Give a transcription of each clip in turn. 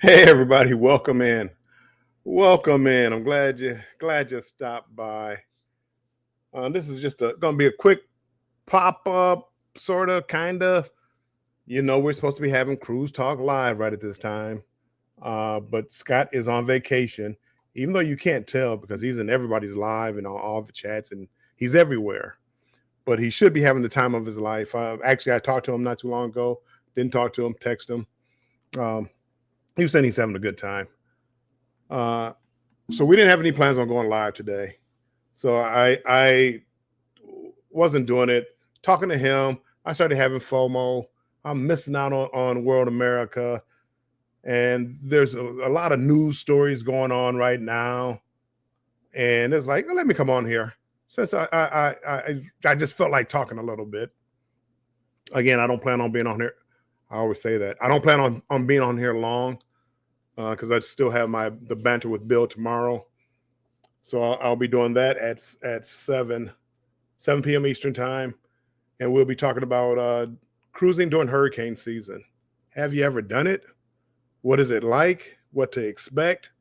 Hey everybody, welcome in. Welcome in. I'm glad you stopped by. This is just gonna be a quick pop up, sort of, kind of. We're supposed to be having Cruise Talk live right at this time, but Scott is on vacation. Even though you can't tell because he's in everybody's live and all the chats, and he's everywhere. But he should be having the time of his life. Actually, I talked to him not too long ago. Didn't talk to him, text him. Um, he was saying he's having a good time. Uh, so we didn't have any plans on going live today. So I wasn't doing it. Talking to him, I started having FOMO. I'm missing out on World America. And there's a lot of news stories going on right now. And it's like, let me come on here. Since I just felt like talking a little bit. Again, I don't plan on being on here. I always say that. I don't plan on being on here long because I still have the banter with Bill tomorrow. So I'll be doing that at 7 p.m. Eastern time, and we'll be talking about cruising during hurricane season. Have you ever done it? What is it like? What to expect?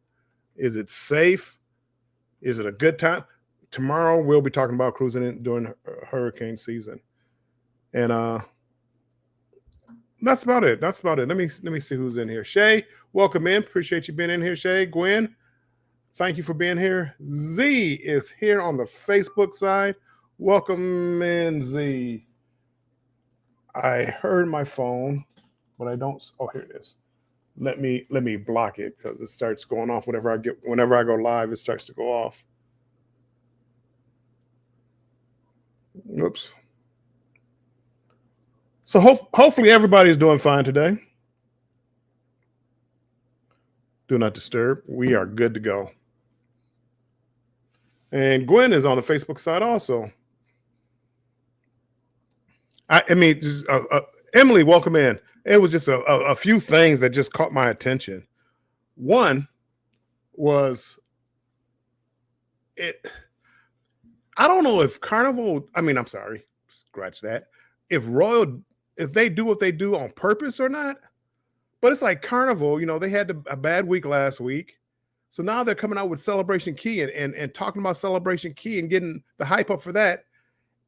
Is it safe? Is it a good time? Tomorrow we'll be talking about cruising during hurricane season, and that's about it. That's about it. Let me see who's in here. Shay, welcome in. Appreciate you being in here, Shay. Gwen, thank you for being here. Z is here on the Facebook side. Welcome in, Z. I heard my phone, but I don't. Oh, here it is. Let me block it because it starts going off whenever I go live. It starts to go off. Oops. So hopefully everybody is doing fine today. Do not disturb. We are good to go. And Gwen is on the Facebook side also. I mean, Emily, welcome in. It was just a few things that just caught my attention. One was it. I don't know if Carnival. I mean, I'm sorry, scratch that. If they do what they do on purpose or not, but it's like Carnival. They had a bad week last week, so now they're coming out with Celebration Key and talking about Celebration Key and getting the hype up for that.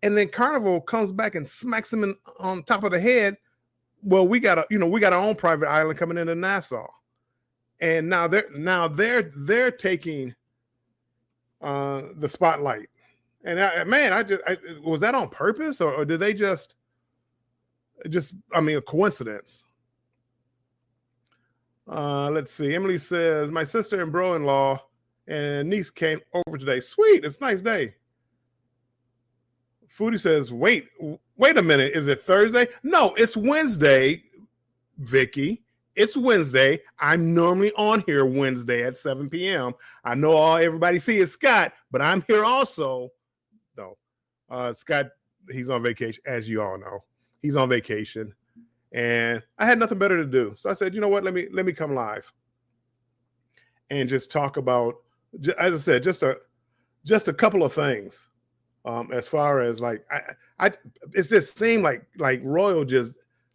And then Carnival comes back and smacks him on top of the head. Well, we got our own private island coming into Nassau, and now they're taking the spotlight. And was that on purpose or did they just a coincidence? Let's see. Emily says my sister and bro-in-law and niece came over today. Sweet, it's a nice day. Foodie says, wait a minute. Is it Thursday? No, it's Wednesday, Vicky. It's Wednesday. I'm normally on here Wednesday at 7 p.m. I know everybody sees Scott, but I'm here also. No, Scott, he's on vacation, as you all know. He's on vacation, and I had nothing better to do. So I said, you know what? Let me come live and just talk about, as I said, just a couple of things. As far as like, it just seemed like Royal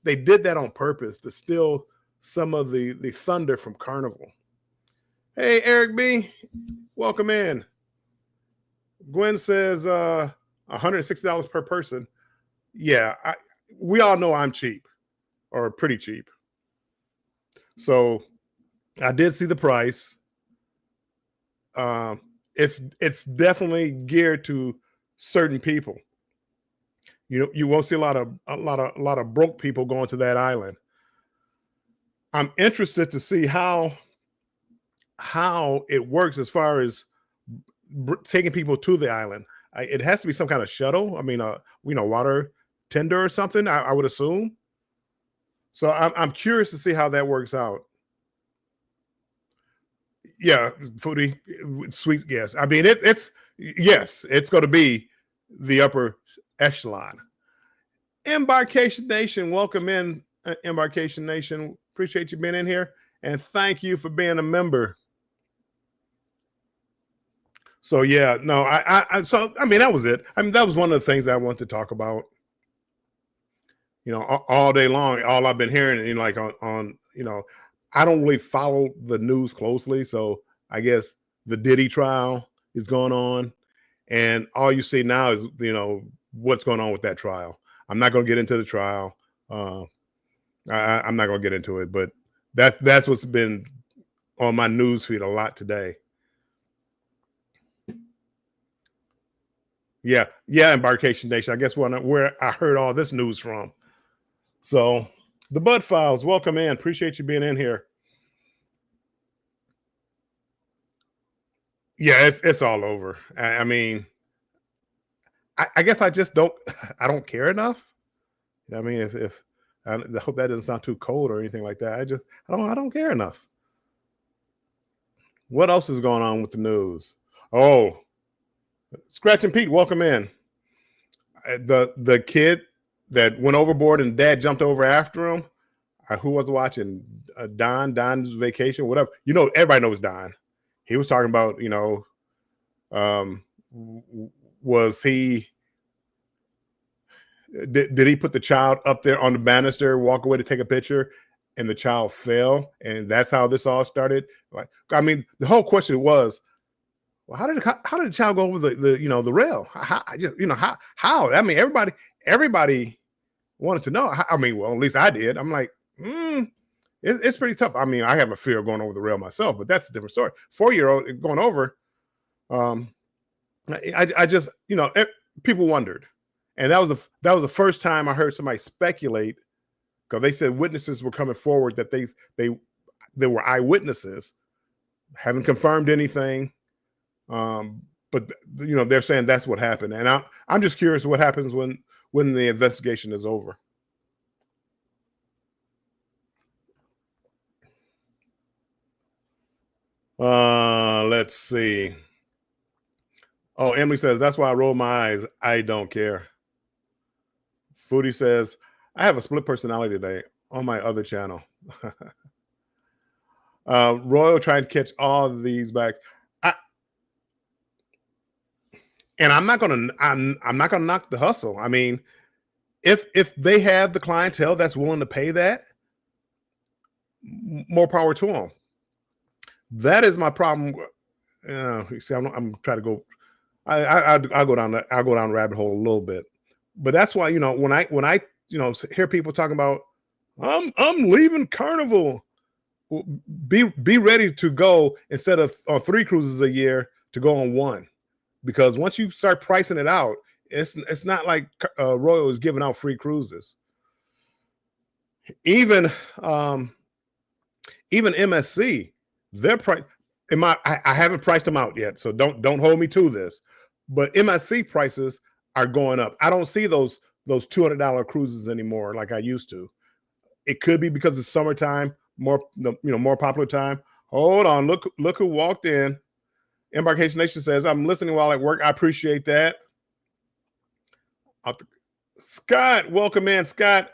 they did that on purpose to steal some of the thunder from Carnival. Hey, Eric B, welcome in. Gwen says $160 per person. Yeah, we all know I'm cheap or pretty cheap. So I did see the price. It's definitely geared to certain people. You won't see a lot of broke people going to that island. I'm interested to see how it works as far as taking people to the island. It has to be some kind of shuttle. I mean, water tender or something. I would assume. So I'm curious to see how that works out. Yeah, Foodie, sweet. Yes, I mean it's going to be the upper echelon. Embarkation Nation, welcome in, Embarkation Nation. Appreciate you being in here, and thank you for being a member. So yeah, no, I mean that was it. I mean that was one of the things that I wanted to talk about. All day long, all I've been hearing, like on I don't really follow the news closely, so I guess the Diddy trial is going on, and all you see now is what's going on with that trial. I'm not going to get into the trial. Uh, I'm not going to get into it, but that's what's been on my news feed a lot today. Yeah, Embarkation Nation. I guess where I heard all this news from. So the Bud Files, welcome in. Appreciate you being in here. Yeah, it's all over. I mean, I guess I just don't I don't care enough. I mean, if I hope that doesn't sound too cold or anything like that. I don't care enough. What else is going on with the news? Oh, Scratch and Pete, welcome in. The kid that went overboard and dad jumped over after him. Who was watching? Don's Vacation, whatever. Everybody knows Don. He was talking about, was he? Did he put the child up there on the banister, walk away to take a picture, and the child fell, and that's how this all started? Like, I mean, the whole question was, well, how did the child go over the rail? How? I mean, everybody wanted to know. I mean, well, at least I did. I'm like, it's pretty tough. I mean, I have a fear of going over the rail myself, but that's a different story. 4-year-old going over. I just people wondered, and that was the first time I heard somebody speculate, because they said witnesses were coming forward that they were eyewitnesses, haven't confirmed anything, but they're saying that's what happened, and I'm just curious what happens when the investigation is over. Let's see. Oh, Emily says, that's why I roll my eyes. I don't care. Foodie says, I have a split personality today on my other channel. Royal trying to catch all these bags. I'm not gonna knock the hustle. I mean, if they have the clientele that's willing to pay that, more power to them. That is my problem. You see, I'm trying to go. I'll go down the rabbit hole a little bit, but that's why when I hear people talking about I'm leaving Carnival, be ready to go instead of on 3 cruises a year to go on 1, because once you start pricing it out, it's not like Royal is giving out free cruises. Even MSC, their price. I haven't priced them out yet, so don't hold me to this. But MSC prices are going up. I don't see those $200 cruises anymore like I used to. It could be because it's summertime, more popular time. Hold on, look who walked in. Embarkation Nation says, I'm listening while at work. I appreciate that. Scott, welcome in, Scott.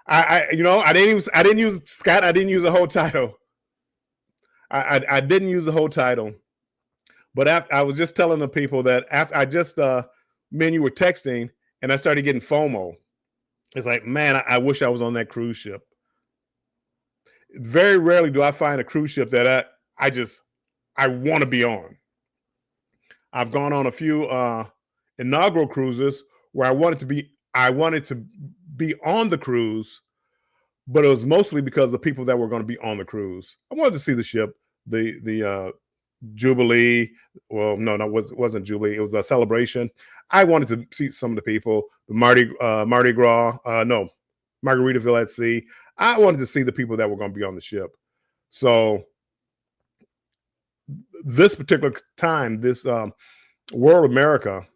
I didn't use Scott. I didn't use the whole title. I didn't use the whole title, but I was just telling the people that after I just me and you were texting, and I started getting FOMO. It's like, man, I wish I was on that cruise ship. Very rarely do I find a cruise ship that I want to be on. I've gone on a few inaugural cruises where I wanted to be on the cruise, but it was mostly because the people that were going to be on the cruise. I wanted to see the ship, the Jubilee. Well, no, it wasn't Jubilee. It was a Celebration. I wanted to see some of the people, the Mardi Gras. No, Margaritaville at Sea. I wanted to see the people that were going to be on the ship. So this particular time, this World America,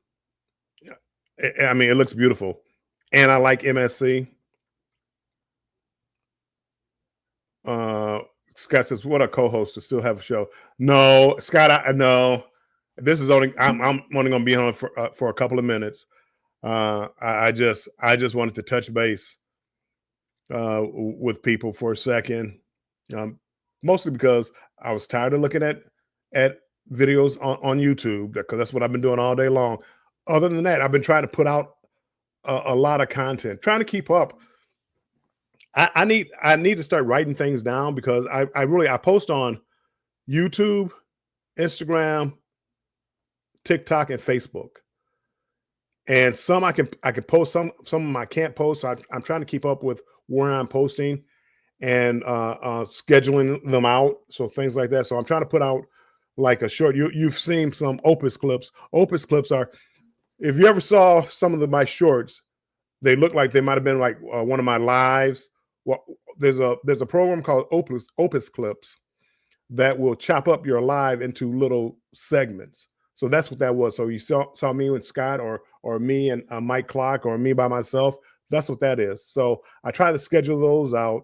I mean, it looks beautiful, and I like MSC. Scott says, "What a co-host to still have a show." No, Scott, no. This is only I'm only going to be on for a couple of minutes. I just wanted to touch base with people for a second, mostly because I was tired of looking at videos on YouTube, because that's what I've been doing all day long. Other than that, I've been trying to put out a lot of content, trying to keep up I need to start writing things down because I post on YouTube, Instagram, TikTok, and Facebook. And some I can post, some of them I can't post. So I'm trying to keep up with where I'm posting and scheduling them out. So things like that. So I'm trying to put out like a short. You've seen some Opus clips. Opus clips are, if you ever saw some of my shorts, they look like they might have been like one of my lives. Well, there's a program called Opus Clips that will chop up your live into little segments. So that's what that was. So you saw me with Scott, or me and Mike Clock, or me by myself. That's what that is. So I try to schedule those out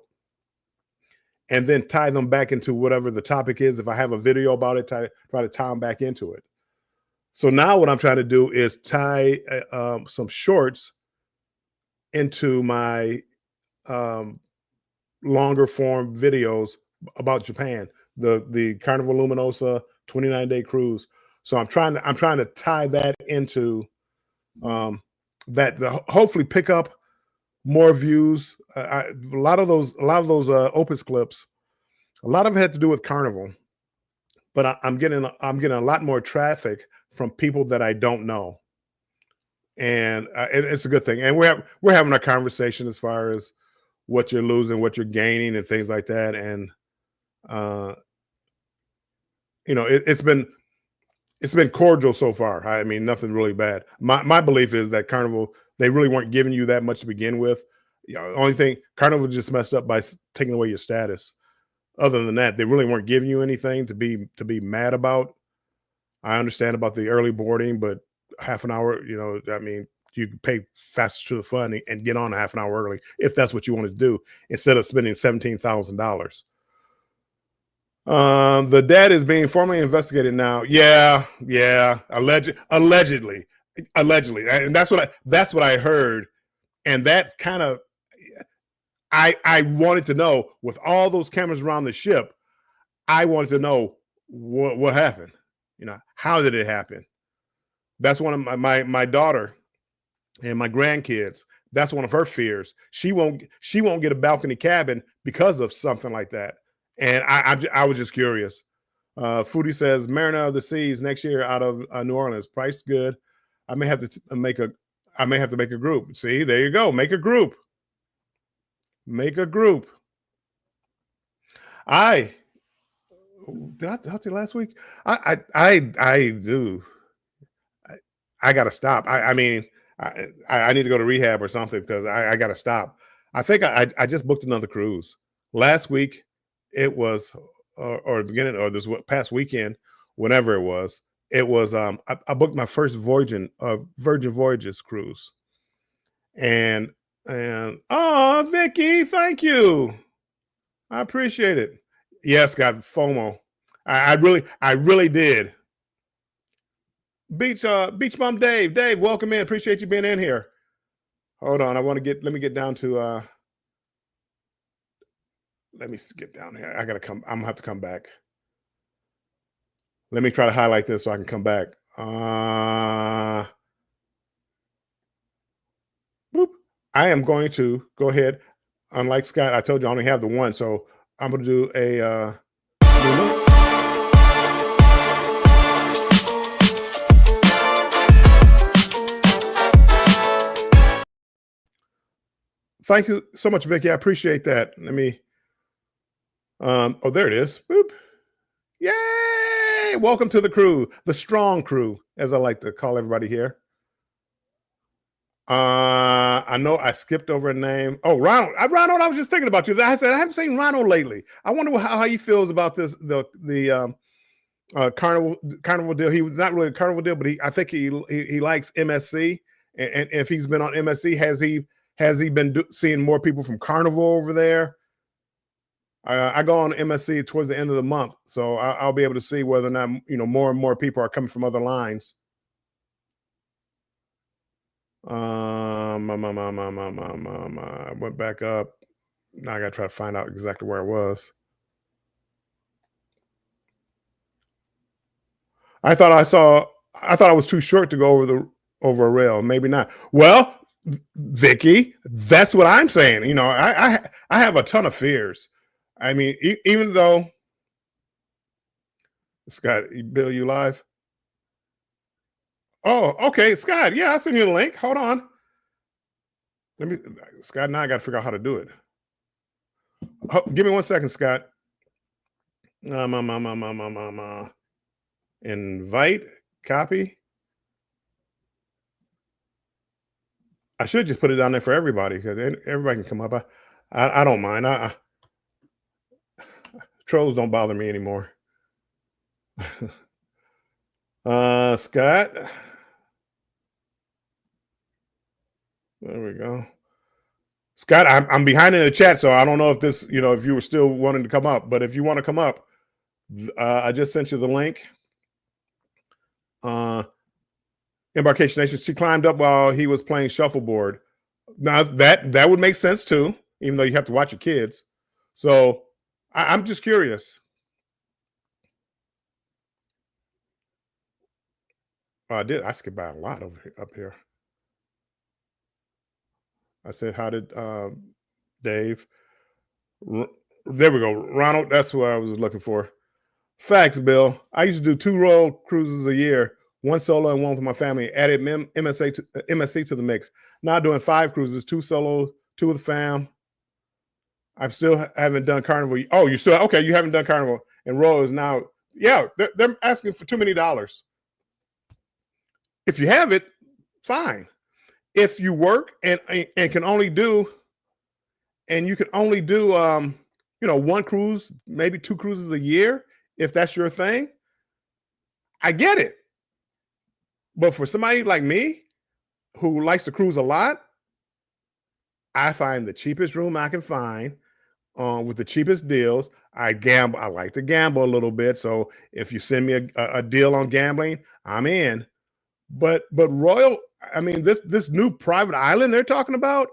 and then tie them back into whatever the topic is. If I have a video about it, try to tie them back into it. So now what I'm trying to do is tie some shorts into my um, longer form videos about Japan, the Carnival Luminosa 29-day cruise. So I'm trying to tie that into that, hopefully pick up more views. A lot of those Opus clips, a lot of it had to do with Carnival, but I'm getting a lot more traffic from people that I don't know, and it's a good thing. And we're having a conversation as far as what you're losing, what you're gaining, and things like that. And uh, it's been cordial so far. I mean, nothing really bad. My belief is that Carnival, they really weren't giving you that much to begin with. Only thing, Carnival just messed up by taking away your status. Other than that, they really weren't giving you anything to be mad about. I understand about the early boarding, but half an hour, I mean, you can pay faster to the fun and get on a half an hour early if that's what you wanted to do, instead of spending $17,000. The dad is being formally investigated now. Yeah, yeah, allegedly, and that's what I heard, and that's kind of, I wanted to know, with all those cameras around the ship. I wanted to know what happened. How did it happen? That's one of my daughter and my grandkids. That's one of her fears. She won't get a balcony cabin because of something like that. And I was just curious. Foodie says Mariner of the Seas next year out of New Orleans. Price good. I may have to make a. I may have to make a group. See, there you go. Make a group. Make a group. I did I talk to you last week? I do. I, I got to stop. I mean, I need to go to rehab or something because I got to stop. I think I just booked another cruise last week. It was, or the beginning, or this past weekend, whenever it was. It was I booked my first Virgin Voyages cruise, and oh, Vicky, thank you. I appreciate it. Yes, got FOMO. I really did. Beach Bum Dave. Dave, welcome in. Appreciate you being in here. Hold on. Let me get down to let me get down here. I'm gonna have to come back. Let me try to highlight this so I can come back. Boop. I am going to go ahead. Unlike Scott, I told you I only have the one, so I'm gonna do a thank you so much, Vicky. I appreciate that. Let me oh, there it is. Boop. Yay! Welcome to the crew, the strong crew, as I like to call everybody here. I know I skipped over a name. Oh, Ronald. Ronald, I was just thinking about you. I said I haven't seen Ronald lately. I wonder how he feels about this, the carnival deal. He was not really a carnival deal, but I think he likes MSC, and if he's been on MSC, has he been seeing more people from Carnival over there? I go on MSC towards the end of the month, so I'll be able to see whether or not more and more people are coming from other lines. I went back up. Now I gotta try to find out exactly where it was. I thought I was too short to go over a rail. Maybe not. Well, Vicky, that's what I'm saying. You know, I have a ton of fears. I mean, even though Scott, Bill, you live? Oh, okay, Scott. Yeah, I'll send you the link. Hold on. Let me, Scott. Now I got to figure out how to do it. Give me 1 second, Scott. Invite, copy. I should just put it down there for everybody because everybody can come up. I don't mind. Trolls don't bother me anymore. Scott. There we go. Scott, I'm behind in the chat, so I don't know if this, you know, if you were still wanting to come up, but if you want to come up, I just sent you the link. Embarkation Nation. She climbed up while he was playing shuffleboard. Now that would make sense too, even though you have to watch your kids. So I'm just curious. I skipped by a lot up here. I said, how did Dave? There we go. Ronald, that's what I was looking for. Facts, Bill. I used to do 2 road cruises a year, 1 solo and 1 with my family. Added MSC to the mix. Now doing 5 cruises, 2 solo, 2 with the fam. I'm still haven't done Carnival. Oh, you still okay? You haven't done Carnival, and Royal is now. Yeah, they're asking for too many dollars. If you have it, fine. If you work and can only do, and you can only do, 1 cruise, maybe 2 cruises a year, if that's your thing, I get it. But for somebody like me who likes to cruise a lot, I find the cheapest room I can find with the cheapest deals. I gamble. I like to gamble a little bit. So if you send me a deal on gambling, I'm in. But Royal, I mean, this new private island they're talking about,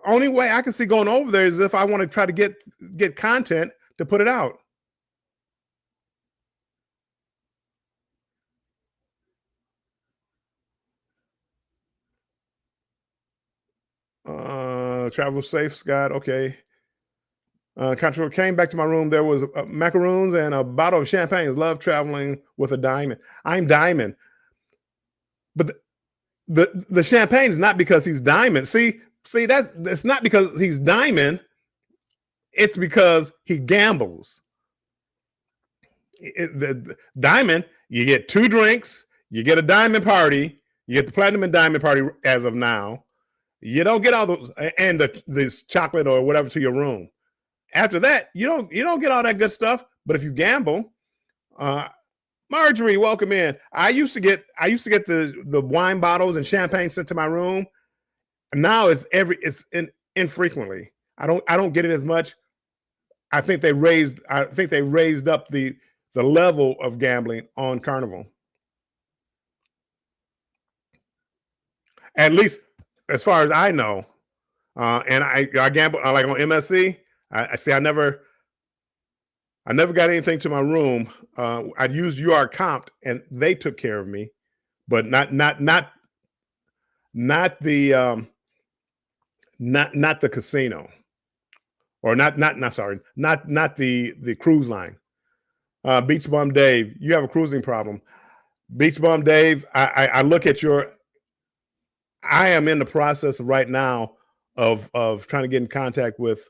only way I can see going over there is if I want to try to get content to put it out. Travel safe, Scott. Okay. Control came back to my room. There was macaroons and a bottle of champagne. Love traveling with a diamond. I'm diamond, but the champagne is not because he's diamond. See, that's not because he's diamond. It's because he gambles. The diamond, you get 2 drinks, you get a diamond party, you get the platinum and diamond party as of now. You don't get all those and this chocolate or whatever to your room. After that, you don't get all that good stuff. But if you gamble, Marjorie, welcome in. I used to get the wine bottles and champagne sent to my room. Now it's infrequently. I don't get it as much. I think they raised up the level of gambling on Carnival. At least as far as I know. And I gamble like on MSC. I see I never got anything to my room. I'd use UR Comp and they took care of me, but not the not the casino, or not the cruise line. Beach Bum Dave, you have a cruising problem. Beach Bum Dave, I look at I am in the process right now of trying to get in contact with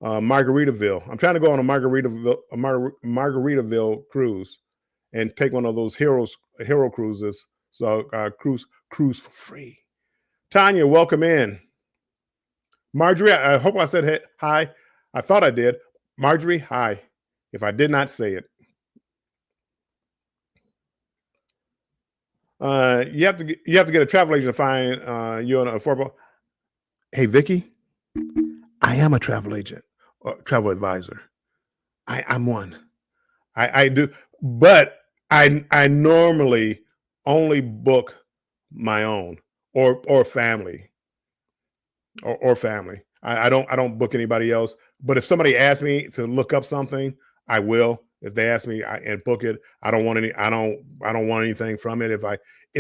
Margaritaville. I'm trying to go on a Margaritaville cruise and take one of those hero cruises. So cruise for free. Tanya, welcome in. Marjorie, I hope I said hi. I thought I did. Marjorie, hi. If I did not say it. You have to get a travel agent to find you on affordable. Hey, Vicky, I am a travel agent, or travel advisor. I'm one. I do, but I normally only book my own or family or family. I don't book anybody else. But if somebody asks me to look up something, I will. If they ask me and book it, I don't want want anything from it if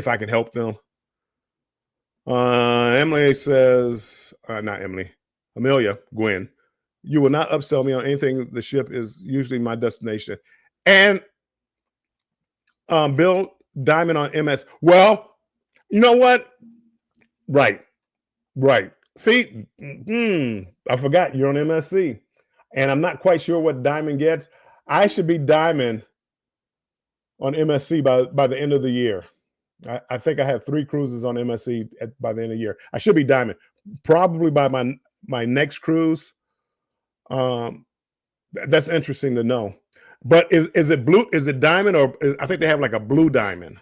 I can help them. Emily says, not Emily, Amelia, Gwen, you will not upsell me on anything. The ship is usually my destination. And Bill Diamond on MS. Well, you know what? Right, right. See, I forgot you're on MSC, and I'm not quite sure what Diamond gets. I should be Diamond on MSC by the end of the year. I think I have 3 cruises on MSC by the end of the year. I should be Diamond, probably by my next cruise. That's interesting to know. But is it blue? Is it Diamond, or I think they have like a Blue Diamond?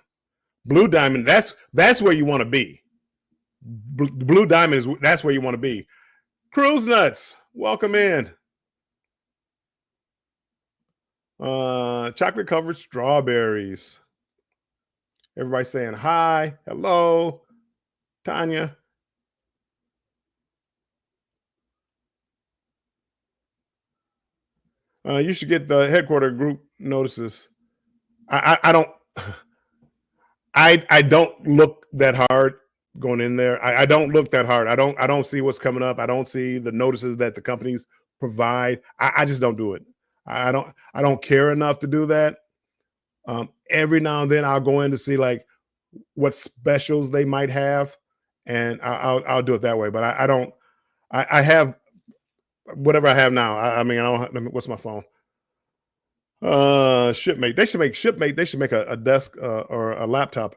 Blue Diamond. That's where you want to be. Blue Diamond that's where you want to be. Cruise Nuts, welcome in. Chocolate covered strawberries. Everybody saying hi, hello, Tanya. You should get the headquarter group notices. I don't. I don't look that hard going in there. I don't look that hard. I don't see what's coming up. I don't see the notices that the companies provide. I just don't do it. I don't care enough to do that. Every now and then I'll go in to see like what specials they might have, and I'll do it that way. But I don't. I have whatever I have now. I mean, I don't. What's my phone? Shipmate. They should make Shipmate. They should make a desk or a laptop.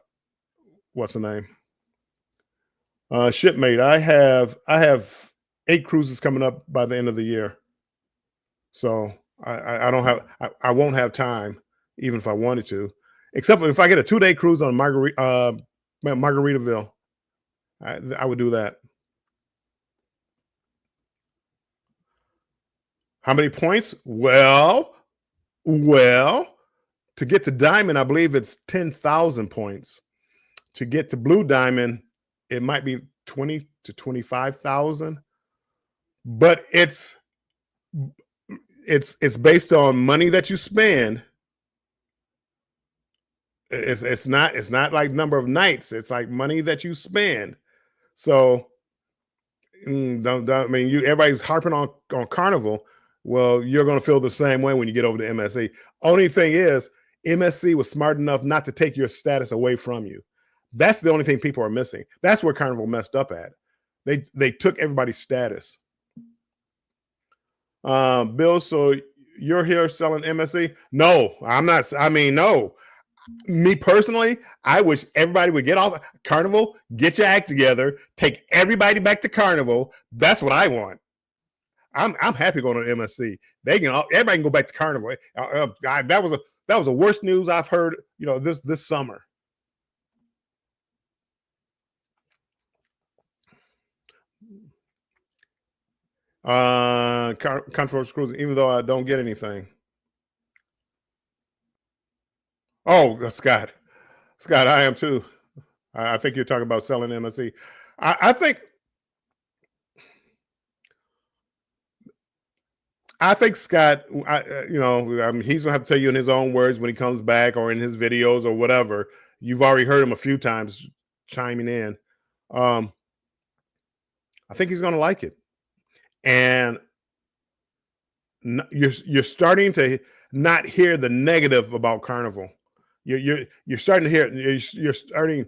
What's the name? Shipmate. I have 8 cruises coming up by the end of the year, so I don't have. I won't have time, even if I wanted to, except for if I get a 2-day cruise on Margaritaville. I would do that. How many points? Well, to get to Diamond, I believe it's 10,000 points. To get to Blue Diamond, it might be 20 to 25,000. But it's based on money that you spend. It's not like number of nights. It's like money that you spend. So I mean, everybody's harping on Carnival. Well, you're going to feel the same way when you get over to MSC. Only thing is, MSC was smart enough not to take your status away from you. That's the only thing people are missing. That's where Carnival messed up at. They took everybody's status. Bill, so you're here selling MSC? No, I'm not. I mean, no. Me personally, I wish everybody would get off Carnival, get your act together, take everybody back to Carnival. That's what I want. I'm happy going to MSC. Everybody can go back to Carnival. That was the worst news I've heard. This summer. Controversial cruise, even though I don't get anything. Oh, Scott, I am too. I think you're talking about selling MSC. I think Scott, he's gonna have to tell you in his own words when he comes back or in his videos or whatever. You've already heard him a few times chiming in. I think he's gonna like it, and you're starting to not hear the negative about Carnival. You're starting to hear you're starting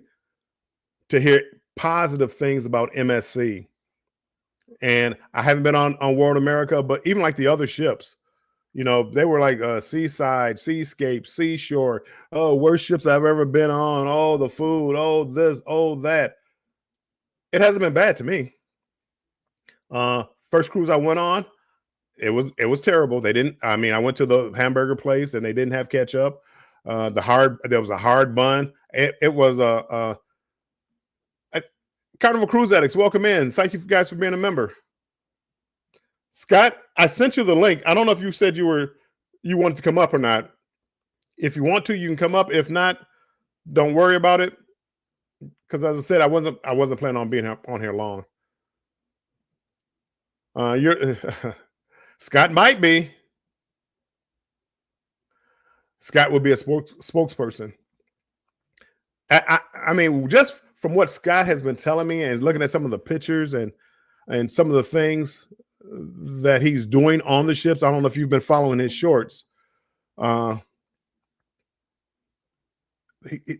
to hear positive things about MSC. And I haven't been on World America, but even like the other ships, they were like Seaside, Seascape, Seashore. Oh, worst ships I've ever been on. Oh, the food. Oh, this. Oh, that. It hasn't been bad to me. First cruise I went on, it was terrible. They didn't. I mean, I went to the hamburger place and they didn't have ketchup. There was a hard bun. It was a Carnival Cruise Addicts. Welcome in. Thank you guys for being a member. Scott, I sent you the link. I don't know if you said you wanted to come up or not. If you want to, you can come up. If not, don't worry about it. Because as I said, I wasn't planning on being on here long. Scott might be. Scott will be a spokesperson. I mean, just from what Scott has been telling me and looking at some of the pictures and some of the things that he's doing on the ships. I don't know if you've been following his shorts. Uh,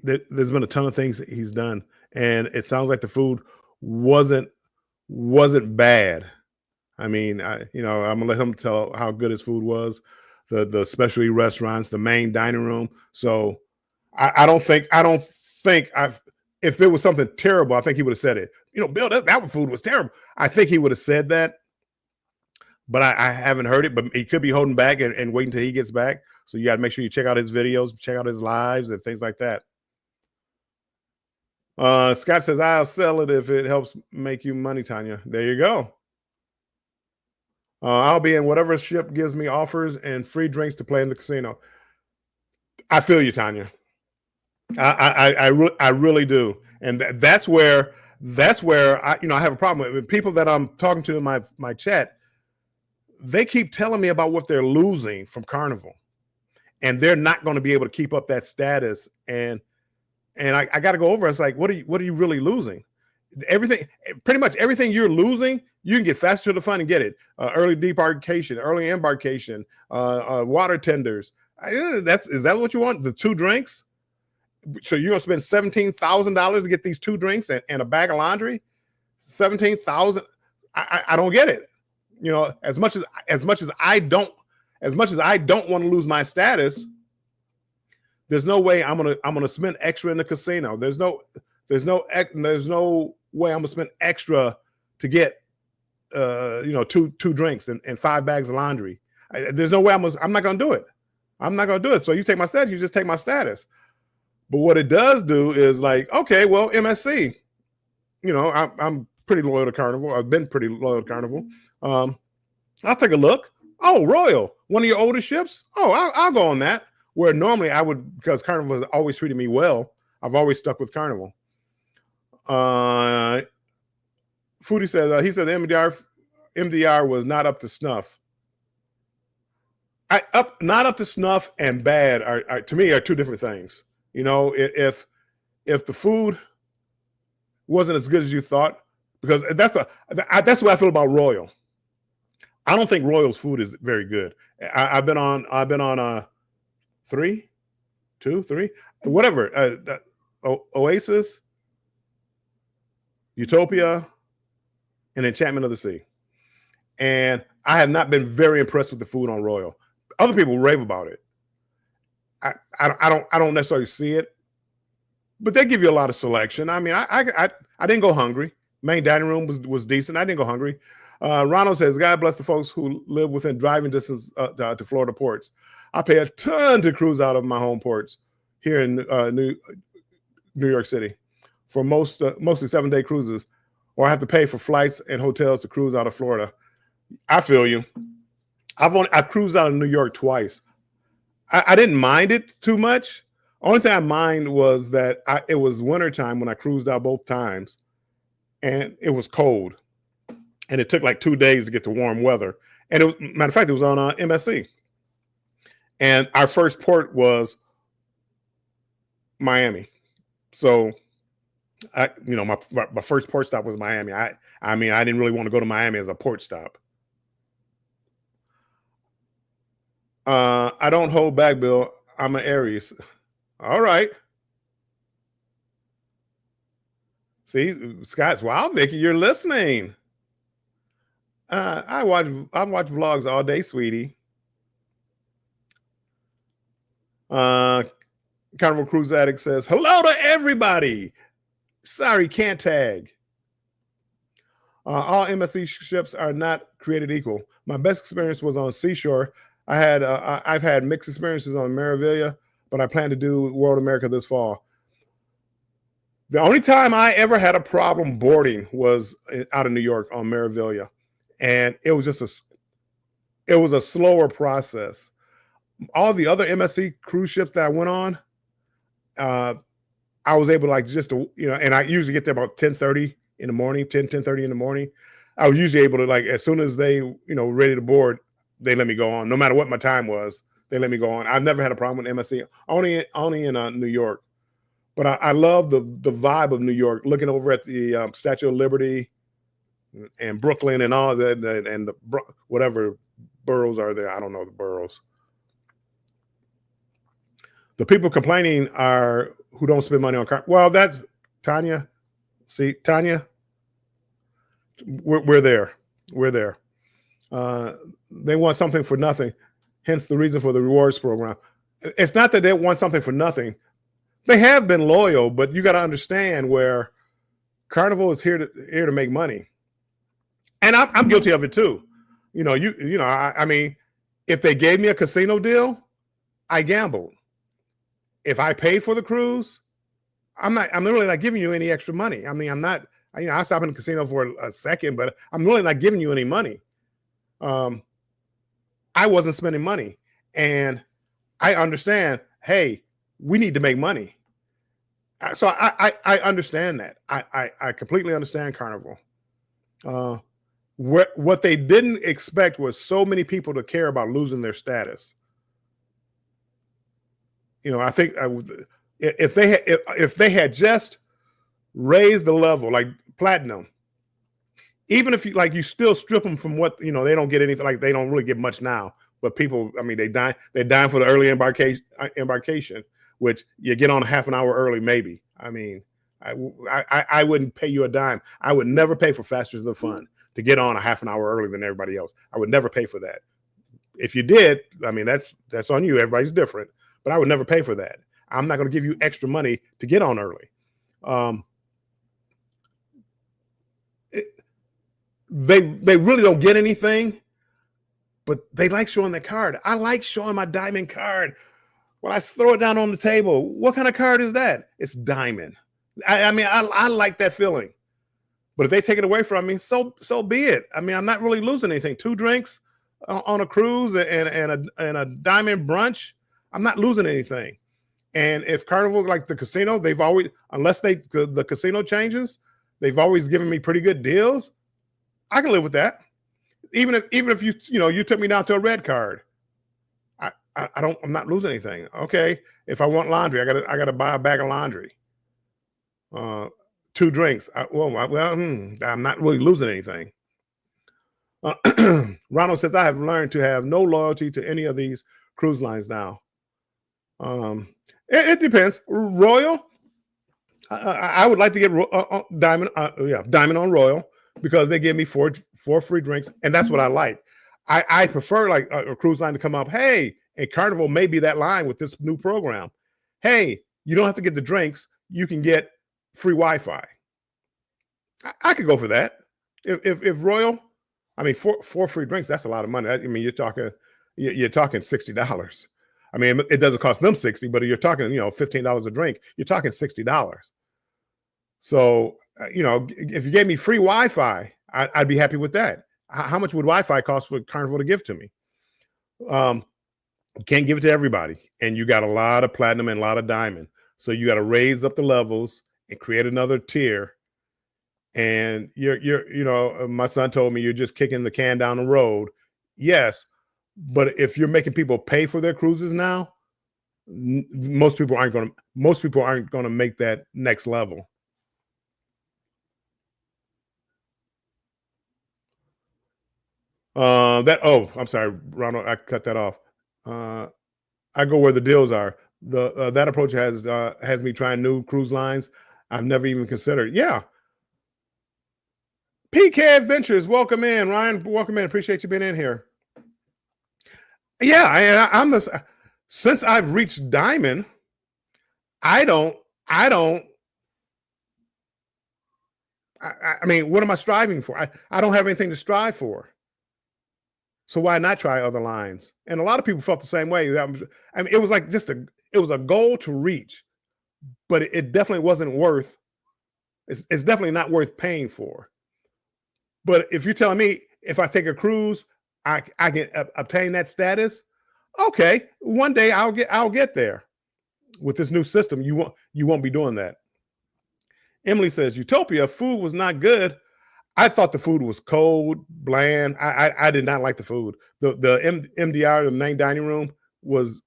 there's been a ton of things that he's done, and it sounds like the food wasn't wasn't bad. I mean, I'm gonna let him tell how good his food was, the specialty restaurants, the main dining room. So I don't think I've if it was something terrible, I think he would have said it. Bill, that food was terrible. I think he would have said that, but I haven't heard it. But he could be holding back and waiting until he gets back. So you got to make sure you check out his videos, check out his lives, and things like that. Scott says, "I'll sell it if it helps make you money, Tanya." There you go. I'll be in whatever ship gives me offers and free drinks to play in the casino. I feel you, Tanya. I really do, and that's where I have a problem with people that I'm talking to in my chat. They keep telling me about what they're losing from Carnival, and they're not going to be able to keep up that status. And I got to go over. It's like, what are you really losing? Everything, pretty much everything you're losing, you can get faster to the fun and get it. Early debarkation, early embarkation, water tenders. Is that what you want? The 2 drinks? So you're gonna spend $17,000 to get these 2 drinks and a bag of laundry? 17,000. I don't get it. As much as I don't want to lose my status, there's no way I'm gonna spend extra in the casino. There's no way I'm gonna spend extra to get two drinks and 5 bags of laundry. There's no way I'm not gonna do it. I'm not gonna do it. So you take my status, you just take my status. But what it does do is like, okay, well, MSC, I'm pretty loyal to Carnival. I've been pretty loyal to Carnival. I'll take a look. Oh, Royal, one of your oldest ships. Oh, I'll go on that. Where normally I would, because Carnival has always treated me well. I've always stuck with Carnival. Foodie said he said the MDR was not up to snuff. Not up to snuff and bad are to me are 2 different things. If the food wasn't as good as you thought, because that's what I feel about Royal. I don't think Royal's food is very good. I've been on 3, 2, 3, whatever. Oasis, Utopia, and Enchantment of the Sea, and I have not been very impressed with the food on Royal. Other people rave about it. I don't necessarily see it, but they give you a lot of selection. I mean, I didn't go hungry. Main dining room was decent. I didn't go hungry. Ronald says, "God bless the folks who live within driving distance to Florida ports. I pay a ton to cruise out of my home ports here in New York City for mostly 7-day cruises, or I have to pay for flights and hotels to cruise out of Florida." I feel you. I've cruised out of New York twice. I didn't mind it too much. Only thing I mind was that it was wintertime when I cruised out both times, and it was cold, and it took like 2 days to get to warm weather. And matter of fact, it was on MSC, and our first port was Miami. So, my first port stop was Miami. I mean, I didn't really want to go to Miami as a port stop. I don't hold back, Bill. I'm an Aries. All right. See, Scott's wow, Vicky, you're listening. I watch vlogs all day, sweetie. Carnival Cruise Addict says, "Hello to everybody. Sorry, can't tag. All MSC ships are not created equal. My best experience was on Seashore. I've had mixed experiences on Meraviglia, but I plan to do World America this fall. The only time I ever had a problem boarding was out of New York on Meraviglia, and it was a slower process. All the other MSC cruise ships that I went on, I was able to and I usually get there about 10:30 in the morning, 10:30 in the morning. I was usually able to, as soon as they, ready to board, they let me go on. No matter what my time was, they let me go on. I've never had a problem with MSC, only in New York. But I love the vibe of New York. Looking over at the Statue of Liberty and Brooklyn and all that, and whatever boroughs are there. I don't know the boroughs. The people complaining are who don't spend money on car. Well, that's Tanya. See, Tanya, we're there. We're there. They want something for nothing, hence the reason for the rewards program. It's not that they want something for nothing. They have been loyal, but you got to understand where Carnival is here to make money, and I'm guilty of it too. I mean, if they gave me a casino deal, I gambled. If I pay for the cruise, I'm really not giving you any extra money. I mean, I'm not. I'll stop in the casino for a second, but I'm really not giving you any money. I wasn't spending money, and I understand. Hey, we need to make money. So I understand that. I completely understand Carnival. What they didn't expect was so many people to care about losing their status. I think if they had just raised the level like platinum, even if you still strip them from what they don't get anything, like they don't really get much now. But people, I mean, they're dying for the early embarkation, which you get on half an hour early, maybe. I mean, I wouldn't pay you a dime. I would never pay for Faster Than Fun to get on a half an hour early than everybody else. I would never pay for that. If you did, I mean, that's on you. Everybody's different, but I would never pay for that. I'm not going to give you extra money to get on early. They really don't get anything, but they like showing the card. I like showing my diamond card. When I throw it down on the table, what kind of card is that? It's diamond. I mean, I like that feeling. But if they take it away from me, so be it. I mean, I'm not really losing anything. 2 drinks on a cruise and a diamond brunch, I'm not losing anything. And if Carnival, like the casino, they've always, unless the casino changes, they've always given me pretty good deals. I can live with that. Even if you took me down to a red card, I'm not losing anything. Okay, if I want laundry, I gotta buy a bag of laundry. 2 drinks. I'm not really losing anything. Ronald says I have learned to have no loyalty to any of these cruise lines now. It depends. Royal, I would like to get Diamond. Diamond on Royal because they give me four free drinks, and that's what I like. I prefer like a cruise line to come up. Hey, and Carnival may be that line with this new program. Hey, you don't have to get the drinks. You can get free Wi-Fi. I could go for that. If Royal, I mean, four free drinks, that's a lot of money. I mean, you're talking $60. I mean, it doesn't cost them 60, but you're talking, $15 a drink. You're talking $60. So, if you gave me free Wi-Fi, I'd be happy with that. How much would Wi-Fi cost for Carnival to give to me? You can't give it to everybody, and you got a lot of platinum and a lot of diamond. So you got to raise up the levels and create another tier. And my son told me you're just kicking the can down the road. Yes, but if you're making people pay for their cruises now, most people aren't going to make that next level. I'm sorry, Ronald, I cut that off. I go where the deals are. That approach has me trying new cruise lines I've never even considered. Yeah. PK Adventures, welcome in, Ryan. Welcome in. Appreciate you being in here. Yeah, I'm since I've reached Diamond, I mean, what am I striving for? I don't have anything to strive for. So why not try other lines? And a lot of people felt the same way. I mean, it was like it was a goal to reach, but it definitely wasn't worth. It's definitely not worth paying for. But if you're telling me if I take a cruise, I can obtain that status, okay. One day I'll get there. With this new system, you won't be doing that. Emily says Utopia food was not good. I thought the food was cold, bland. I did not like the food. The MDR, the main dining room, was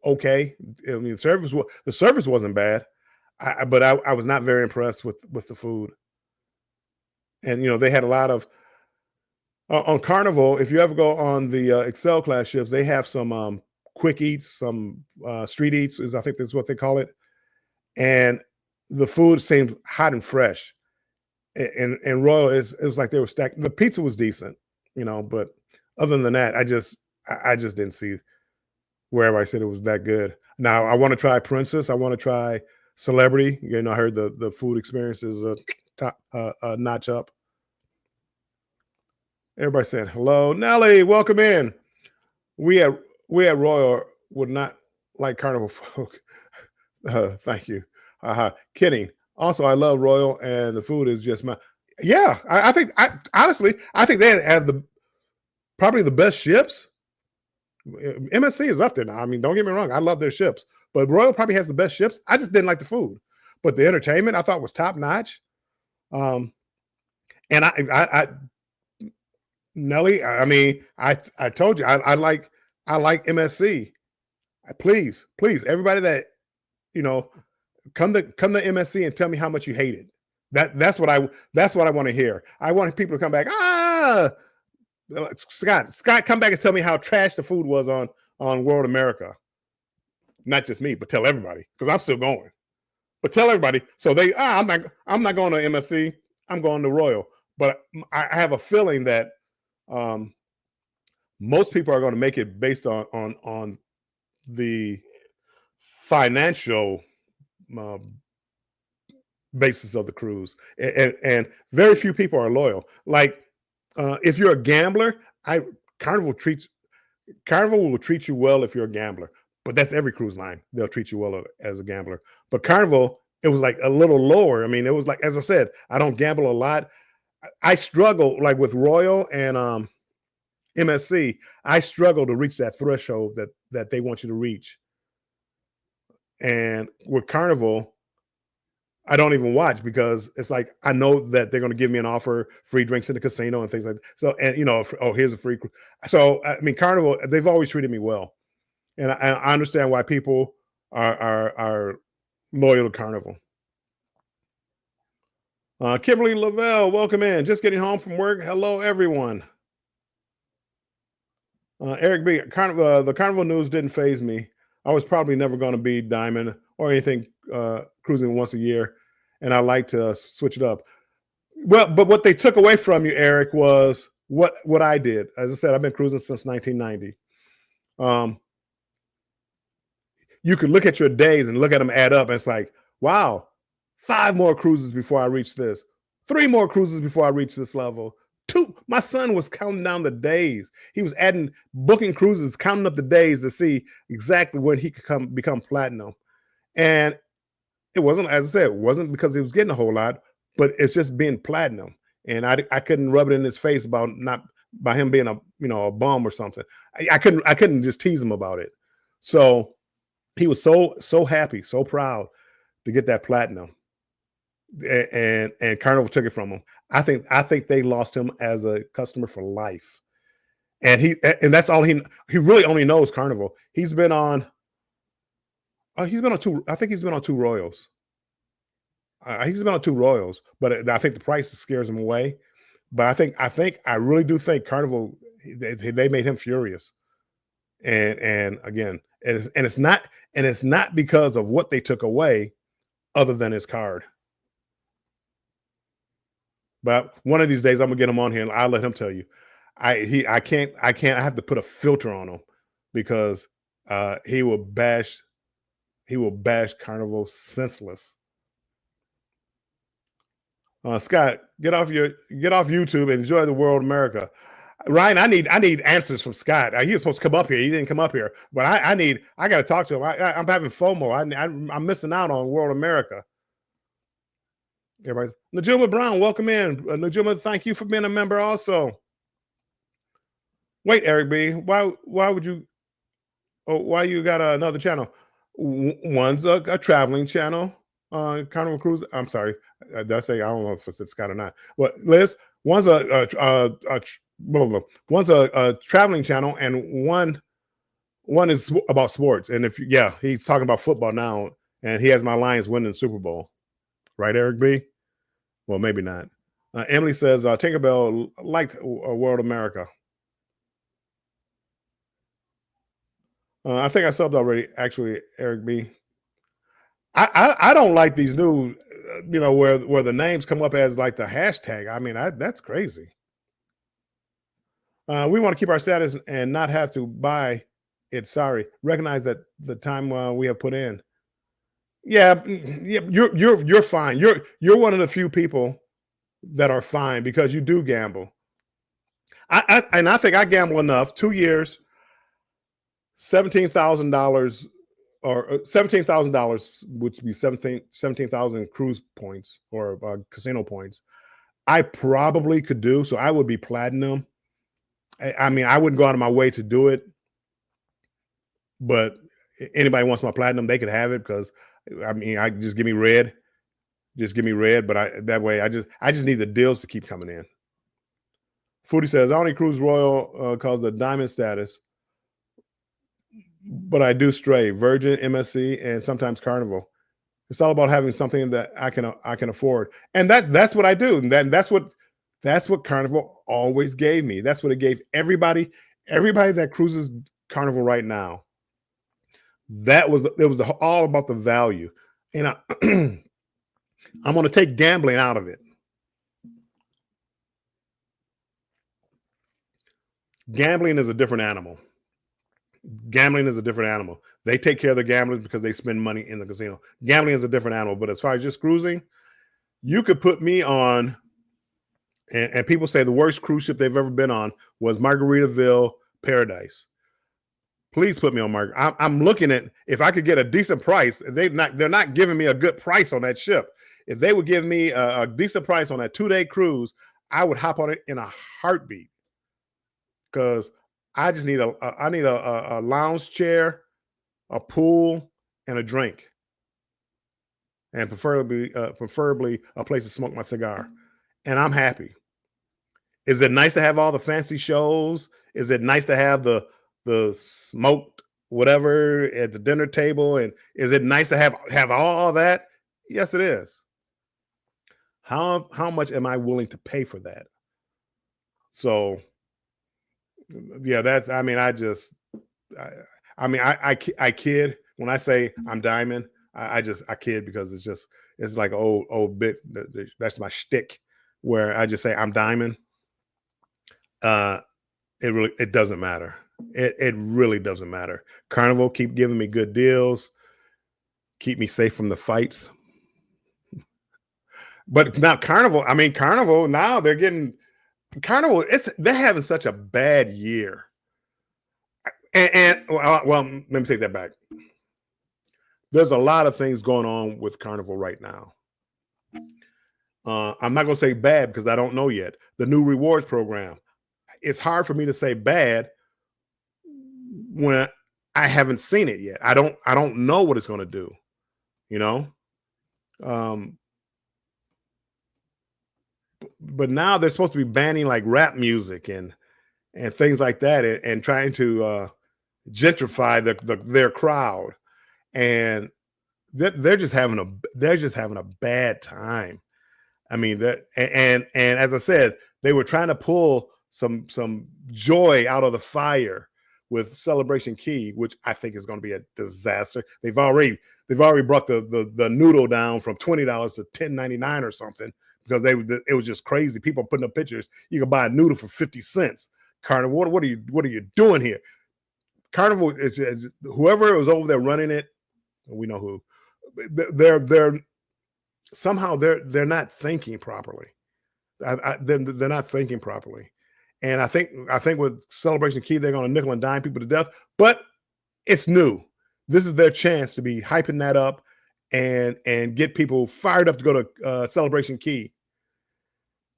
okay. I mean, the service wasn't bad, but I was not very impressed with the food. And they had a lot of on Carnival. If you ever go on the Excel class ships, they have some quick eats, some street eats, is I think that's what they call it. And the food seemed hot and fresh. And Royal it was like they were stacked. The pizza was decent, but other than that, I just didn't see where everybody said it was that good. Now I want to try Princess. I want to try Celebrity. I heard the food experience is top notch up. Everybody saying hello, Nelly. Welcome in. We at Royal would not like Carnival folk. Thank you. Kidding. Also, I love Royal, and the food is just my. Yeah, I think honestly, I think they have probably the best ships. MSC is up there now. I mean, don't get me wrong, I love their ships, but Royal probably has the best ships. I just didn't like the food, but the entertainment I thought was top notch. And I Nelly, I mean, I told you I like MSC. Please, everybody that come to MSC and tell me how much you hate it. That's what I want to hear. I want people to come back. Scott, come back and tell me how trash the food was on World America. Not just me, but tell everybody, because I'm still going. But tell everybody. So I'm not going to MSC. I'm going to Royal. But I have a feeling that most people are going to make it based on the financial basis of the cruise, and very few people are loyal. Like if you're a gambler, Carnival will treat you well if you're a gambler, but that's every cruise line. They'll treat you well as a gambler. But Carnival, it was like a little lower. I mean, it was like, as I said, I don't gamble a lot. I struggle like with Royal and MSC. I struggle to reach that threshold that they want you to reach. And with Carnival, I don't even watch because it's like I know that they're going to give me an offer, free drinks in the casino and things like that. So, and here's a free. So, I mean, Carnival, they've always treated me well, and I understand why people are loyal to Carnival. Kimberly Lavelle, welcome in. Just getting home from work. Hello, everyone. Eric B. The Carnival news didn't faze me. I was probably never going to be Diamond or anything cruising once a year, and I like to switch it up. Well, but what they took away from you, Eric, was what I did. As I said, I've been cruising since 1990. You could look at your days and look at them add up, and it's like, wow, 5 more cruises before I reach this, 3 more cruises before I reach this level. 2. My son was counting down the days. He was booking cruises, counting up the days to see exactly when he could become platinum. And it wasn't, as I said, it wasn't because he was getting a whole lot, but it's just being platinum. And I couldn't rub it in his face about him being a bum or something. I couldn't just tease him about it. So he was so happy, so proud to get that platinum. And Carnival took it from him. I think they lost him as a customer for life. And that's all he really only knows Carnival. He's been on 2. I think he's been on 2 Royals. He's been on 2 Royals, but I think the price scares him away. But I really do think Carnival, they made him furious. And again, it's not because of what they took away, other than his card. But one of these days I'm gonna get him on here and I'll let him tell you. I can't. I have to put a filter on him because he will bash Carnival senseless. Scott, get off YouTube and enjoy the World America. Ryan, I need answers from Scott. He was supposed to come up here. He didn't come up here, but I got to talk to him. I'm having FOMO. I'm missing out on World America. Everybody's Najuma Brown, welcome in. Najuma, thank you for being a member also. Wait, Eric B, why would you? Oh, why you got another channel? One's a traveling channel. Carnival Cruise. I'm sorry, did I say? I don't know if it's Scott or not. But Liz, one's a traveling channel, and one One is about sports, and yeah, he's talking about football now, and he has my Lions winning the Super Bowl, right, Eric B? Well, maybe not. Emily says Tinkerbell liked World America. I think I subbed already. Actually, Eric B. I don't like these new, where the names come up as like the hashtag. I mean, that's crazy. We want to keep our status and not have to buy it. Sorry, recognize that the time we have put in. Yeah, yeah, you're fine. You're one of the few people that are fine because you do gamble. And I think I gamble enough. 2 years, $17,000 or $17,000, which would be 17,000 cruise points or casino points. I probably could do so. I would be platinum. I mean, I wouldn't go out of my way to do it, but anybody wants my platinum, they could have it because I mean, I just give me red, But that way, I just need the deals to keep coming in. Foodie says I only cruise Royal cause the diamond status, but I do stray Virgin, MSC, and sometimes Carnival. It's all about having something that I can afford, and that's what I do. And that's what Carnival always gave me. That's what it gave everybody that cruises Carnival right now. It was all about the value, and I'm going to take gambling out of it. Gambling is a different animal. They take care of the gamblers because they spend money in the casino. Gambling is a different animal. But as far as just cruising, you could put me on, and people say the worst cruise ship they've ever been on was Margaritaville Paradise. Please put me on Margaritaville. I'm looking at if I could get a decent price. They're not giving me a good price on that ship. If they would give me a decent price on that 2-day cruise, I would hop on it in a heartbeat. Because I just need a lounge chair, a pool, and a drink, and preferably a place to smoke my cigar, and I'm happy. Is it nice to have all the fancy shows? Is it nice to have the smoked whatever at the dinner table? And is it nice to have all that? Yes, it is. How much am I willing to pay for that? So yeah, that's. I mean, I kid when I say I'm diamond. I kid because it's like old bit. That's my shtick where I just say I'm diamond. It doesn't matter. It really doesn't matter. Carnival keep giving me good deals, keep me safe from the fights. But now Carnival now they're getting Carnival. They're having such a bad year. And well, let me take that back. There's a lot of things going on with Carnival right now. I'm not going to say bad because I don't know yet. The new rewards program. It's hard for me to say bad when I haven't seen it yet. I don't know what it's going to do. But now they're supposed to be banning like rap music and things like that, and trying to gentrify their crowd, and they're just having a bad time. I mean and as I said, they were trying to pull some joy out of the fire with Celebration Key, which I think is going to be a disaster. They've already brought the noodle down from $20 to $10.99 or something because it was just crazy. People putting up pictures. You can buy a noodle for 50 cents. Carnival, what are you doing here? Carnival is whoever was over there running it. We know who. They're somehow they're not thinking properly. They're not thinking properly. And I think with Celebration Key, they're going to nickel and dime people to death. But it's new. This is their chance to be hyping that up and get people fired up to go to Celebration Key.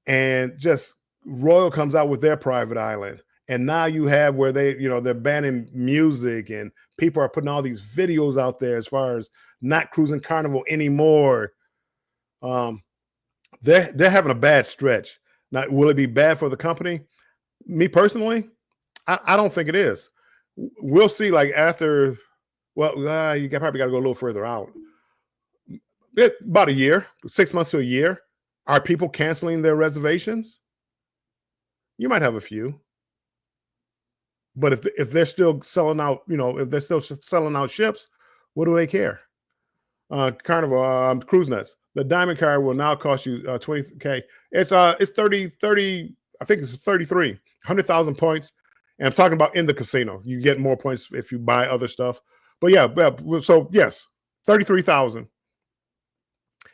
And just Royal comes out with their private island. And now you have where they're banning music and people are putting all these videos out there as far as not cruising Carnival anymore. They're having a bad stretch. Now, will it be bad for the company? Me personally, I don't think it is. we'll see. Like after, well, you probably got to go a little further out. About a year, 6 months to a year. Are people canceling their reservations? You might have a few, but if they're still selling out, if they're still selling out ships, what do they care? Carnival, cruise nuts. The diamond card will now cost you 20K. It's 30. I think it's 33, 100,000 points. And I'm talking about in the casino. You get more points if you buy other stuff. But yeah, so yes, 33,000.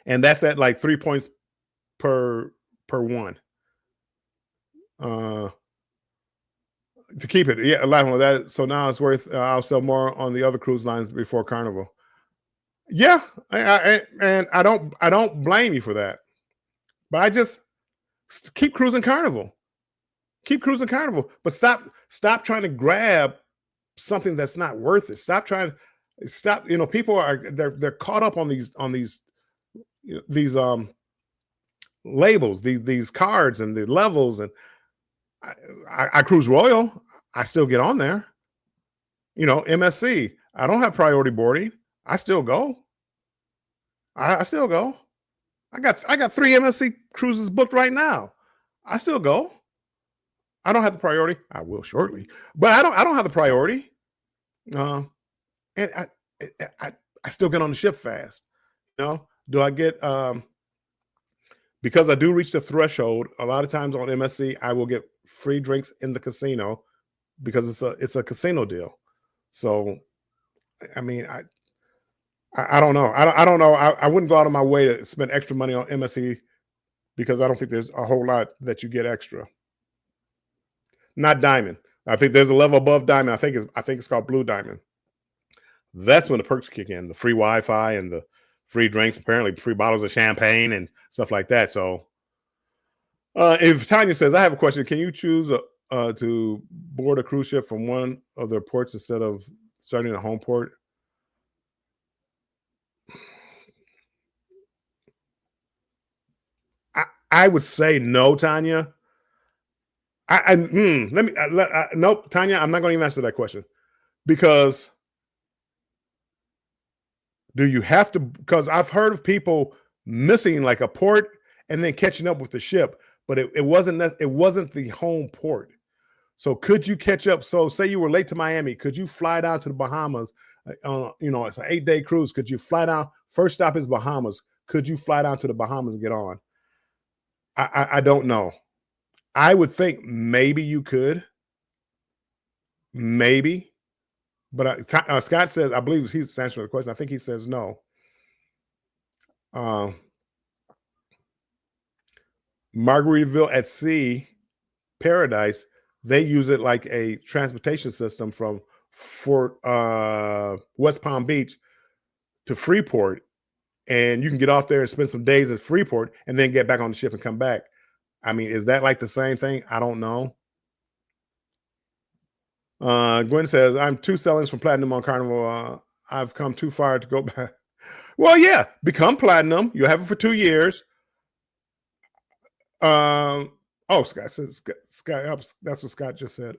And that's at like 3 points per one. To keep it. Yeah, a lot of that. So now it's worth, I'll sell more on the other cruise lines before Carnival. Yeah, and I don't blame you for that, but I just keep cruising Carnival, but stop trying to grab something that's not worth it. Stop. People they're caught up on these labels, these cards and the levels, and I cruise Royal. I still get on there. MSC. I don't have priority boarding. I still go. I still go. I got 3 MSC cruises booked right now. I still go. I don't have the priority. I will shortly, but I don't have the priority. And I still get on the ship fast. Do I get because I do reach the threshold? A lot of times on MSC, I will get free drinks in the casino because it's a casino deal. So, I mean, I don't know. I don't know. I wouldn't go out of my way to spend extra money on MSC because I don't think there's a whole lot that you get extra. Not Diamond. I think there's a level above Diamond. I think it's called Blue Diamond. That's when the perks kick in: the free Wi-Fi and the free drinks. Apparently, free bottles of champagne and stuff like that. So, if Tanya says, "I have a question. Can you choose to board a cruise ship from one of their ports instead of starting a home port?" I would say no, Tanya. Nope, Tanya. I'm not going to even answer that question because do you have to? Because I've heard of people missing like a port and then catching up with the ship, but it wasn't the home port. So could you catch up? So say you were late to Miami, could you fly down to the Bahamas? It's an 8-day cruise. Could you fly down? First stop is Bahamas. Could you fly down to the Bahamas and get on? I don't know. I would think maybe you could. Maybe. But Scott says, I believe he's answering the question. I think he says no. Margaritaville at Sea, Paradise, they use it like a transportation system from West Palm Beach to Freeport. And you can get off there and spend some days at Freeport and then get back on the ship and come back. I mean, is that like the same thing? I don't know. Gwen says, I'm 2 sellings from Platinum on Carnival. I've come too far to go back. Well, yeah, become Platinum. You'll have it for 2 years. Scott says, that's what Scott just said.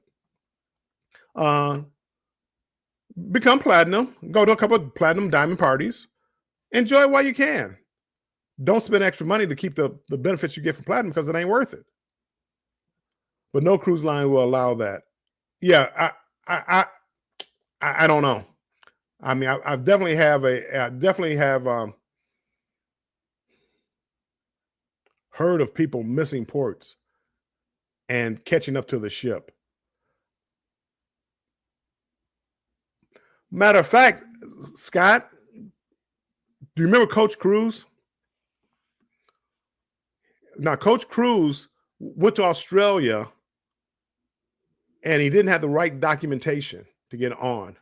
Become Platinum. Go to a couple of Platinum Diamond parties. Enjoy it while you can. Don't spend extra money to keep the benefits you get from Platinum because it ain't worth it. But no cruise line will allow that. Yeah, I don't know. I mean, I definitely have heard of people missing ports and catching up to the ship. Matter of fact, Scott, do you remember Coach Cruise? Now, Coach Cruise went to Australia and he didn't have the right documentation to get on.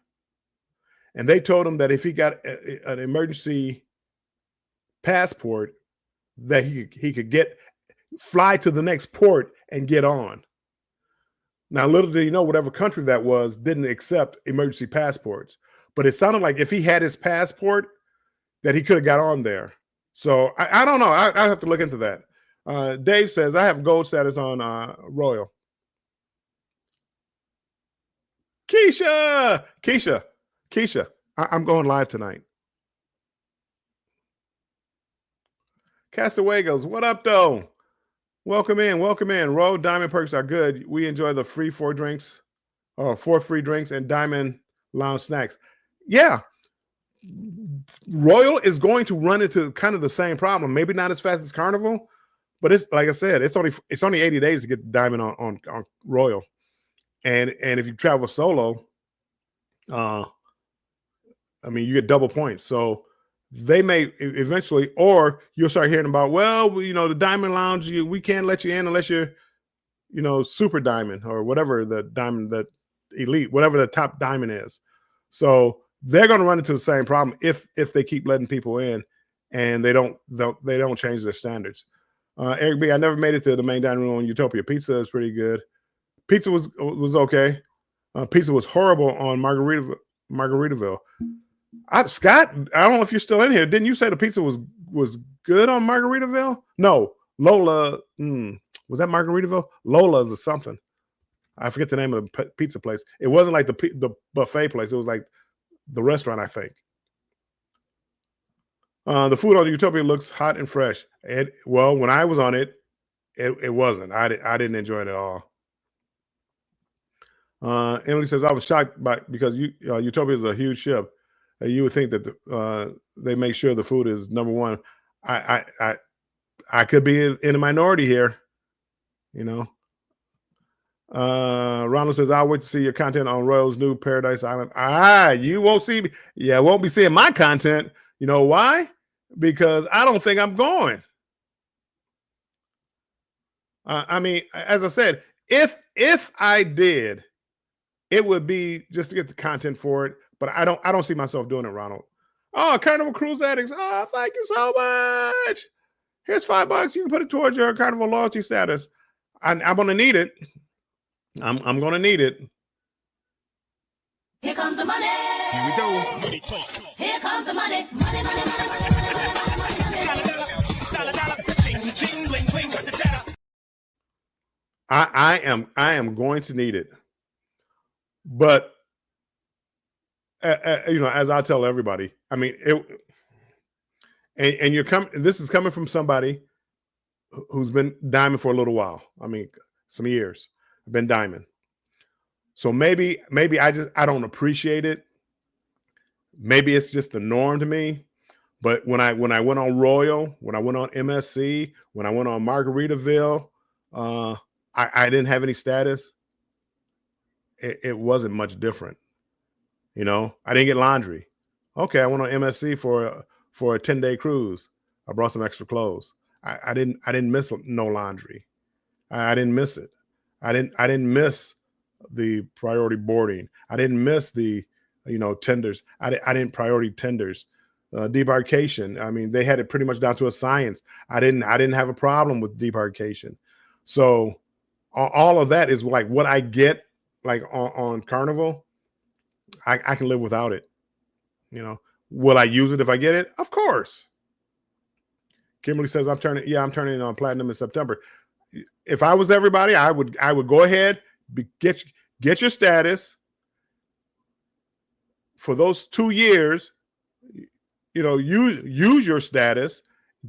And they told him that if he got an emergency passport, that he could fly to the next port and get on. Now, little did he know, whatever country that was didn't accept emergency passports. But it sounded like if he had his passport, that he could have got on there. So I don't know. I have to look into that. Dave says, I have gold status on Royal. Keisha, I'm going live tonight. Castaway goes, what up, though? Welcome in. Road Diamond perks are good. We enjoy the free 4 drinks, or 4 free drinks and Diamond Lounge snacks. Yeah, Royal is going to run into kind of the same problem. Maybe not as fast as Carnival, but it's like I said, it's only 80 days to get Diamond on Royal, and if you travel solo, I mean, you get double points. So they may eventually, or you'll start hearing about, well, you know, the Diamond Lounge, we can't let you in unless you're, you know, Super Diamond or whatever the diamond, that elite, whatever the top diamond is. So they're going to run into the same problem if they keep letting people in and they don't change their standards. Eric B, I never made it to the main dining room on Utopia. Pizza is pretty good. Pizza was okay. Pizza was horrible on Margaritaville. Scott, I don't know if you're still in here. Didn't you say the pizza was good on Margaritaville? No, Lola. Was that Margaritaville? Lola's or something. I forget the name of the pizza place. It wasn't like the buffet place. It was like the restaurant, I think. The food on Utopia looks hot and fresh. Well, when I was on it, it wasn't. I didn't enjoy it at all. Emily says, I was shocked because Utopia is a huge ship. You would think that they make sure the food is number one. I could be in a minority here, you know. Ronald says, I'll wait to see your content on Royal's new Paradise Island. You won't see me. Yeah, won't be seeing my content. You know why? Because I don't think I'm going. I mean, as I said, if I did, it would be just to get the content for it. But I don't see myself doing it, Ronald. Oh, Carnival Cruise Addicts. Oh, thank you so much. Here's $5. You can put it towards your Carnival loyalty status. I'm gonna need it. I'm gonna need it. Here comes the money. Here we go. Here comes the money. I am going to need it. But you know, as I tell everybody, I mean, and you're coming. This is coming from somebody who's been diamond for a little while. I mean, some years. I've been diamond. So maybe I don't appreciate it. Maybe it's just the norm to me. But when I went on Royal, when I went on MSC, when I went on Margaritaville, I didn't have any status. It wasn't much different. You know, I didn't get laundry. Okay, I went on MSC for a 10-day cruise. I brought some extra clothes. I didn't miss no laundry. I didn't miss it. I didn't miss the priority boarding. I didn't miss the, you know, tenders. I didn't priority tenders. Debarkation. I mean, they had it pretty much down to a science. I didn't have a problem with debarkation. So all of that is like what I get like on Carnival. I can live without it. You know, will I use it if I get it? Of course. Kimberly says, I'm turning on platinum in September. If I was everybody, I would go ahead, get your status for those 2 years. You know, use your status,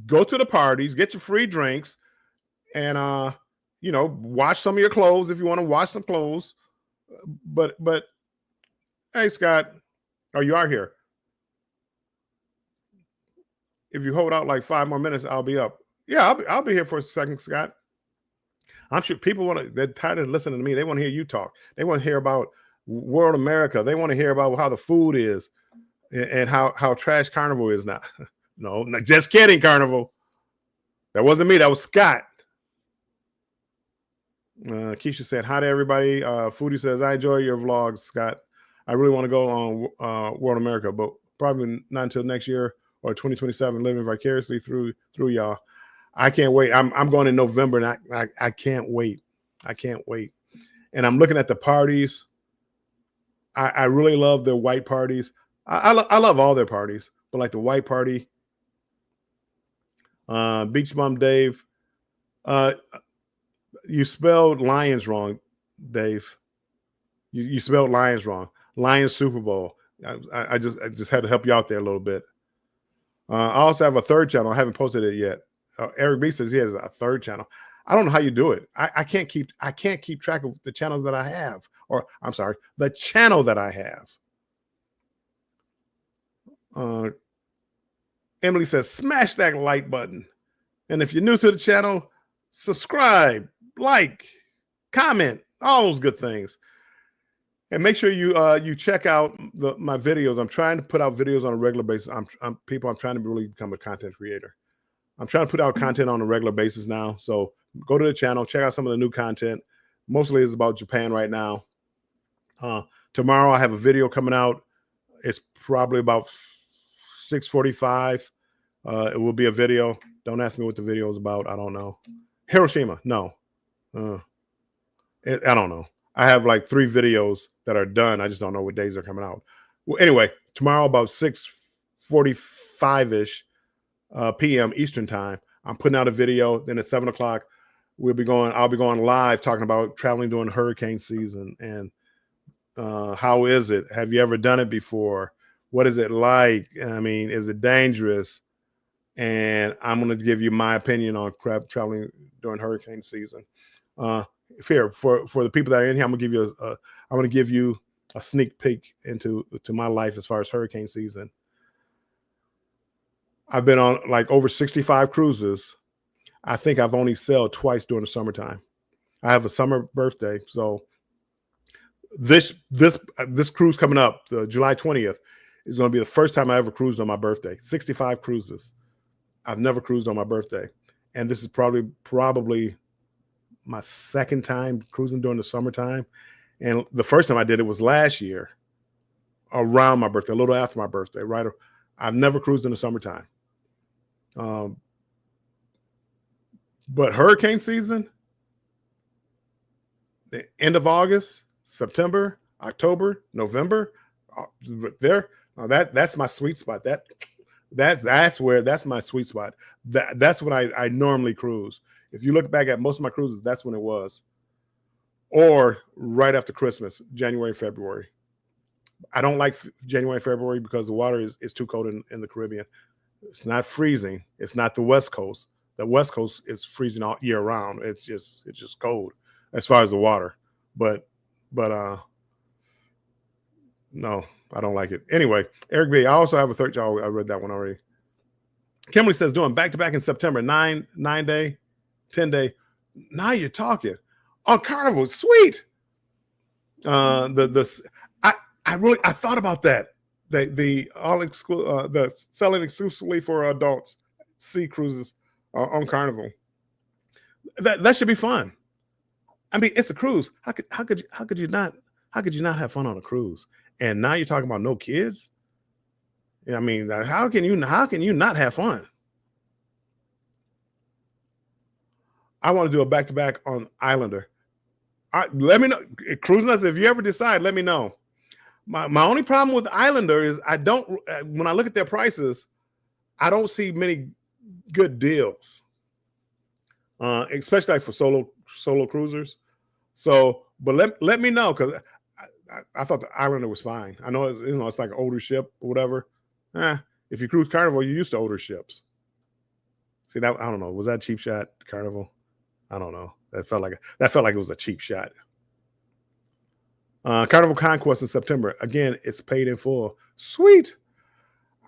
go to the parties, get your free drinks, and you know, wash some of your clothes if you want to wash some clothes. But hey, Scott, oh, you are here. If you hold out like 5 more minutes, I'll be up. Yeah, I'll be here for a second, Scott. I'm sure people they're tired of listening to me. They want to hear you talk. They want to hear about World America. They want to hear about how the food is and how trash Carnival is now. No, just kidding, Carnival. That wasn't me. That was Scott. Keisha said, hi to everybody. Foodie says, I enjoy your vlogs, Scott. I really want to go on World America, but probably not until next year or 2027, living vicariously through y'all. I can't wait. I'm going in November, and I can't wait. I can't wait. And I'm looking at the parties. I really love the white parties. I love all their parties, but like the white party, Beach Bum Dave. You spelled Lions wrong, Dave. You spelled Lions wrong. Lions Super Bowl. I just had to help you out there a little bit. I also have a third channel. I haven't posted it yet. Eric B says he has a third channel. I don't know how you do it. I can't keep track of the channels that I have, or I'm sorry, the channel that I have. Emily says, smash that like button. And if you're new to the channel, subscribe, like, comment, all those good things. And make sure you check out my videos. I'm trying to put out videos on a regular basis. I'm trying to really become a content creator. I'm trying to put out content on a regular basis now. So go to the channel, check out some of the new content. Mostly it's about Japan right now. Tomorrow I have a video coming out. It's probably about 6:45. It will be a video. Don't ask me what the video is about. I don't know. Hiroshima. No. I don't know. I have like 3 videos that are done. I just don't know what days they're coming out. Well, anyway, tomorrow about 6:45-ish p.m. Eastern time, I'm putting out a video. Then at 7 o'clock, I'll be going live talking about traveling during hurricane season and how is it? Have you ever done it before? What is it like? I mean, is it dangerous? And I'm going to give you my opinion on traveling during hurricane season. For the people that are in here, I'm going to give you a sneak peek into my life as far as hurricane season. I've been on like over 65 cruises. I think I've only sailed twice during the summertime. I have a summer birthday, so this cruise coming up, July 20th, is going to be the first time I ever cruised on my birthday. 65 cruises. I've never cruised on my birthday, and this is probably my second time cruising during the summertime. And the first time I did it was last year, around my birthday, a little after my birthday. Right? I've never cruised in the summertime. But hurricane season, the end of August, September, October, November, that's my sweet spot. That's my sweet spot. That's when I normally cruise. If you look back at most of my cruises, that's when it was. Or right after Christmas, January, February. I don't like January, February because the water is too cold in the Caribbean. It's not freezing. It's not the West Coast. The West Coast is freezing all year round. It's just cold as far as the water. But no, I don't like it. Anyway, Eric B, I also have a third channel. I read that one already. Kimberly says doing back-to-back in September, 9-day, 10-day. Now you're talking. On Carnival, sweet. I thought about that. The selling exclusively for adults sea cruises on Carnival. That should be fun. I mean, it's a cruise. How could you not have fun on a cruise? And now you're talking about no kids. I mean, how can you not have fun? I want to do a back-to-back on Islander. Let me know, cruising us. If you ever decide, let me know. My only problem with Islander is when I look at their prices, I don't see many good deals, especially like for solo cruisers. So, but let me know, because I thought the Islander was fine. I know it's like an older ship or whatever. If you cruise Carnival, you're used to older ships. See that? I don't know. Was that a cheap shot, Carnival? I don't know. That felt like it was a cheap shot. Carnival Conquest in September. Again, it's paid in full. Sweet.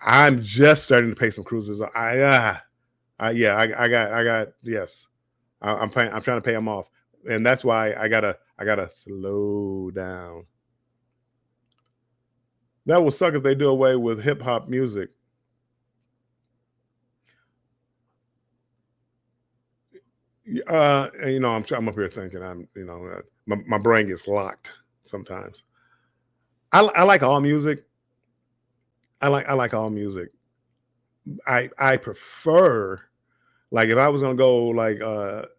I'm just starting to pay some cruises. Yes. I'm trying to pay them off, and that's why I gotta slow down. That will suck if they do away with hip hop music. I'm up here thinking my brain gets locked sometimes. I like all music. I like all music. I prefer, like, if I was gonna go like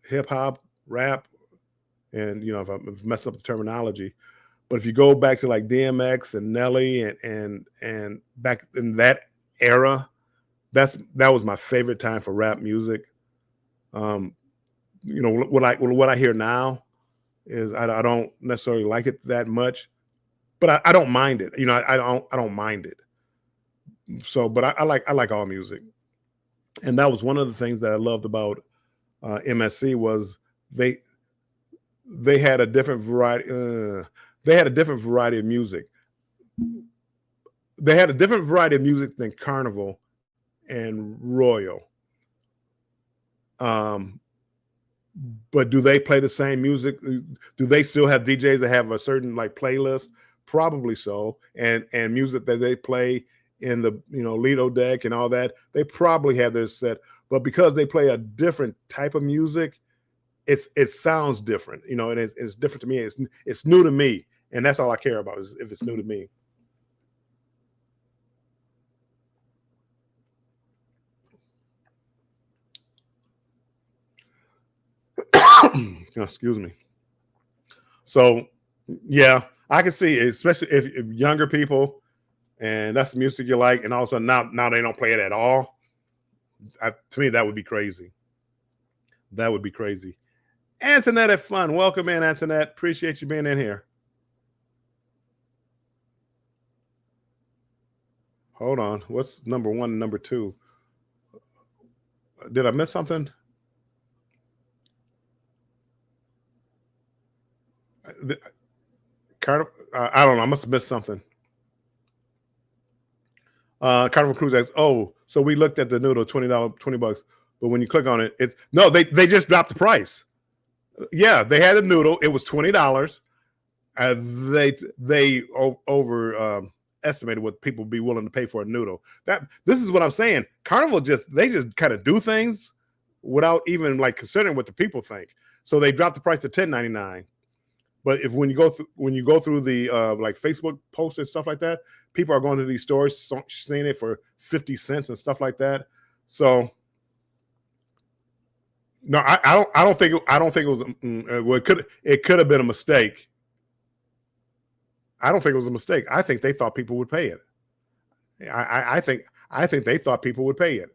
hip hop, rap, and if I mess up the terminology, but if you go back to like DMX and Nelly and back in that era, that was my favorite time for rap music. What I hear now is I don't necessarily like it that much. but I don't mind it. You know, I don't mind it. So, but I like all music, and that was one of the things that I loved about MSC was they they had a different variety. They had a different variety of music. They had a different variety of music than Carnival and Royal. But do they play the same music? Do they still have DJs that have a certain like playlist? Probably so. And music that they play in the Lido deck and all that, they probably have their set. But because they play a different type of music, it sounds different, and it's different to me. It's new to me, and that's all I care about is if it's new to me. Excuse me. So, yeah, I can see, especially if younger people, and that's the music you like, and all of a sudden now they don't play it at all. To me, that would be crazy. That would be crazy. Antoinette at Fun, welcome in, Antoinette. Appreciate you being in here. Hold on, what's number one and number two? Did I miss something? I don't know. I must have missed something. Carnival Cruise asks, oh, so we looked at the noodle, $20, but when you click on it, they just dropped the price. Yeah, they had a noodle. It was $20. They over estimated what people would be willing to pay for a noodle. This is what I'm saying. Carnival just kind of do things without even like considering what the people think. So they dropped the price to $10.99. But when you go through the like Facebook posts and stuff like that, people are going to these stores seeing it for 50 cents and stuff like that. So no, I don't think it was. Well, it could have been a mistake. I don't think it was a mistake. I think they thought people would pay it. I think they thought people would pay it.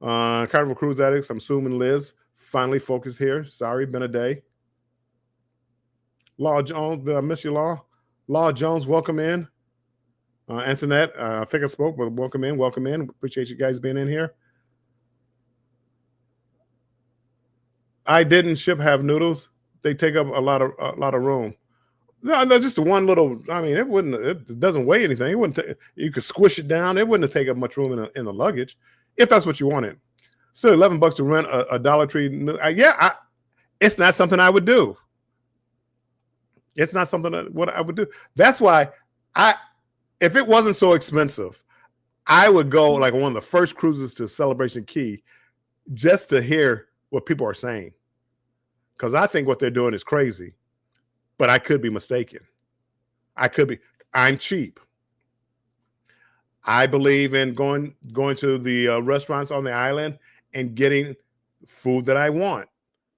Carnival Cruise Addicts, I'm assuming Liz finally focused here. Sorry, been a day. Law Jones, did I miss you, Law? Law Jones, welcome in. Antoinette, I think I spoke, but welcome in. Appreciate you guys being in here. I didn't have noodles. They take up a lot of room. No, just one little. I mean, it doesn't weigh anything. It wouldn't. You could squish it down. It wouldn't take up much room in the luggage, if that's what you wanted. So $11 to rent a Dollar Tree. It's not something I would do. It's not something what I would do. That's why if it wasn't so expensive, I would go like one of the first cruises to Celebration Key just to hear what people are saying. Because I think what they're doing is crazy, but I could be mistaken. I'm cheap. I believe in going to the restaurants on the island and getting food that I want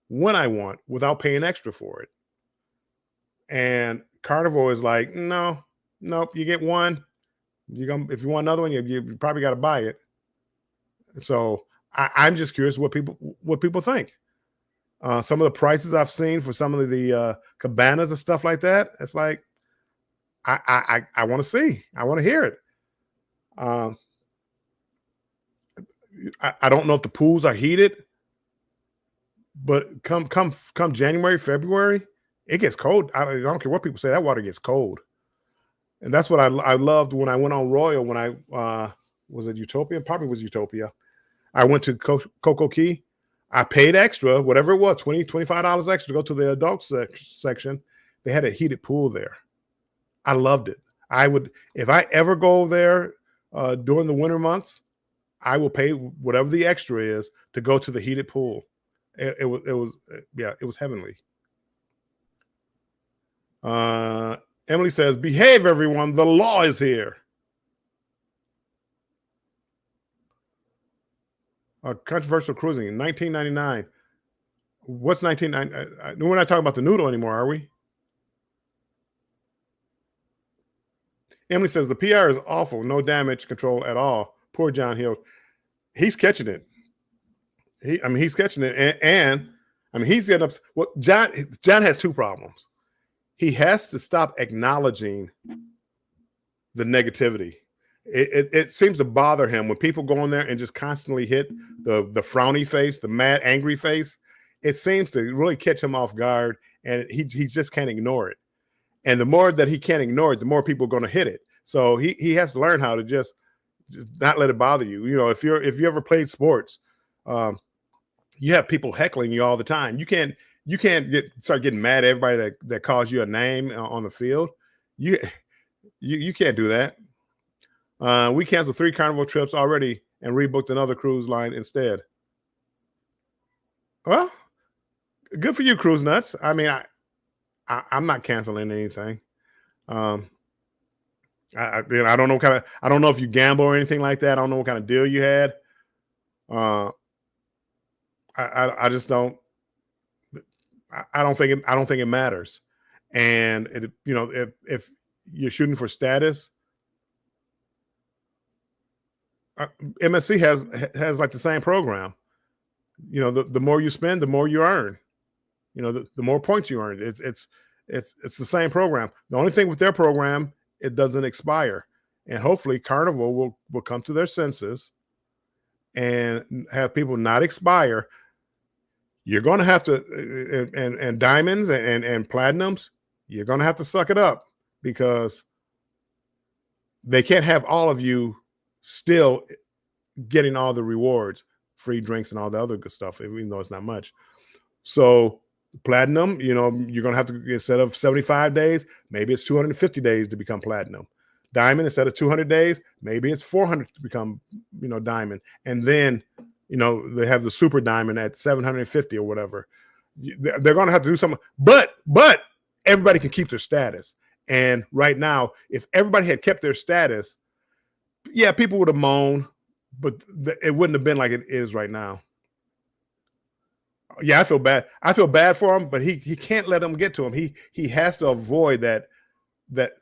when I want without paying extra for it. And Carnival is like, nope. You get one. If you want another one, you probably got to buy it. So I'm just curious what people think. Some of the prices I've seen for some of the cabanas and stuff like that, it's like I want to see. I want to hear it. I don't know if the pools are heated, but come January, February, it gets cold. I don't care what people say. That water gets cold, and that's what I loved when I went on Royal. When I was it Utopia? Probably was Utopia. I went to Coco Key. I paid extra, whatever it was, $25 extra to go to the adult section. They had a heated pool there. I loved it. I would, if I ever go there during the winter months, I will pay whatever the extra is to go to the heated pool. It was heavenly. Emily says, behave everyone, the law is here. Controversial cruising in 1999. What's 1999? We're not talking about the noodle anymore, are we? Emily says the PR is awful. No damage control at all. Poor John Hill. He's catching it. He's catching it. And I mean, he's getting up. Well, John has two problems. He has to stop acknowledging the negativity. It seems to bother him when people go in there and just constantly hit the frowny face, the mad, angry face. It seems to really catch him off guard, and he just can't ignore it. And the more that he can't ignore it, the more people are going to hit it. So he has to learn how to just not let it bother you. You know, if you ever played sports, you have people heckling you all the time. You can't start getting mad at everybody that calls you a name on the field. You can't do that. We canceled 3 Carnival trips already and rebooked another cruise line instead. Well, good for you, Cruise Nuts. I mean, I'm not canceling anything. I don't know I don't know if you gamble or anything like that. I don't know what kind of deal you had. I just don't. I don't think it matters. And if you're shooting for status, MSC has like the same program. You know, the more you spend, the more you earn. You know, the more points you earn. It's the same program. The only thing with their program, it doesn't expire. And hopefully Carnival will come to their senses and have people not expire. You're going to have to, and diamonds and platinums, you're going to have to suck it up, because they can't have all of you still getting all the rewards, free drinks and all the other good stuff, even though it's not much. So platinum, you know, you're going to have to, instead of 75 days, maybe it's 250 days to become platinum. Diamond, instead of 200 days, maybe it's 400 to become, you know, diamond. And then, you know, they have the super diamond at 750 or whatever. They're going to have to do something, but everybody can keep their status. And right now, if everybody had kept their status, yeah, people would have moaned, but it wouldn't have been like it is right now. Yeah, I feel bad. I feel bad for him, but he can't let them get to him. He has to avoid that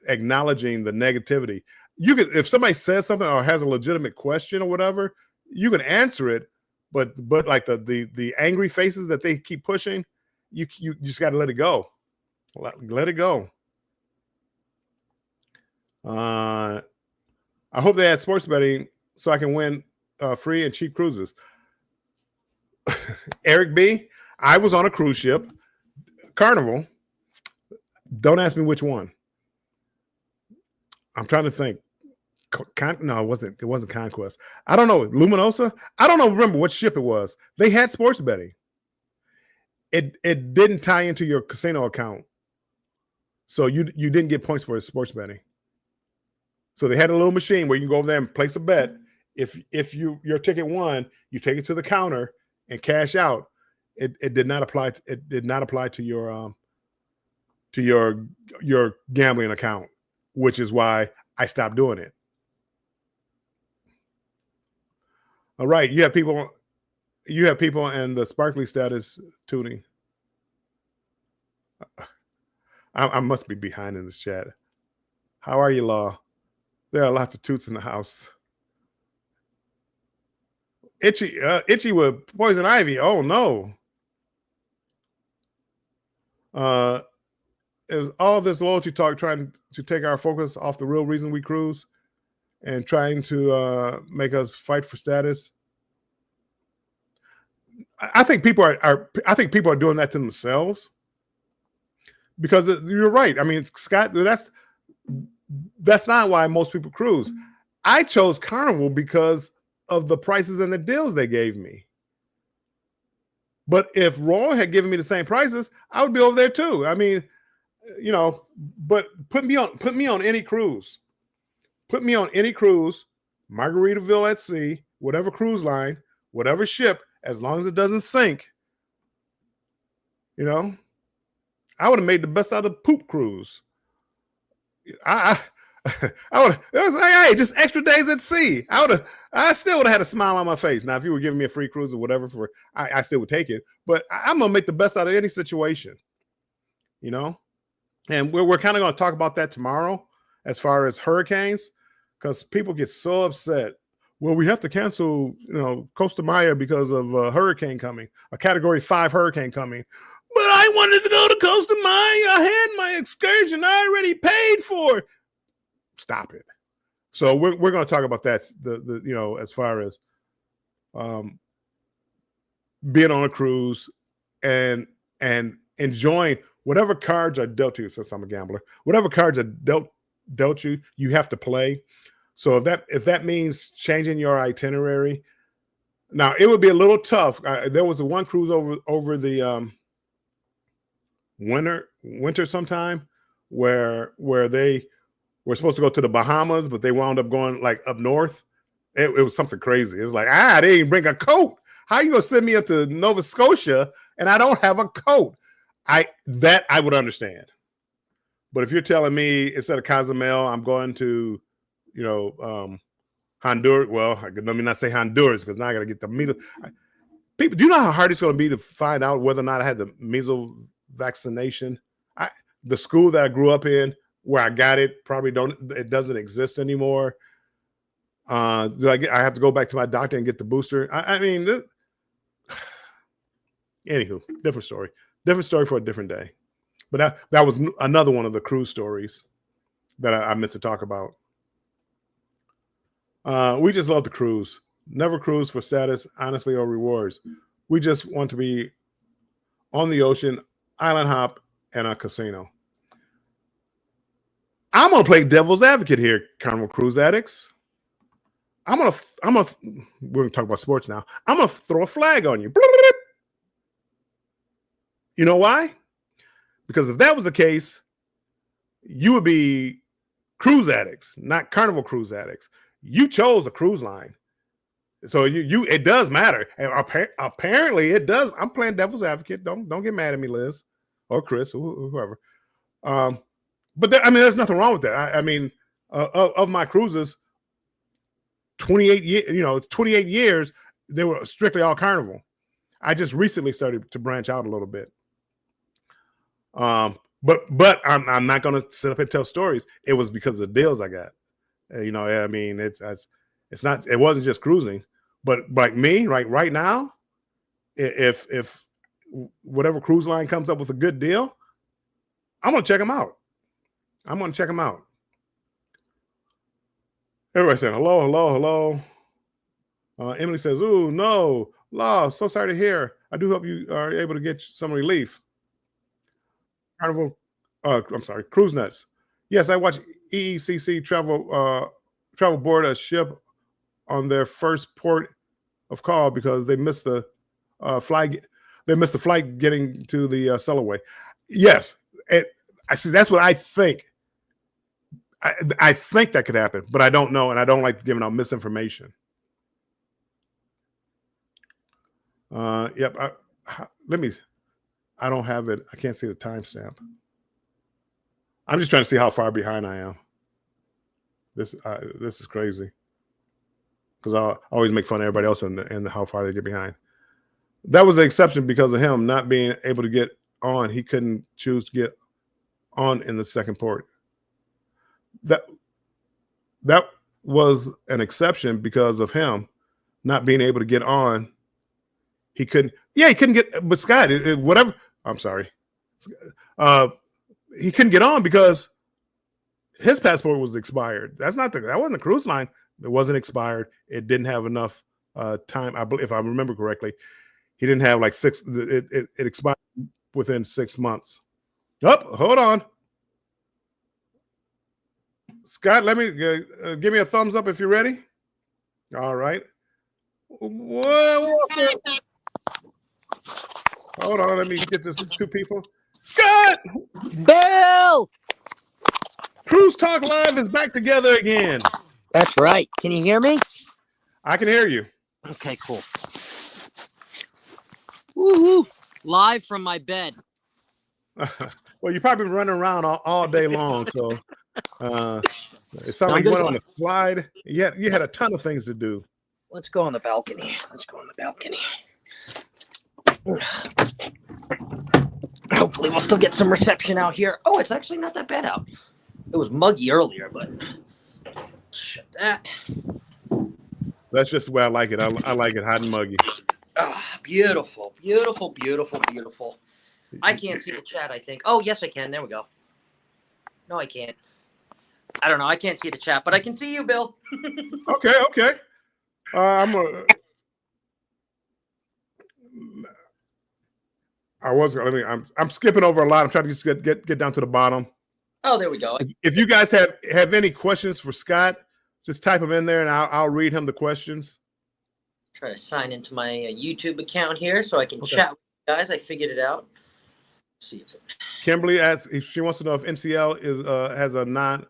acknowledging the negativity. You could, if somebody says something or has a legitimate question or whatever, you can answer it, but like the angry faces that they keep pushing, you just got to let it go. Let it go. I hope they add sports betting so I can win free and cheap cruises. Eric B, I was on a cruise ship, Carnival. Don't ask me which one. I'm trying to think. No, it wasn't Conquest. I don't know. Luminosa? I don't know. Remember what ship it was. They had sports betting. It didn't tie into your casino account. So you didn't get points for sports betting. So they had a little machine where you can go over there and place a bet. If your ticket won, you take it to the counter and cash out. It did not apply. It did not apply to your gambling account, which is why I stopped doing it. All right, you have people in the sparkly status tuning. I must be behind in this chat. How are you, Law? There are lots of toots in the house. Itchy with poison ivy. Oh no. Is all this loyalty talk trying to take our focus off the real reason we cruise and trying to make us fight for status? I think people are doing that to themselves, because you're right. I mean, Scott, that's not why most people cruise. I chose Carnival because of the prices and the deals they gave me. But if Royal had given me the same prices, I would be over there too. I mean, you know, but put me on any cruise. Put me on any cruise, Margaritaville at sea, whatever cruise line, whatever ship, as long as it doesn't sink. You know, I would have made the best out of the poop cruise. I would have, hey, just extra days at sea. I still would have had a smile on my face. Now, if you were giving me a free cruise or whatever, I still would take it. But I'm gonna make the best out of any situation, you know. And we're kind of going to talk about that tomorrow, as far as hurricanes, because people get so upset. well, we have to cancel, Costa Maya because of a hurricane coming, a Category 5 hurricane coming. But I wanted to go to Costa Maya. I had my excursion. I already paid for it. Stop it. So we're going to talk about that. As far as being on a cruise and enjoying whatever cards are dealt to you. Since I'm a gambler, whatever cards are dealt you, you have to play. So if that means changing your itinerary, now it would be a little tough. There was one cruise over the winter sometime where they were supposed to go to the Bahamas, but they wound up going like up north. It was something crazy. It was like, they didn't bring a coat. How are you gonna send me up to Nova Scotia and I don't have a coat? I would understand. But if you're telling me instead of Cozumel, I'm going to, Honduras. Well, let me not say Honduras because now I got to get the measles. People, do you know how hard it's going to be to find out whether or not I had the measles vaccination? The school that I grew up in, where I got it, it doesn't exist anymore. I have to go back to my doctor and get the booster. Anywho, different story for a different day. But that was another one of the cruise stories that I meant to talk about. We just love to cruise. Never cruise for status, honestly, or rewards. We just want to be on the ocean, island hop, and a casino. I'm gonna play devil's advocate here, Carnival Cruise addicts. We're gonna talk about sports now. I'm gonna throw a flag on you. You know why? Because if that was the case, you would be cruise addicts, not Carnival Cruise addicts. You chose a cruise line. So it does matter. And apparently it does. I'm playing devil's advocate. Don't get mad at me, Liz or Chris or whoever. But there's nothing wrong with that. Of my cruises, 28 years, they were strictly all Carnival. I just recently started to branch out a little bit. But I'm not going to sit up and tell stories. It was because of the deals I got. It's not. It wasn't just cruising, but like me, right now, if whatever cruise line comes up with a good deal, I'm gonna check them out. Everybody saying hello. Emily says, "Ooh, no, Law. So sorry to hear. I do hope you are able to get some relief." Carnival, I'm sorry, Cruise Nuts. Yes, I watched EECC travel board a ship on their first port of call because they missed the flight. They missed the flight getting to the Selaway. Yes, I see. That's what I think. I think that could happen, but I don't know, and I don't like giving out misinformation. Yep. I don't have it. I can't see the timestamp. I'm just trying to see how far behind I am. This is crazy because I always make fun of everybody else and how far they get behind. That was the exception because of him not being able to get on. He couldn't choose to get on in the second port. That was an exception because of him not being able to get on. He couldn't. Yeah, he couldn't get. But Scott, whatever. I'm sorry. He couldn't get on because his passport was expired. That wasn't a cruise line. It wasn't expired. It didn't have enough time. I believe, if I remember correctly, he didn't have like 6. It expired within 6 months. Oh, hold on, Scott. Let me give me a thumbs up if you're ready. All right. Whoa. Hold on. Let me get this 2 people. Scott! Bill! Cruise Talk Live is back together again. That's right. Can you hear me? I can hear you. Okay, cool. Woo-hoo. Live from my bed. Well, you've probably been running around all day long, so it sounds like you went on a slide. You had a ton of things to do. Let's go on the balcony. Hopefully we'll still get some reception out here. Oh, it's actually not that bad out. It was muggy earlier, but shut that. That's just the way I like it. I like it hot and muggy. Ah, beautiful, beautiful, beautiful, beautiful. I can't see the chat, I think. Oh, yes, I can. There we go. No, I can't. I don't know. I can't see the chat, but I can see you, Bill. Okay. I'm a. I'm skipping over a lot. I'm trying to just get down to the bottom. Oh, there we go. If you guys have any questions for Scott, just type them in there, and I'll read him the questions. Try to sign into my YouTube account here so I can chat with you guys. I figured it out. Let's see if it... Kimberly asks if she wants to know if NCL has a non.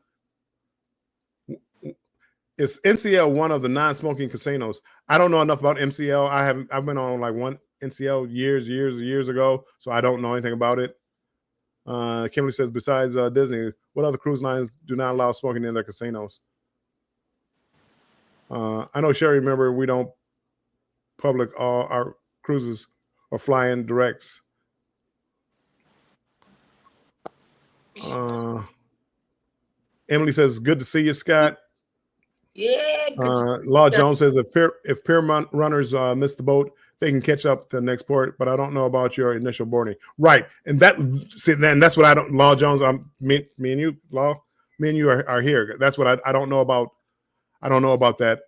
Is NCL one of the non-smoking casinos? I don't know enough about NCL. I've been on like one NCL years ago, so I don't know anything about it. Kimberly says, besides Disney, what other cruise lines do not allow smoking in their casinos? I know Sherry, remember, we don't public all our cruises or flying directs. Emily says, good to see you, Scott. Yeah. Law Jones says, if pier runners miss the boat, they can catch up to the next port, but I don't know about your initial boarding. Right. And that's what I don't, Law Jones, me and you, Law, me and you are here. That's what I don't know about. I don't know about that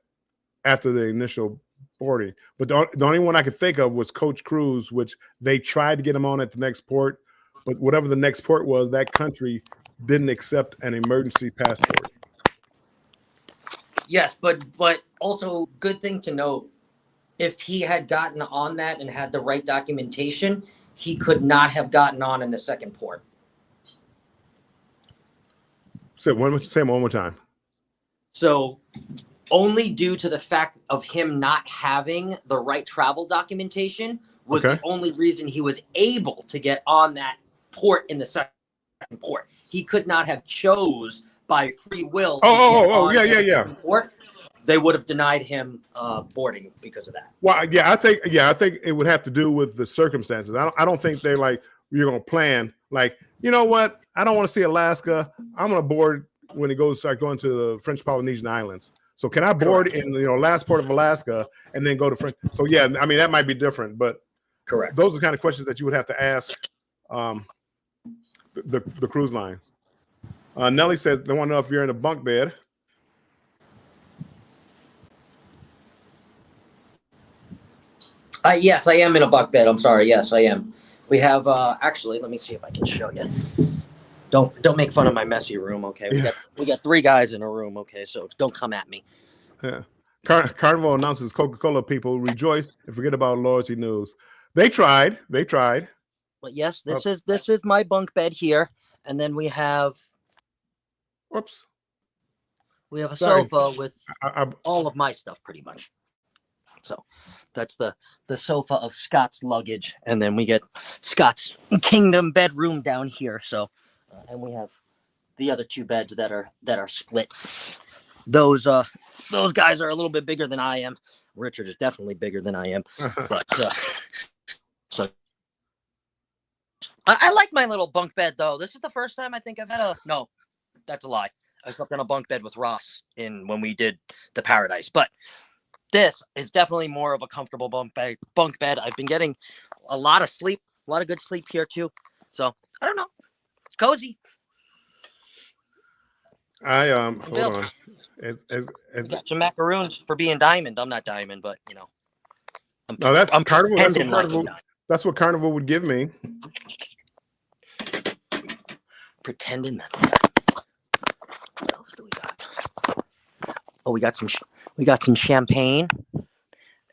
after the initial boarding. But the only one I could think of was Coach Cruise, which they tried to get him on at the next port, but whatever the next port was, that country didn't accept an emergency passport. Yes, but also good thing to note, if he had gotten on that and had the right documentation, he could not have gotten on in the second port. Say one more time. So only due to the fact of him not having the right travel documentation was the only reason he was able to get on that port in the second port. He could not have chose by free will. Yeah. Port. They would have denied him boarding because of that. Well, I think it would have to do with the circumstances. I don't think they're like, you're going to plan like, you know what? I don't want to see Alaska. I'm going to board when it start going to the French Polynesian Islands. So can I board in last port of Alaska and then go to French? So yeah, I mean that might be different, but correct. Those are the kind of questions that you would have to ask the cruise lines. Nelly says they want to know if you're in a bunk bed. Yes, I am in a bunk bed. I'm sorry. Yes, I am. We have actually. Let me see if I can show you. Don't make fun of my messy room, okay? We got 3 guys in a room, okay? So don't come at me. Yeah. Carnival announces Coca-Cola people rejoice and forget about loyalty news. They tried. But yes, this is my bunk bed here, and then we have. Whoops. We have a sofa with all of my stuff, pretty much. So that's the sofa of Scott's luggage, and then we get Scott's kingdom bedroom down here. So, and we have the other 2 beds that are split. Those guys are a little bit bigger than I am. Richard is definitely bigger than I am. But so I like my little bunk bed though. This is the first time I think I've had no, that's a lie. I slept on a bunk bed with Ross when we did the Paradise, but this is definitely more of a comfortable bunk bed. I've been getting a lot of sleep, a lot of good sleep here too. So I don't know, cozy. Hold on. Got some macaroons for being diamond. I'm not diamond, but I'm Carnival. That's what Carnival. Carnival would give me. Pretending that. What else do we got? Oh, we got some champagne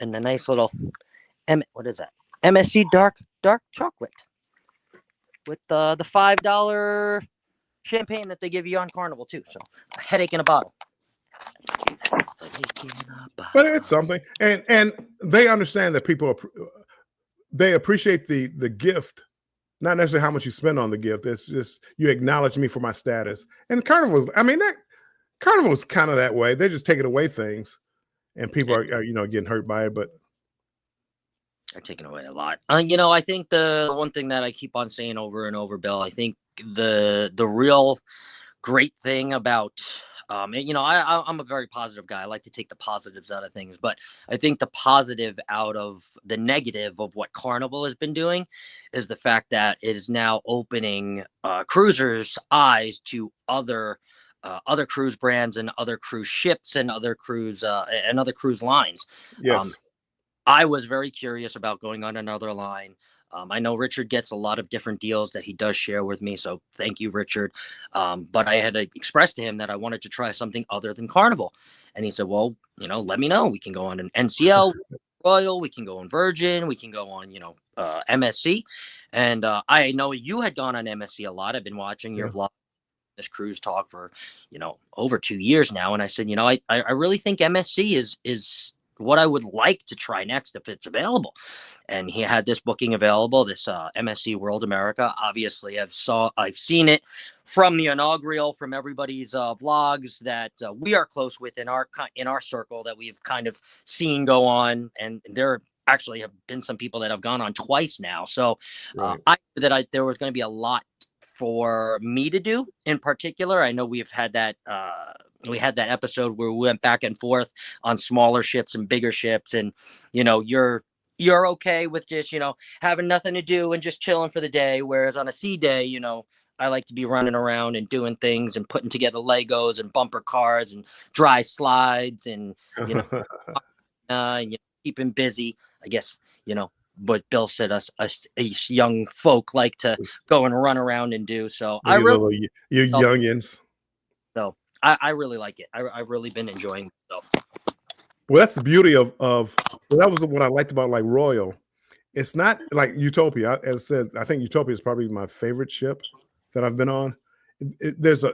and a nice little what is that? MSC dark chocolate with the $5 champagne that they give you on Carnival too. So a headache in a bottle. But it's something, and they understand that people they appreciate the gift, not necessarily how much you spend on the gift. It's just you acknowledge me for my status. And Carnival's kind of that way. They're just taking away things, and people are getting hurt by it. But they're taking away a lot. I think the one thing that I keep on saying over and over, Bill, I think the real great thing about And, I'm a very positive guy. I like to take the positives out of things, but I think the positive out of the negative of what Carnival has been doing is the fact that it is now opening cruisers' eyes to other cruise brands and other cruise ships and other cruise lines. Yes. I was very curious about going on another line. I know Richard gets a lot of different deals that he does share with me, so thank you, Richard. But I had expressed to him that I wanted to try something other than Carnival, and he said, "Well, let me know. We can go on an NCL, Royal. We can go on Virgin. We can go on, MSC." And I know you had gone on MSC a lot. I've been watching your vlog, this cruise talk for over 2 years now, and I said, I really think MSC is what I would like to try next if it's available. And he had this booking available, this MSC World America. Obviously, I've seen it from the inaugural, from everybody's vlogs that we are close with in our circle that we've kind of seen go on, and there actually have been some people that have gone on twice now. So I knew that there was going to be a lot for me to do in particular. I know we've had that we had that episode where we went back and forth on smaller ships and bigger ships, and you're okay with just having nothing to do and just chilling for the day, whereas on a sea day, I like to be running around and doing things and putting together Legos and bumper cars and dry slides and and keeping busy, I guess. But Bill said us young folk like to go and run around and do. So you youngins. So I really like it. I've really been enjoying myself. Well, that's the beauty of that was what I liked about like Royal. It's not like Utopia. As I said, I think Utopia is probably my favorite ship that I've been on. There's a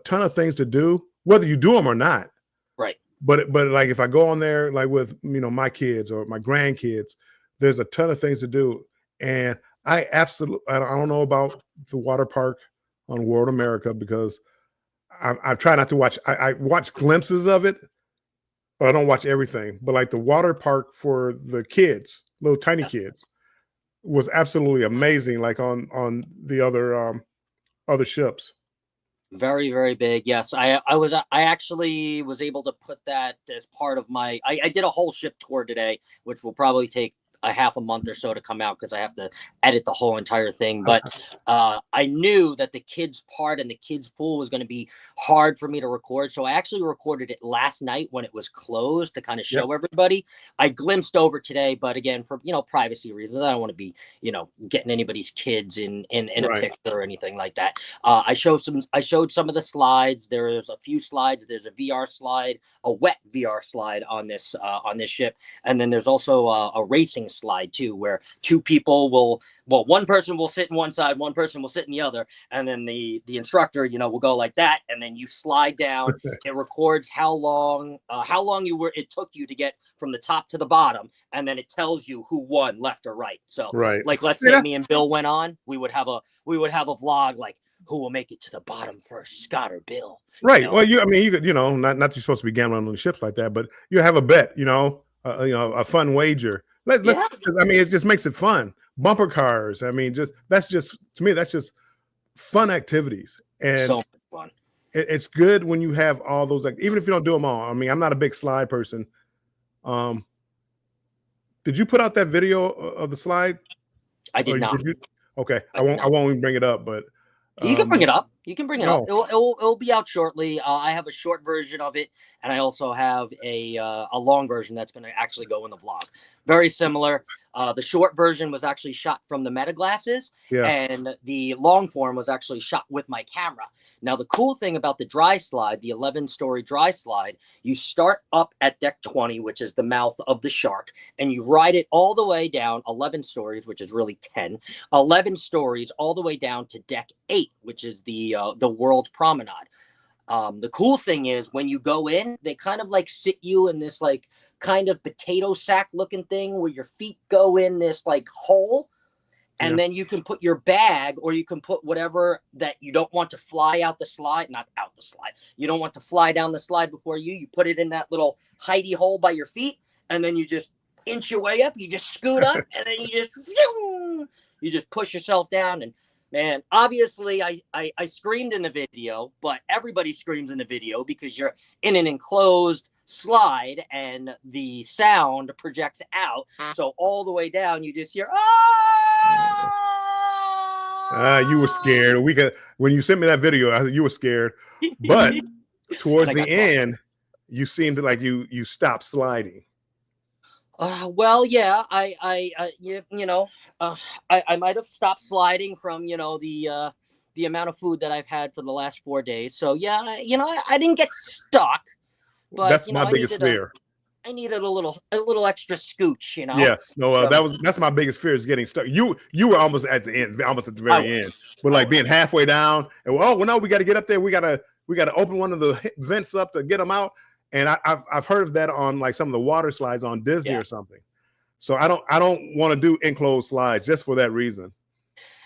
ton of things to do, whether you do them or not. Right. But like if I go on there like with my kids or my grandkids, there's a ton of things to do. And I don't know about the water park on World America because I try not to watch. I watch glimpses of it, but I don't watch everything. But like the water park for the kids, little tiny kids, was absolutely amazing. Like on the other ships. Very, very big. Yes, I actually was able to put that as part of my. I did a whole ship tour today, which will probably take a half a month or so to come out because I have to edit the whole entire thing. But I knew that the kids part and the kids pool was going to be hard for me to record. So I actually recorded it last night when it was closed to kind of show everybody. I glimpsed over today, but again, for privacy reasons, I don't want to be, getting anybody's kids in a picture or anything like that. I showed some of the slides. There's a few slides. There's a VR slide, a wet VR slide on this ship. And then there's also a racing slide too, where two people one person will sit in one side, one person will sit in the other, and then the instructor will go like that, and then you slide down. It records how long it took you to get from the top to the bottom, and then it tells you who won, left or right. So like let's say me and Bill went on, we would have a vlog like who will make it to the bottom first, Scott or Bill. Right. Well, you could, not that you're supposed to be gambling on the ships like that, but you have a bet, a fun wager. It just makes it fun. Bumper cars. That's just fun activities. And so fun. It's good when you have all those, like, even if you don't do them all. I'm not a big slide person. Did you put out that video of the slide? I did not. Okay. I won't even bring it up, but you can bring it up. You can bring it up. It'll be out shortly. I have a short version of it, and I also have a long version that's going to actually go in the vlog. Very similar. The short version was actually shot from the Meta glasses, and the long form was actually shot with my camera. Now, the cool thing about the dry slide, the 11-story dry slide, you start up at deck 20, which is the mouth of the shark, and you ride it all the way down 11 stories, which is really 10, 11 stories all the way down to deck 8, which is the World Promenade. The cool thing is when you go in, they kind of like sit you in this like kind of potato sack looking thing where your feet go in this like hole, and then you can put your bag, or you can put whatever that you don't want to fly out the slide, not out the slide. You don't want to fly down the slide before you put it in that little hidey hole by your feet, and then you just inch your way up, you just scoot up, and then you just push yourself down. And Man, obviously I screamed in the video, but everybody screams in the video because you're in an enclosed slide and the sound projects out. So all the way down, you just hear, You were scared. When you sent me that video, you were scared. But towards the end, you seemed like you stopped sliding. Well, yeah, I might have stopped sliding from, the amount of food that I've had for the last 4 days. So yeah, I didn't get stuck, but that's my biggest fear. I needed a little extra scooch, Yeah, no, that's my biggest fear is getting stuck. You were almost at the end, almost at the very end, but like being halfway down, and no, we got to get up there. We got to open one of the vents up to get them out. And I've heard of that on like some of the water slides on Disney or something. So I don't want to do enclosed slides just for that reason.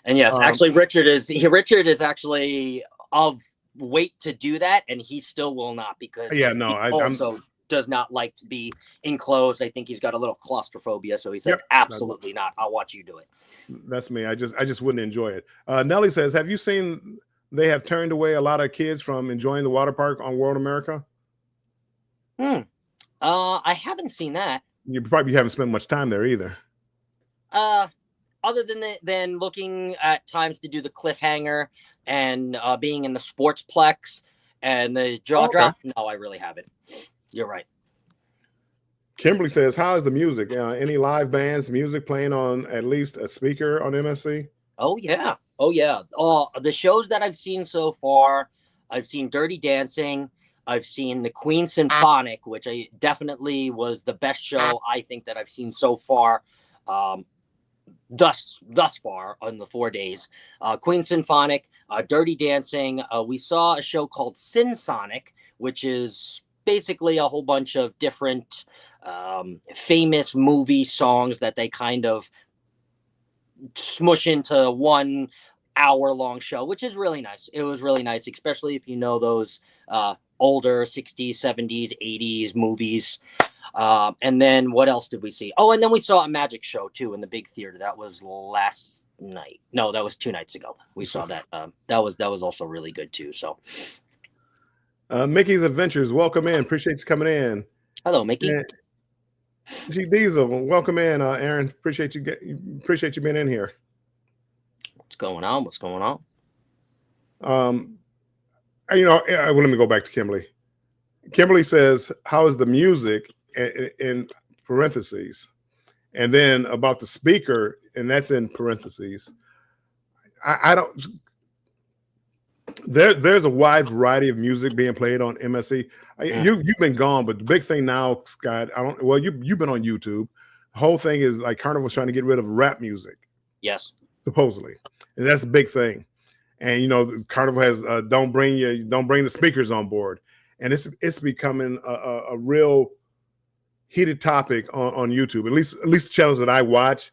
And yes, actually, Richard is actually of weight to do that, and he still will not because he does not like to be enclosed. I think he's got a little claustrophobia, so he said, absolutely not. I'll watch you do it. That's me. I just wouldn't enjoy it. Nelly says, have you seen they have turned away a lot of kids from enjoying the water park on World America? I haven't seen that. You probably haven't spent much time there either. Other than looking at times to do the cliffhanger and being in the sportsplex and the jaw drop. No, I really haven't. You're right. Kimberly says, how is the music? Any live bands, music playing on at least a speaker on MSC? Oh, yeah. The shows that I've seen so far, I've seen Dirty Dancing. I've seen the Queen Symphonic, which I definitely was the best show I think that I've seen so far, thus far on the 4 days. Queen Symphonic, Dirty Dancing. We saw a show called Sin Sonic, which is basically a whole bunch of different famous movie songs that they kind of smush into 1 hour-long show, which is really nice. It was really nice, especially if you know those older 60s, 70s, 80s movies. And then what else did we see? Oh, and then we saw a magic show too in the big theater. That was last night. No, that was 2 nights ago. We saw that. That was also really good too. So Mickey's Adventures, welcome in. Appreciate you coming in. Hello, Mickey. G Diesel, welcome in. Aaron, appreciate you being in here. What's going on? Let me go back to Kimberly. Kimberly says, how is the music in parentheses? And then about the speaker, and that's in parentheses. I don't, there's a wide variety of music being played on MSC. You've been gone, but the big thing now, Scott, you've been on YouTube. The whole thing is like Carnival's trying to get rid of rap music. Yes. Supposedly. And that's the big thing. And Carnival has don't bring the speakers on board, and it's becoming a real heated topic on YouTube. At least the channels that I watch.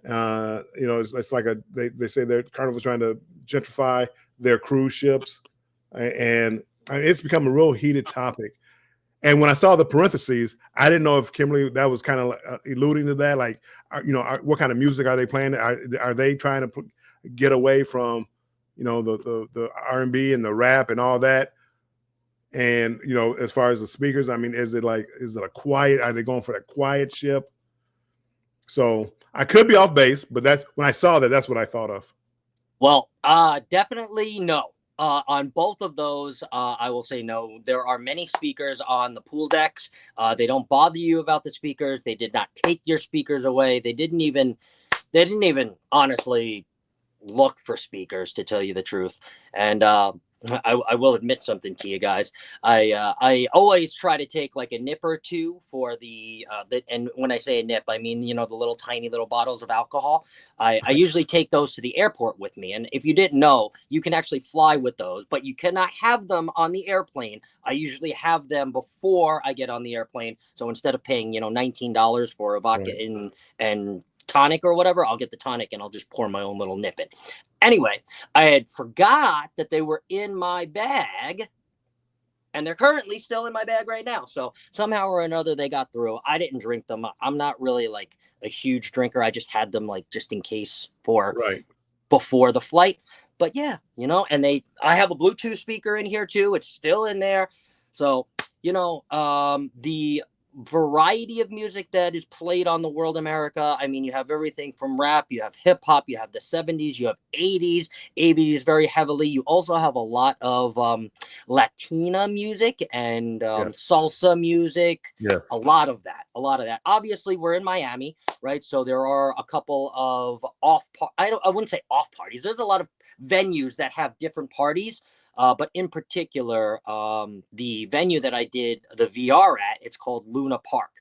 It's like they say Carnival's trying to gentrify their cruise ships, and it's become a real heated topic. And when I saw the parentheses, I didn't know if Kimberly that was kind of alluding to that. Like, what kind of music are they playing? Are they trying to get away from the R&B and the rap and all that? And as far as the speakers, I mean, is it a quiet? Are they going for that quiet ship? So I could be off base, but that's when I saw that. That's what I thought of. Well, definitely no. On both of those, I will say no. There are many speakers on the pool decks. They don't bother you about the speakers. They did not take your speakers away. They didn't even honestly look for speakers, to tell you the truth. And I will admit something to you guys. I always try to take like a nip or two for and when I say a nip, I mean, the little tiny little bottles of alcohol. I usually take those to the airport with me. And if you didn't know, you can actually fly with those, but you cannot have them on the airplane. I usually have them before I get on the airplane. So instead of paying, $19 for a vodka and tonic or whatever, I'll get the tonic and I'll just pour my own little nip in. Anyway, I had forgot that they were in my bag, and they're currently still in my bag right now. So somehow or another they got through. I didn't drink them. I'm not really like a huge drinker. I just had them like just in case for before the flight. But yeah, you know, and I have a Bluetooth speaker in here too. It's still in there. So, you know, the variety of music that is played on the World America. I mean, you have everything from rap, you have hip hop, you have the 70s, you have 80s, 80s very heavily. You also have a lot of Latina music and salsa music. Yes. A lot of that. Obviously, we're in Miami, right? So there are a couple of I wouldn't say off parties. There's a lot of venues that have different parties. But in particular, the venue that I did the VR at, it's called Luna Park.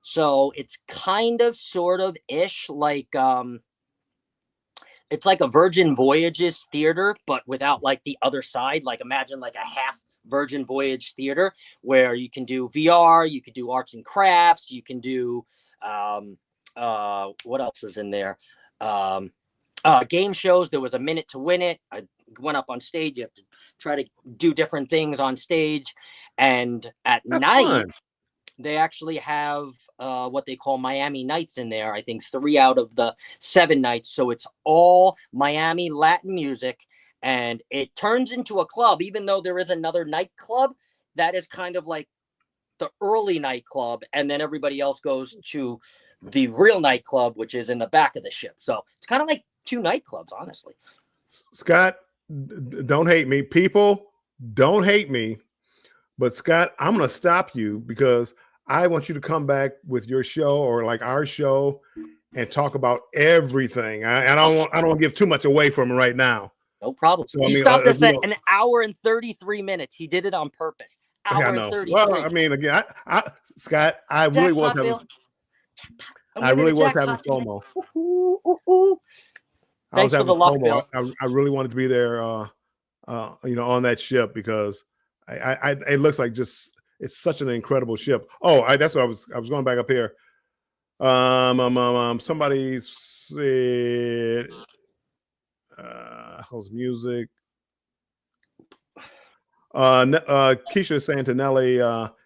So it's kind of sort of ish like it's like a Virgin Voyages theater, but without like the other side. Like imagine like a half Virgin Voyage theater where you can do VR, you can do arts and crafts, you can do what else was in there? Game shows. There was a Minute to Win It. I went up on stage. You have to try to do different things on stage. And at night, they actually have what they call Miami Nights in there. I think 3 out of the 7 nights. So it's all Miami Latin music. And it turns into a club, even though there is another nightclub that is kind of like the early nightclub. And then everybody else goes to the real nightclub, which is in the back of the ship. So it's kind of like 2 nightclubs, honestly. Scott, don't hate me. People, don't hate me. But Scott, I'm going to stop you because I want you to come back with your show or like our show and talk about everything. I don't want to give too much away from it right now. No problem. So, he stopped us at an hour and 33 minutes. He did it on purpose. Hour and 33. Well, I mean, again, Scott, I really was having FOMO. Thanks for the luck, Bill. I really wanted to be there, on that ship because it looks like it's such an incredible ship. Oh, that's what I was going back up here. Somebody said, host music. Keisha is saying to Nelly,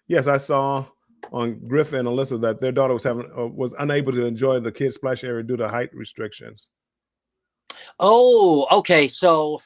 yes, I saw on Griff and Alyssa that their daughter was unable to enjoy the kids splash area due to height restrictions. Oh, okay. So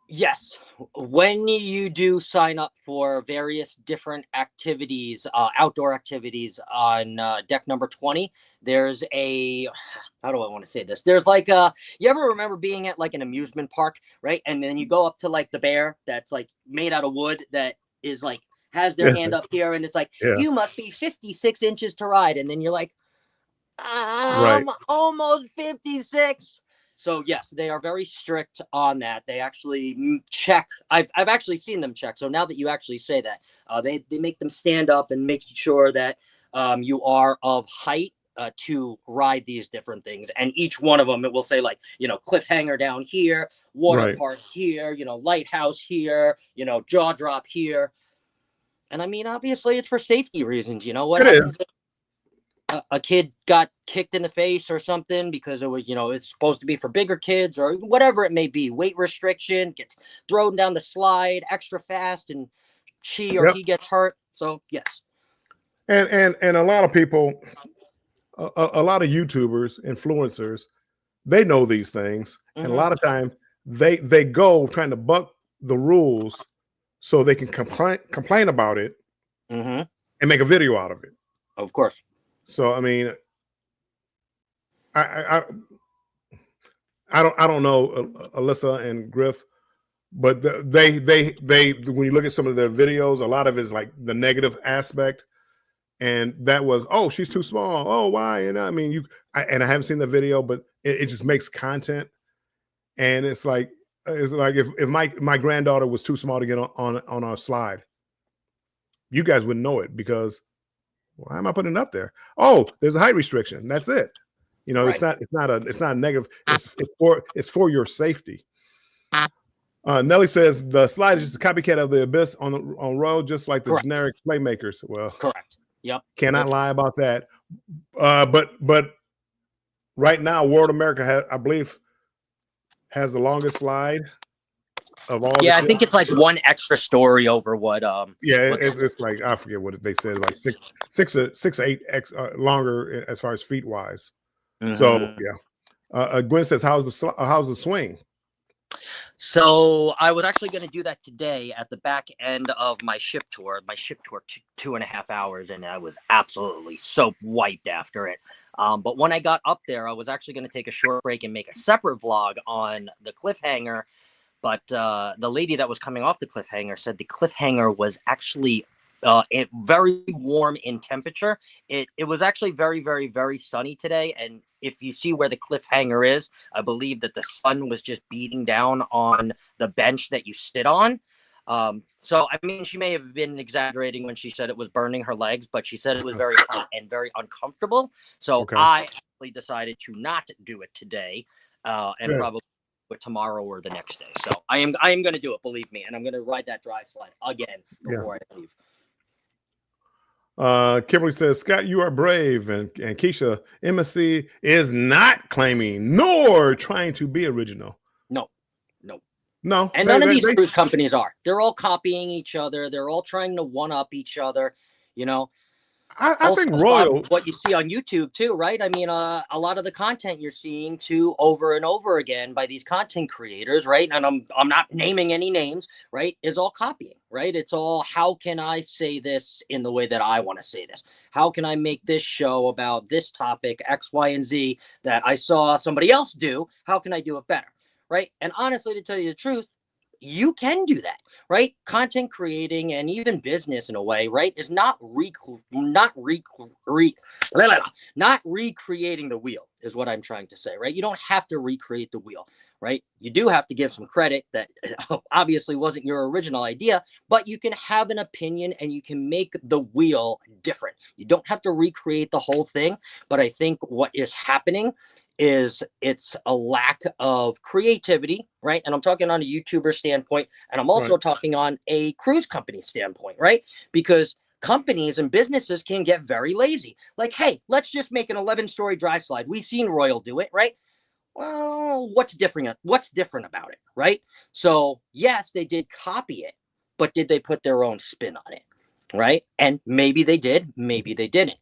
yes, when you do sign up for various different activities, outdoor activities on deck number 20, there's how do I want to say this? There's like you ever remember being at like an amusement park, right? And then you go up to like the bear that's like made out of wood that is like has their hand up here and it's like, you must be 56 inches to ride. And then you're like, I'm almost 56. So yes, they are very strict on that. They actually check. I've actually seen them check. So now that you actually say that, they make them stand up and make sure that you are of height to ride these different things. And each one of them, it will say like, cliffhanger down here, water park here, lighthouse here, jaw drop here. And I mean, obviously it's for safety reasons. You know what happens? A kid got kicked in the face or something because it was, it's supposed to be for bigger kids or whatever it may be. Weight restriction, gets thrown down the slide extra fast and she or he gets hurt. So yes. And a lot of people, a lot of YouTubers, influencers, they know these things. Mm-hmm. And a lot of times they go trying to buck the rules so they can complain about it and make a video out of it. Of course. So I mean, I don't know Alyssa and Griff, but they when you look at some of their videos, a lot of it is like the negative aspect, and that was, oh, she's too small. Oh, why? And I mean, I haven't seen the video, but it just makes content, and it's like if my granddaughter was too small to get on our slide, you guys wouldn't know it because. Why am I putting it up there? Oh, there's a height restriction. That's it. It's not a negative. It's for your safety. Nelly says the slide is just a copycat of the Abyss on road, just like the generic playmakers. Well, correct. Yep. Cannot lie about that. But right now, World America I believe has the longest slide. Of all I think it's like one extra story over what it's like, I forget what they said, like 6 or 8 longer as far as feet wise. So Gwen says, how's the swing? So I was actually going to do that today at the back end of my ship tour. My ship tour took 2.5 hours, and I was absolutely so wiped after it. But when I got up there, I was actually going to take a short break and make a separate vlog on the cliffhanger. But the lady that was coming off the cliffhanger said the cliffhanger was actually very warm in temperature. It was actually very, very, very sunny today. And if you see where the cliffhanger is, I believe that the sun was just beating down on the bench that you sit on. So, I mean, she may have been exaggerating when she said it was burning her legs, but she said it was very hot and very uncomfortable. So Okay. I actually decided to not do it today and probably do it tomorrow or the next day. So I am going to do it, believe me. And I'm going to ride that dry slide again before I leave. Kimberly says, Scott, you are brave. And Keisha, MSC is not claiming nor trying to be original. No. And none of these cruise companies are. They're all copying each other. They're all trying to one-up each other. You know, I think Royal, what you see on YouTube too, right? I mean, a lot of the content you're seeing too over and over again by these content creators, right? And I'm not naming any names, right? Is all copying, right? It's all, how can I say this in the way that I want to say this? How can I make this show about this topic X, Y, and Z that I saw somebody else do? How can I do it better, right? And honestly, to tell you the truth, you can do that, right? Content creating and even business in a way, right, is not recreating the wheel is what I'm trying to say, right? You don't have to recreate the wheel, right? You do have to give some credit that obviously wasn't your original idea, but you can have an opinion and you can make the wheel different. You don't have to recreate the whole thing, but I think what is happening is it's a lack of creativity, right? And I'm talking on a YouTuber standpoint, and I'm also talking on a cruise company standpoint, right? Because companies and businesses can get very lazy. Like, hey, let's just make an 11-story dry slide. We've seen Royal do it, right? Well, what's different about it, right? So yes, they did copy it, but did they put their own spin on it, right? And maybe they did, maybe they didn't.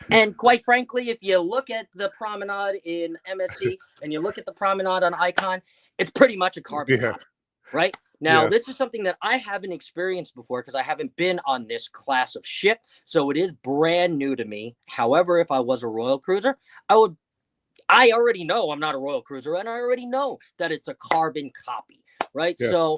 And quite frankly, if you look at the promenade in MSC and you look at the promenade on Icon, it's pretty much a carbon copy, right? Now, this is something that I haven't experienced before because I haven't been on this class of ship. So it is brand new to me. However, if I was a Royal Cruiser, I already know I'm not a Royal Cruiser, and I already know that it's a carbon copy, right? Yeah. So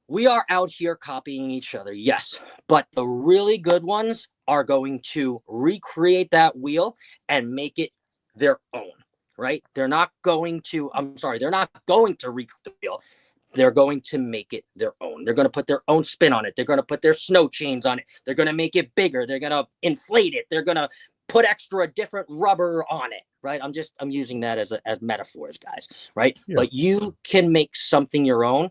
we are out here copying each other, yes, but the really good ones are going to recreate that wheel and make it their own, right? They're not going to recreate the wheel. They're going to make it their own. They're going to put their own spin on it. They're going to put their snow chains on it. They're going to make it bigger. They're going to inflate it. They're going to put extra different rubber on it, right? I'm using that as metaphors, guys, right? Yeah. But you can make something your own,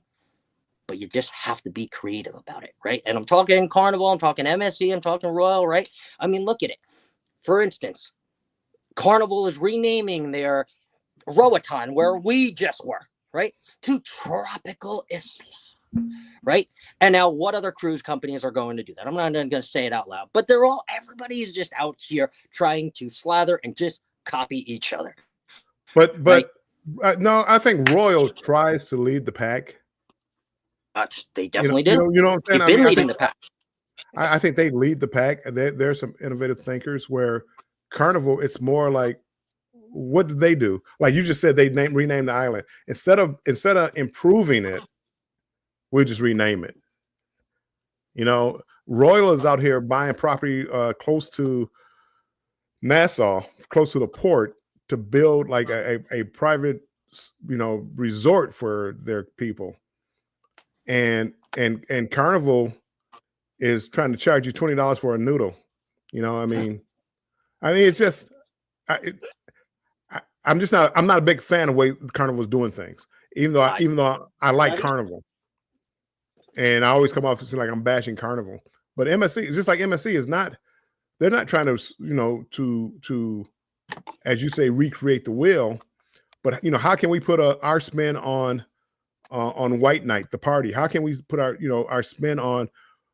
but you just have to be creative about it, right? And I'm talking Carnival, I'm talking MSC, I'm talking Royal, right? I mean, look at it. For instance, Carnival is renaming their Roatan, where we just were, right, to Tropical Isla, right? And now what other cruise companies are going to do that? I'm not going to say it out loud, but everybody is just out here trying to slather and just copy each other. But right? No, I think Royal tries to lead the pack. They definitely do. You know what I'm saying? They've been leading the pack. I think they lead the pack. There's some innovative thinkers where Carnival, it's more like, what did they do? Like you just said, they renamed the island. Instead of improving it, we just rename it. You know, Royal is out here buying property close to Nassau, close to the port, to build like a private, resort for their people. And Carnival is trying to charge you $20 for a noodle. I mean, it's just, I'm not a big fan of the way Carnival is doing things, even though I like Carnival, and I always come off as like I'm bashing Carnival. But MSC is just like MSC is not. They're not trying to, to, as you say, recreate the wheel. But how can we put our spin on White Night, the party? How can we put our spin on,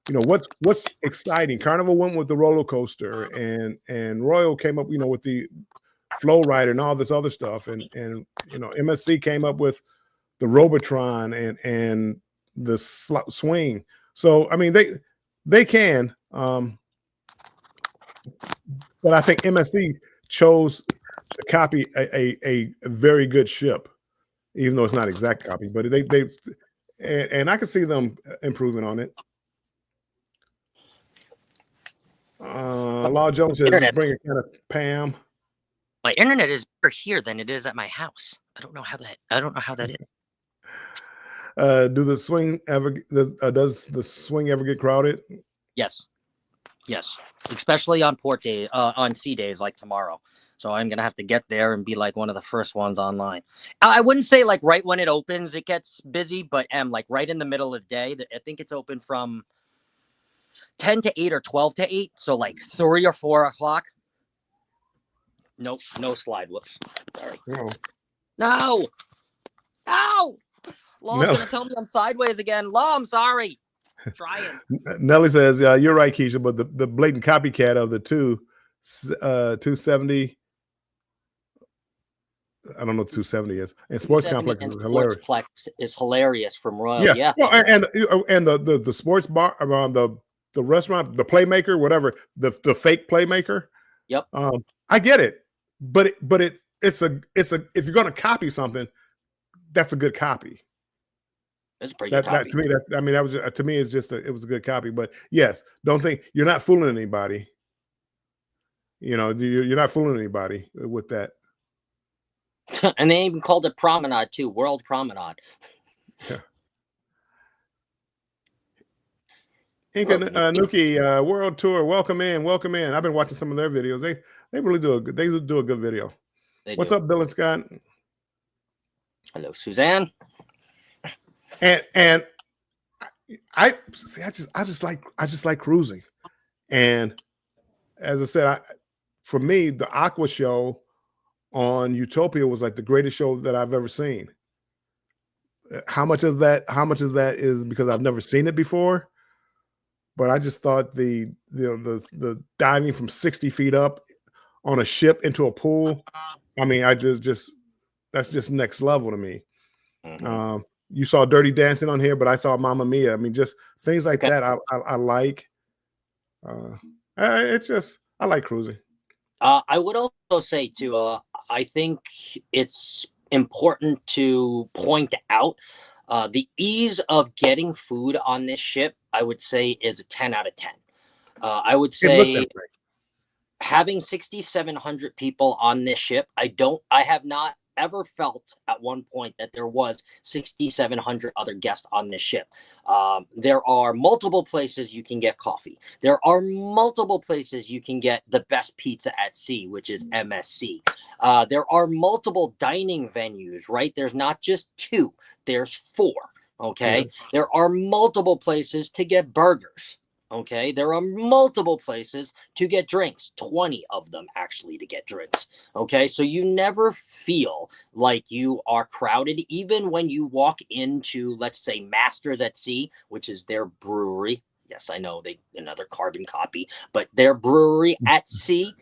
what's exciting? Carnival went with the roller coaster, and Royal came up, with Flow Rider and all this other stuff. And you know, MSC came up with the Robotron and the swing. So I mean, they can, but I think MSC chose to copy a very good ship, even though it's not exact copy. But they and I can see them improving on it. Law Jones says, bring a kind of Pam. My internet is better here than it is at my house. I don't know how that is. Do the swing ever? Does the swing ever get crowded? Yes, especially on port day, on sea days like tomorrow. So I'm gonna have to get there and be like one of the first ones online. I wouldn't say like right when it opens it gets busy, but like right in the middle of the day. I think it's open from 10 to 8 or 12 to 8. So like 3 or 4 o'clock. Nope, no slide. Whoops. Sorry. No. Law's gonna tell me I'm sideways again. Law, I'm sorry. Trying. Nelly says, you're right, Keisha, but the blatant copycat of the 270. I don't know what 270 is. And Sports Complex is hilarious. Sportsplex is hilarious from Royal. Yeah. Well, and the sports bar around the restaurant, the Playmaker, whatever, the fake Playmaker. Yep. I get it. But it's a if you're going to copy something, that's a good copy. It's a pretty good copy. To me, that was to me, it's just it was a good copy. But yes, don't think you're not fooling anybody. You know, you're not fooling anybody with that. And they even called it Promenade too, World Promenade. Yeah. Inca Nuki World Tour, welcome in. I've been watching some of their videos. They really do a good video. What's up, Bill and Scott? Hello, Suzanne. And I just like cruising. And as I said, for me, the Aqua show on Utopia was like the greatest show that I've ever seen. How much of that is because I've never seen it before? But I just thought the diving from 60 feet up on a ship into a pool. I mean, that's just next level to me. Mm-hmm. You saw Dirty Dancing on here, but I saw Mamma Mia. I mean, just things like that. I like. I like cruising. I would also say too. I think it's important to point out the ease of getting food on this ship. I would say is a 10 out of 10. I would say having 6,700 people on this ship. I have not ever felt at one point that there was 6,700 other guests on this ship. There are multiple places you can get coffee. There are multiple places you can get the best pizza at sea, which is MSC. There are multiple dining venues, right? There's not just 2, there's 4. Okay. There are multiple places to get burgers. Okay. There are multiple places to get drinks, 20 of them actually to get drinks. Okay. So you never feel like you are crowded, even when you walk into, let's say, Masters at Sea, which is their brewery. Yes, I know another carbon copy, but their brewery at sea,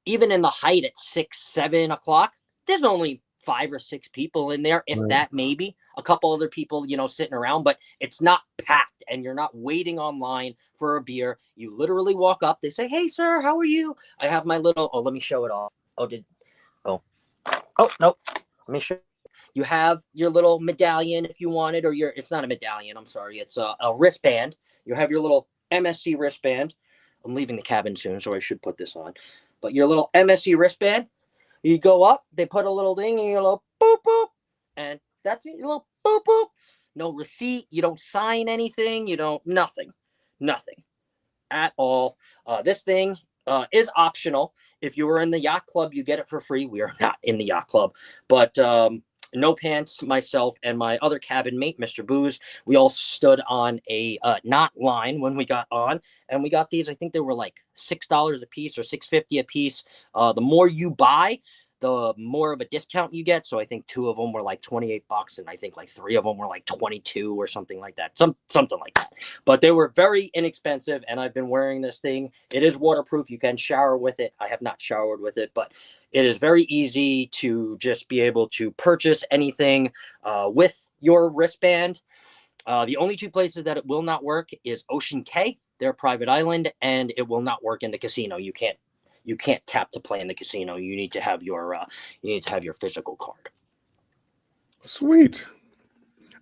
even in the height at 6, 7 o'clock, there's only 5 or 6 people in there, if that, maybe a couple other people, sitting around, but it's not packed and you're not waiting online for a beer. You literally walk up, they say, "Hey sir, how are you?" I have my little, let me show it off. No. Let me show. You have your little medallion if you want it, or it's not a medallion. I'm sorry. It's a wristband. You have your little MSC wristband. I'm leaving the cabin soon, so I should put this on, but your little MSC wristband. You go up, they put a little thing, and you go boop, boop, and that's it, your little boop, boop. No receipt, you don't sign anything, nothing at all. This thing is optional. If you were in the yacht club, you get it for free. We are not in the yacht club, but No Pants, myself, and my other cabin mate, Mr. Booze, we all stood on a knot line when we got on, and we got these. I think they were like $6 a piece or $6.50 a piece. The more you buy, the more of a discount you get. So I think 2 of them were like $28, and I think like 3 of them were like 22 or something like that. Something like that. But they were very inexpensive, and I've been wearing this thing. It is waterproof. You can shower with it. I have not showered with it, but it is very easy to just be able to purchase anything with your wristband. The only 2 places that it will not work is Ocean Cay, their private island, and it will not work in the casino. You can't tap to play in the casino. You need to have your physical card. Sweet.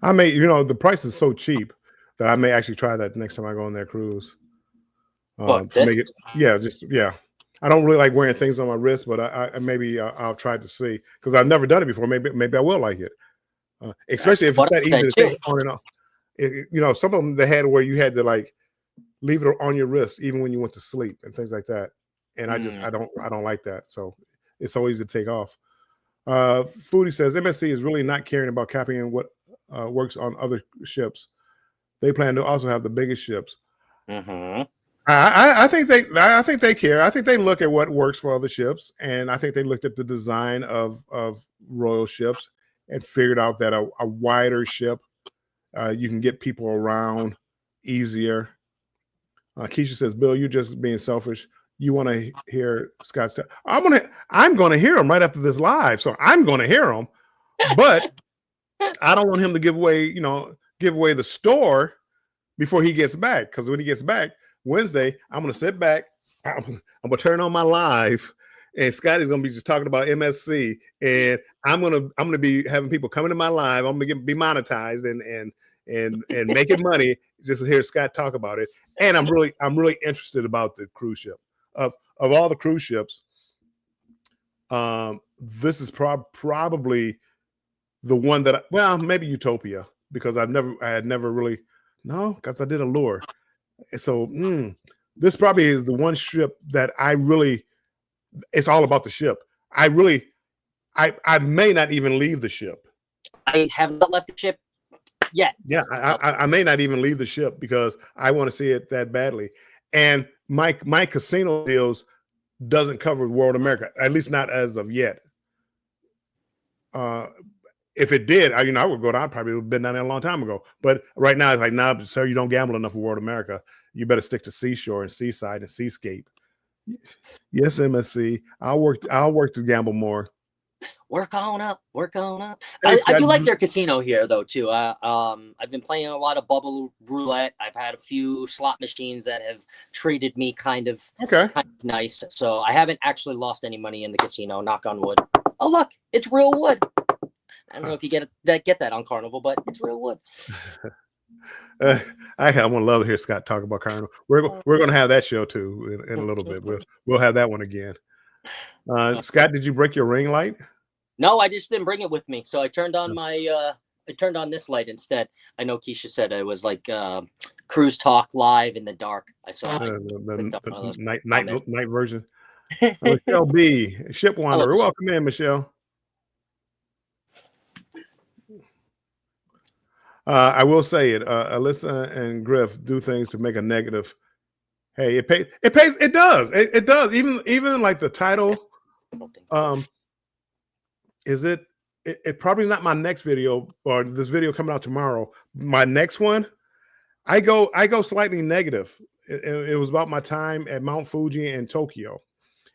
I may, the price is so cheap that I may actually try that next time I go on that cruise. Make it, yeah. I don't really like wearing things on my wrist, but I'll try to see, because I've never done it before. Maybe I will like it, especially if it's that easy to take on and off. Some of them they had where you had to like leave it on your wrist even when you went to sleep and things like that. And I don't like that. So it's so easy to take off. Foodie says MSC is really not caring about copying what works on other ships. They plan to also have the biggest ships. Mm-hmm. I think they care. I think they look at what works for other ships, and I think they looked at the design of Royal ships and figured out that a wider ship, you can get people around easier. Keisha says, Bill, you're just being selfish. You want to hear Scott's I'm gonna hear him right after this live, so I'm gonna hear him, but I don't want him to give away the store before he gets back, because when he gets back Wednesday, I'm gonna sit back, I'm gonna turn on my live, and Scotty's gonna be just talking about MSC, and I'm gonna be having people coming to my live. I'm gonna be monetized and making money just to hear Scott talk about it. And I'm really interested about the cruise ship. Of all the cruise ships, this is probably the one that maybe Utopia, because I had never really because I did Allure. So this probably is the one ship that it's all about the ship. I may not even leave the ship. I have not left the ship yet. Yeah, I may not even leave the ship because I want to see it that badly. And my casino deals doesn't cover World America, at least not as of yet. If it did, I would go down. Probably would have been down there a long time ago. But right now, it's like, nah, sir, you don't gamble enough with World America. You better stick to Seashore and Seaside and Seascape. Yes, MSC. I'll work to gamble more. Work on up. I do like their casino here, though, too. I've been playing a lot of bubble roulette. I've had a few slot machines that have treated me kind of nice. So I haven't actually lost any money in the casino, knock on wood. Oh, look, it's real wood. I don't know if you get that on Carnival, but it's real wood. I want to love to hear Scott talk about Carnival. We're going to have that show, too, in a little bit. We'll have that one again. Scott, did you break your ring light? No, I just didn't bring it with me. So I turned on this light instead. I know Keisha said it was like Cruise Talk live in the dark. I saw the night version. Michelle B, Ship Wanderer. Welcome in, Michelle. I will say it. Alyssa and Griff do things to make a negative. Hey, it pays. It does. It does. Even like the title. Is it probably not my next video or this video coming out tomorrow. My next one, I go slightly negative. It was about my time at Mount Fuji in Tokyo,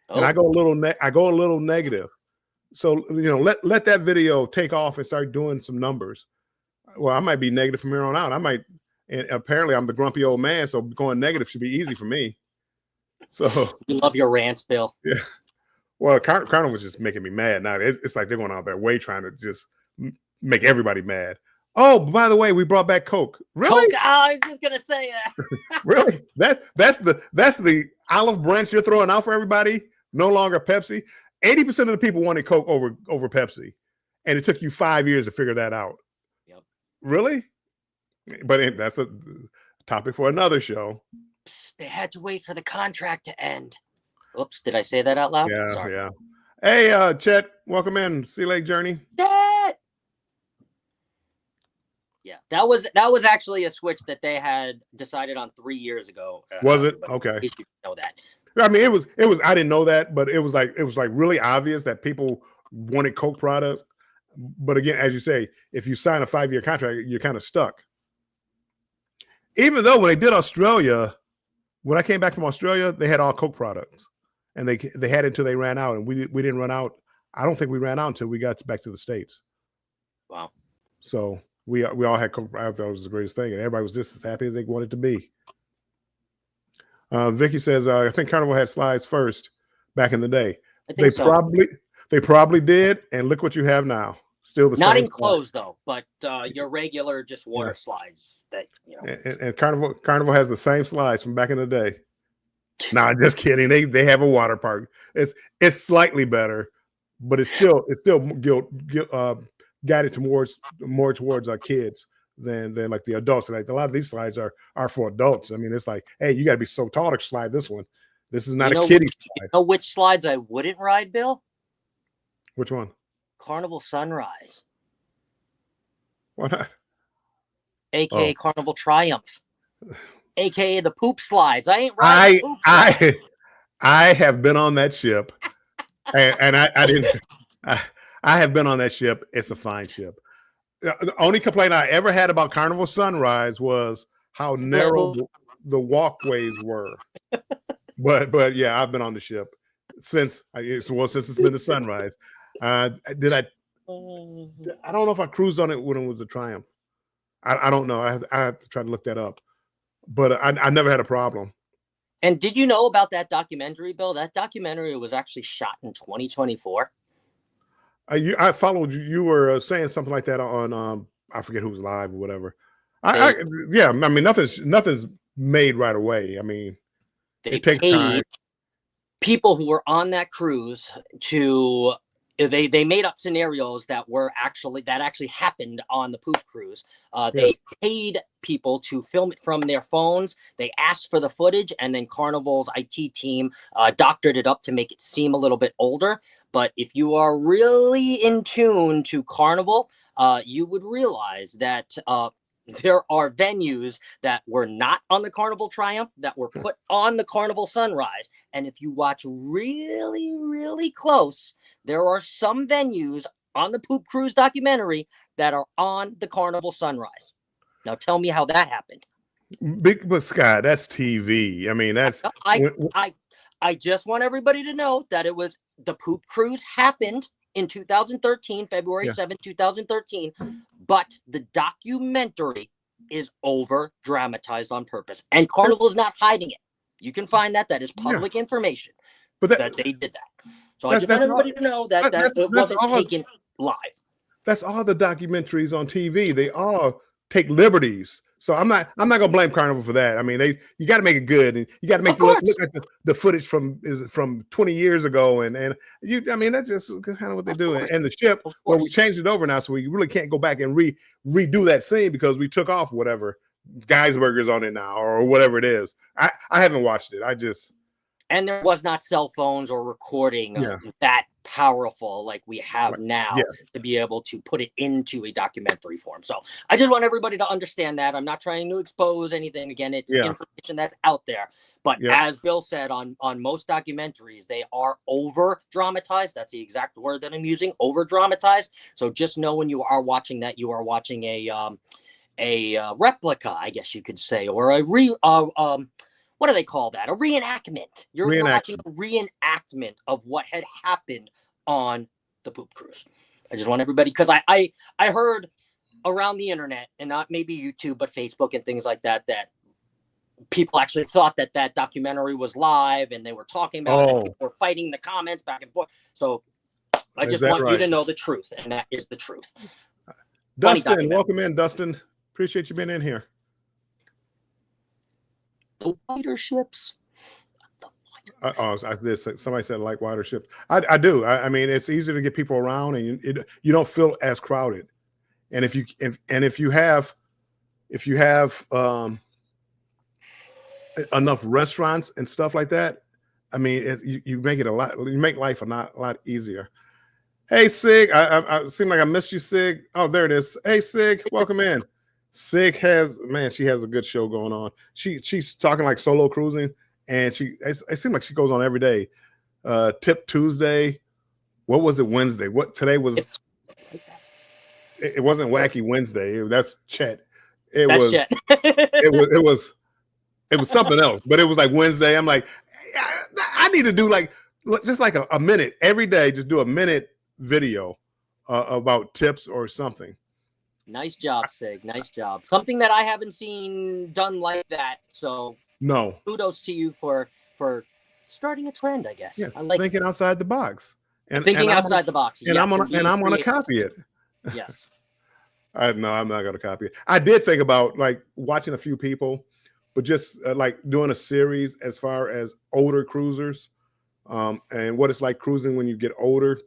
and I go a little negative. So let that video take off and start doing some numbers. Well, I might be negative from here on out. And apparently I'm the grumpy old man, so going negative should be easy for me. So you love your rants, Bill. Yeah. Well, Carnival was just making me mad. Now it's like they're going out their way trying to just make everybody mad. Oh, by the way, we brought back Coke. Really? Coke? I was just gonna say that. Really? That's the olive branch you're throwing out for everybody. No longer Pepsi. 80% of the people wanted Coke over Pepsi, and it took you 5 years to figure that out. Yep. Really? But that's a topic for another show. They had to wait for the contract to end. Oops, did I say that out loud? Yeah, sorry. Yeah. Hey, Chet, welcome in. Sea Lake Journey. Yeah, that was actually a switch that they had decided on 3 years ago. Was it? Okay. You should know that. I mean, it was. I didn't know that, but it was like really obvious that people wanted Coke products. But again, as you say, if you sign a 5-year contract, you're kind of stuck. Even though when they did Australia, when I came back from Australia, they had all Coke products, and they had it until they ran out, and we didn't run out. I don't think we ran out until we got back to the States. Wow. So we all had Coke. I thought it was the greatest thing, and everybody was just as happy as they wanted to be. Vicky says, I think Carnival had slides first back in the day. They probably did, and look what you have now. Still the same. Not enclosed though, but your regular just water slides that And Carnival has the same slides from back in the day. Nah, just kidding. They have a water park. It's slightly better, but it's still guided more towards our kids than like the adults. Like a lot of these slides are for adults. I mean, it's like, hey, you got to be so tall to slide this one. This is not a kiddie slide. You know which slides I wouldn't ride, Bill? Which one? Carnival Sunrise. Why not? AKA Carnival Triumph. AKA the poop slides. I ain't riding poop slides. I have been on that ship, and I didn't. I have been on that ship. It's a fine ship. The only complaint I ever had about Carnival Sunrise was how narrow the walkways were. But yeah, I've been on the ship since it's been the Sunrise. I don't know if I cruised on it when it was a Triumph. I don't know. I have to try to look that up. But I never had a problem. And did you know about that documentary, Bill? That documentary was actually shot in 2024. I followed you. You were saying something like that on I forget who's live or whatever. I mean nothing's made right away. I mean, they paid people who were on that cruise to. They made up scenarios that actually happened on the poop cruise. They paid people to film it from their phones. They asked for the footage, and then Carnival's IT team doctored it up to make it seem a little bit older. But if you are really in tune to Carnival, you would realize that there are venues that were not on the Carnival Triumph that were put on the Carnival Sunrise. And if you watch really, really close, there are some venues on the Poop Cruise documentary that are on the Carnival Sunrise. Now tell me how that happened. But Scott, that's TV. I mean, that's I just want everybody to know that it was the Poop Cruise happened in 2013, February 7th, 2013, but the documentary is over dramatized on purpose, and Carnival is not hiding it. You can find that is public information, but that they did that. So I just want everybody to know that it wasn't taken live. That's all the documentaries on TV. They all take liberties. So I'm not gonna blame Carnival for that. I mean, you got to make it good, and you got to make it look like the footage from 20 years ago, and I mean that's just kind of what they do. And the ship, well, we changed it over now, so we really can't go back and redo that scene because we took off whatever Geisberger's on it now or whatever it is. I haven't watched it. And there was not cell phones or recording that powerful like we have now to be able to put it into a documentary form. So I just want everybody to understand that. I'm not trying to expose anything. Again, it's information that's out there. But as Bill said, on most documentaries, they are over dramatized. That's the exact word that I'm using, over dramatized. So just know when you are watching that, you are watching a replica, I guess you could say, or what do they call that? A reenactment. You're watching a reenactment of what had happened on the Poop Cruise. I just want everybody, because I heard around the internet, and not maybe YouTube, but Facebook and things like that, that people actually thought that documentary was live, and they were talking about it, and people were fighting the comments back and forth. So I just want you to know the truth, and that is the truth. Dustin, welcome in, Dustin. Appreciate you being in here. The wider ships. Somebody said like wider ships. I do. I mean, it's easier to get people around, and you don't feel as crowded. And if you have enough restaurants and stuff like that, I mean, you make it you make life a lot easier. Hey, Sig, I seem like I missed you, Sig. Oh, there it is. Hey, Sig, welcome in. Sig she has a good show going on. She's talking like solo cruising, and it seems like she goes on every day. Tip Tuesday, what was it Wednesday? What today was? It wasn't Wacky Wednesday. That's Chet. That's Chet. It was something else, but it was like Wednesday. I'm like, I need to do like just like a minute every day. Just do a minute video about tips or something. Nice job, Sig. Nice job. Something that I haven't seen done like that. So no, kudos to you for starting a trend, I guess. Yeah, I like thinking outside the box. And thinking outside the box. And yes, I'm gonna copy it. Yes. No, I'm not gonna copy it. I did think about like watching a few people, but just like doing a series as far as older cruisers, and what it's like cruising when you get older.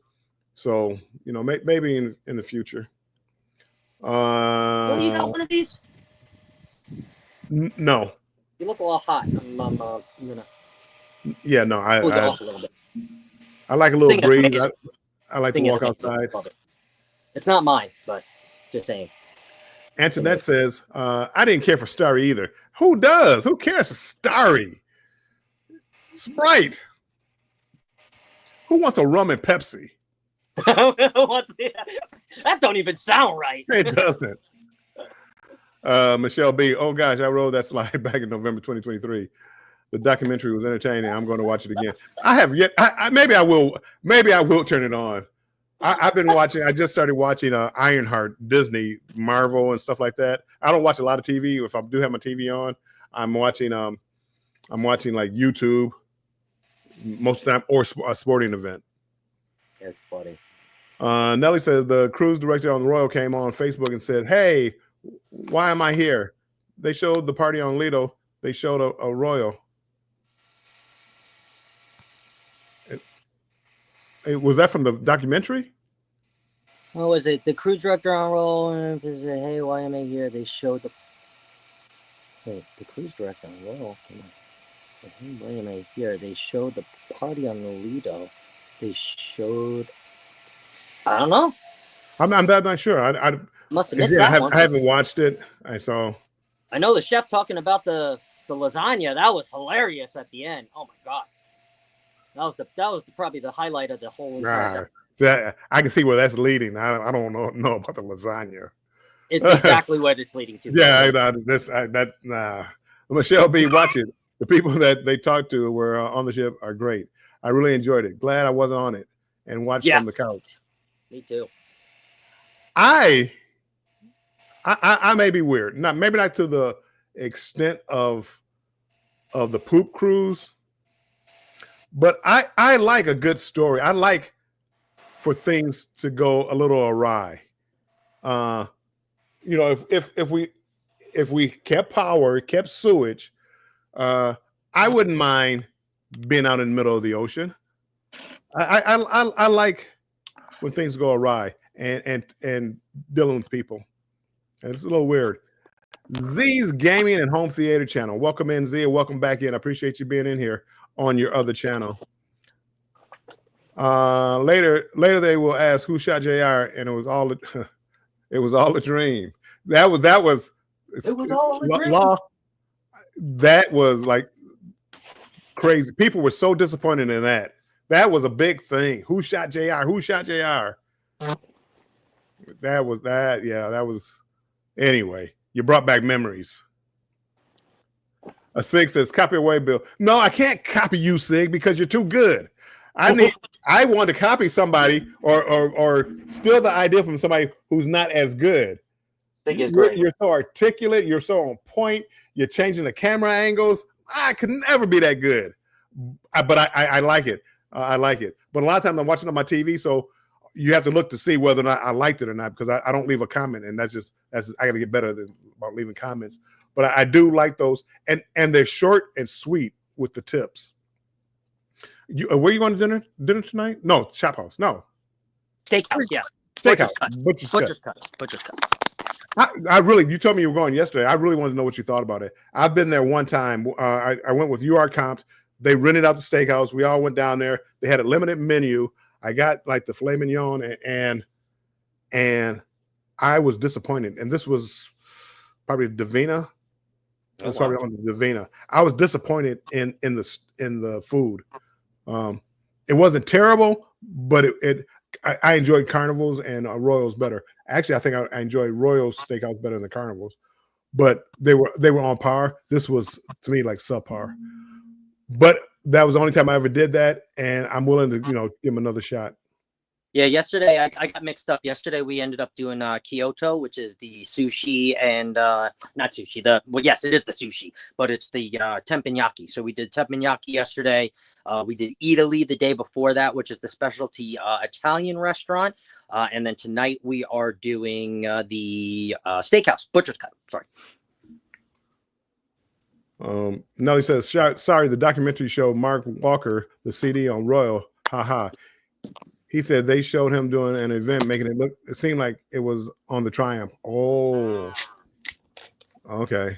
So maybe in the future. Well, you got one of these? No. You look a lot hot. I'm gonna. Yeah, no, I off a little bit. I like a little breeze. I like to walk outside. It's not mine, but just saying. Antoinette says, I didn't care for Starry either. Who does? Who cares for Starry? Sprite. Who wants a rum and Pepsi? That don't even sound right. It doesn't. Michelle B. Oh gosh, I rode that slide back in November 2023. The documentary was entertaining. I'm going to watch it again. I have yet. Maybe I will. Maybe I will turn it on. I've been watching. I just started watching Ironheart, Disney, Marvel, and stuff like that. I don't watch a lot of TV. If I do have my TV on, I'm watching. I'm watching like YouTube most of the time, or a sporting event. That's funny. Nelly says the cruise director on the Royal came on Facebook and said, "Hey, why am I here?" They showed the party on Lido. They showed a Royal. Was that from the documentary? What was it? The cruise director on Royal and said, "Hey, why am I here?" They showed the. Wait, the cruise director on Royal. Hey, why am I here? They showed the party on the Lido. They showed. I don't know. I'm not sure. I must have missed that one. I haven't watched it. I know the chef talking about the lasagna. That was hilarious at the end. Oh my god, that was probably the highlight of the whole. I can see where that's leading. I don't know about the lasagna. It's exactly what it's leading to. Yeah, Michelle B. Watch it. The people that they talked to were on the ship are great. I really enjoyed it. Glad I wasn't on it and watched from the couch. Me too. I may be weird. Maybe not to the extent of the poop cruise, but I like a good story. I like for things to go a little awry. If we kept power, kept sewage, I wouldn't mind being out in the middle of the ocean. I like when things go awry and dealing with people. And it's a little weird. Z's Gaming and Home Theater channel. Welcome in, Z, and welcome back in. I appreciate you being in here on your other channel. Later they will ask who shot JR, and it was all a dream. That was all a dream. That was like crazy. People were so disappointed in that. That was a big thing. Who shot JR? Who shot JR? That was. Anyway, you brought back memories. A Sig says, "Copy away, Bill." No, I can't copy you, Sig, because you're too good. I want to copy somebody or steal the idea from somebody who's not as good. You're so articulate. You're so on point. You're changing the camera angles. I could never be that good. But I like it. I like it. But a lot of times I'm watching on my TV, so you have to look to see whether or not I liked it or not, because I don't leave a comment, and that's I got to get better about leaving comments. But I do like those, and they're short and sweet with the tips. Where are you going to dinner tonight? No, Chop House. No, Steakhouse. Yeah, Steakhouse. Butcher's Cut. I really, you told me you were going yesterday. I really wanted to know what you thought about it. I've been there one time. I went with UR Comps. They rented out the steakhouse. We all went down there. They had a limited menu. I got like the filet mignon, and I was disappointed. And this was probably Divina. That's probably on the Divina. I was disappointed in the food. It wasn't terrible, but I enjoyed Carnivals and Royals better. Actually, I think I enjoyed Royals Steakhouse better than the Carnivals, but they were on par. This was to me like subpar, but that was the only time I ever did that, and I'm willing to give them another shot. Yeah, yesterday I got mixed up. Yesterday we ended up doing Kyoto, which is the sushi and not sushi. Yes, it is the sushi, but it's the teppanyaki. So we did teppanyaki yesterday. We did Italy the day before that, which is the specialty Italian restaurant. And then tonight we are doing the steakhouse, Butcher's Cut. Sorry. Nelly says, sorry, the documentary showed Mark Walker, the CD on Royal. Haha. He said they showed him doing an event, making it seemed like it was on the Triumph. Oh, okay.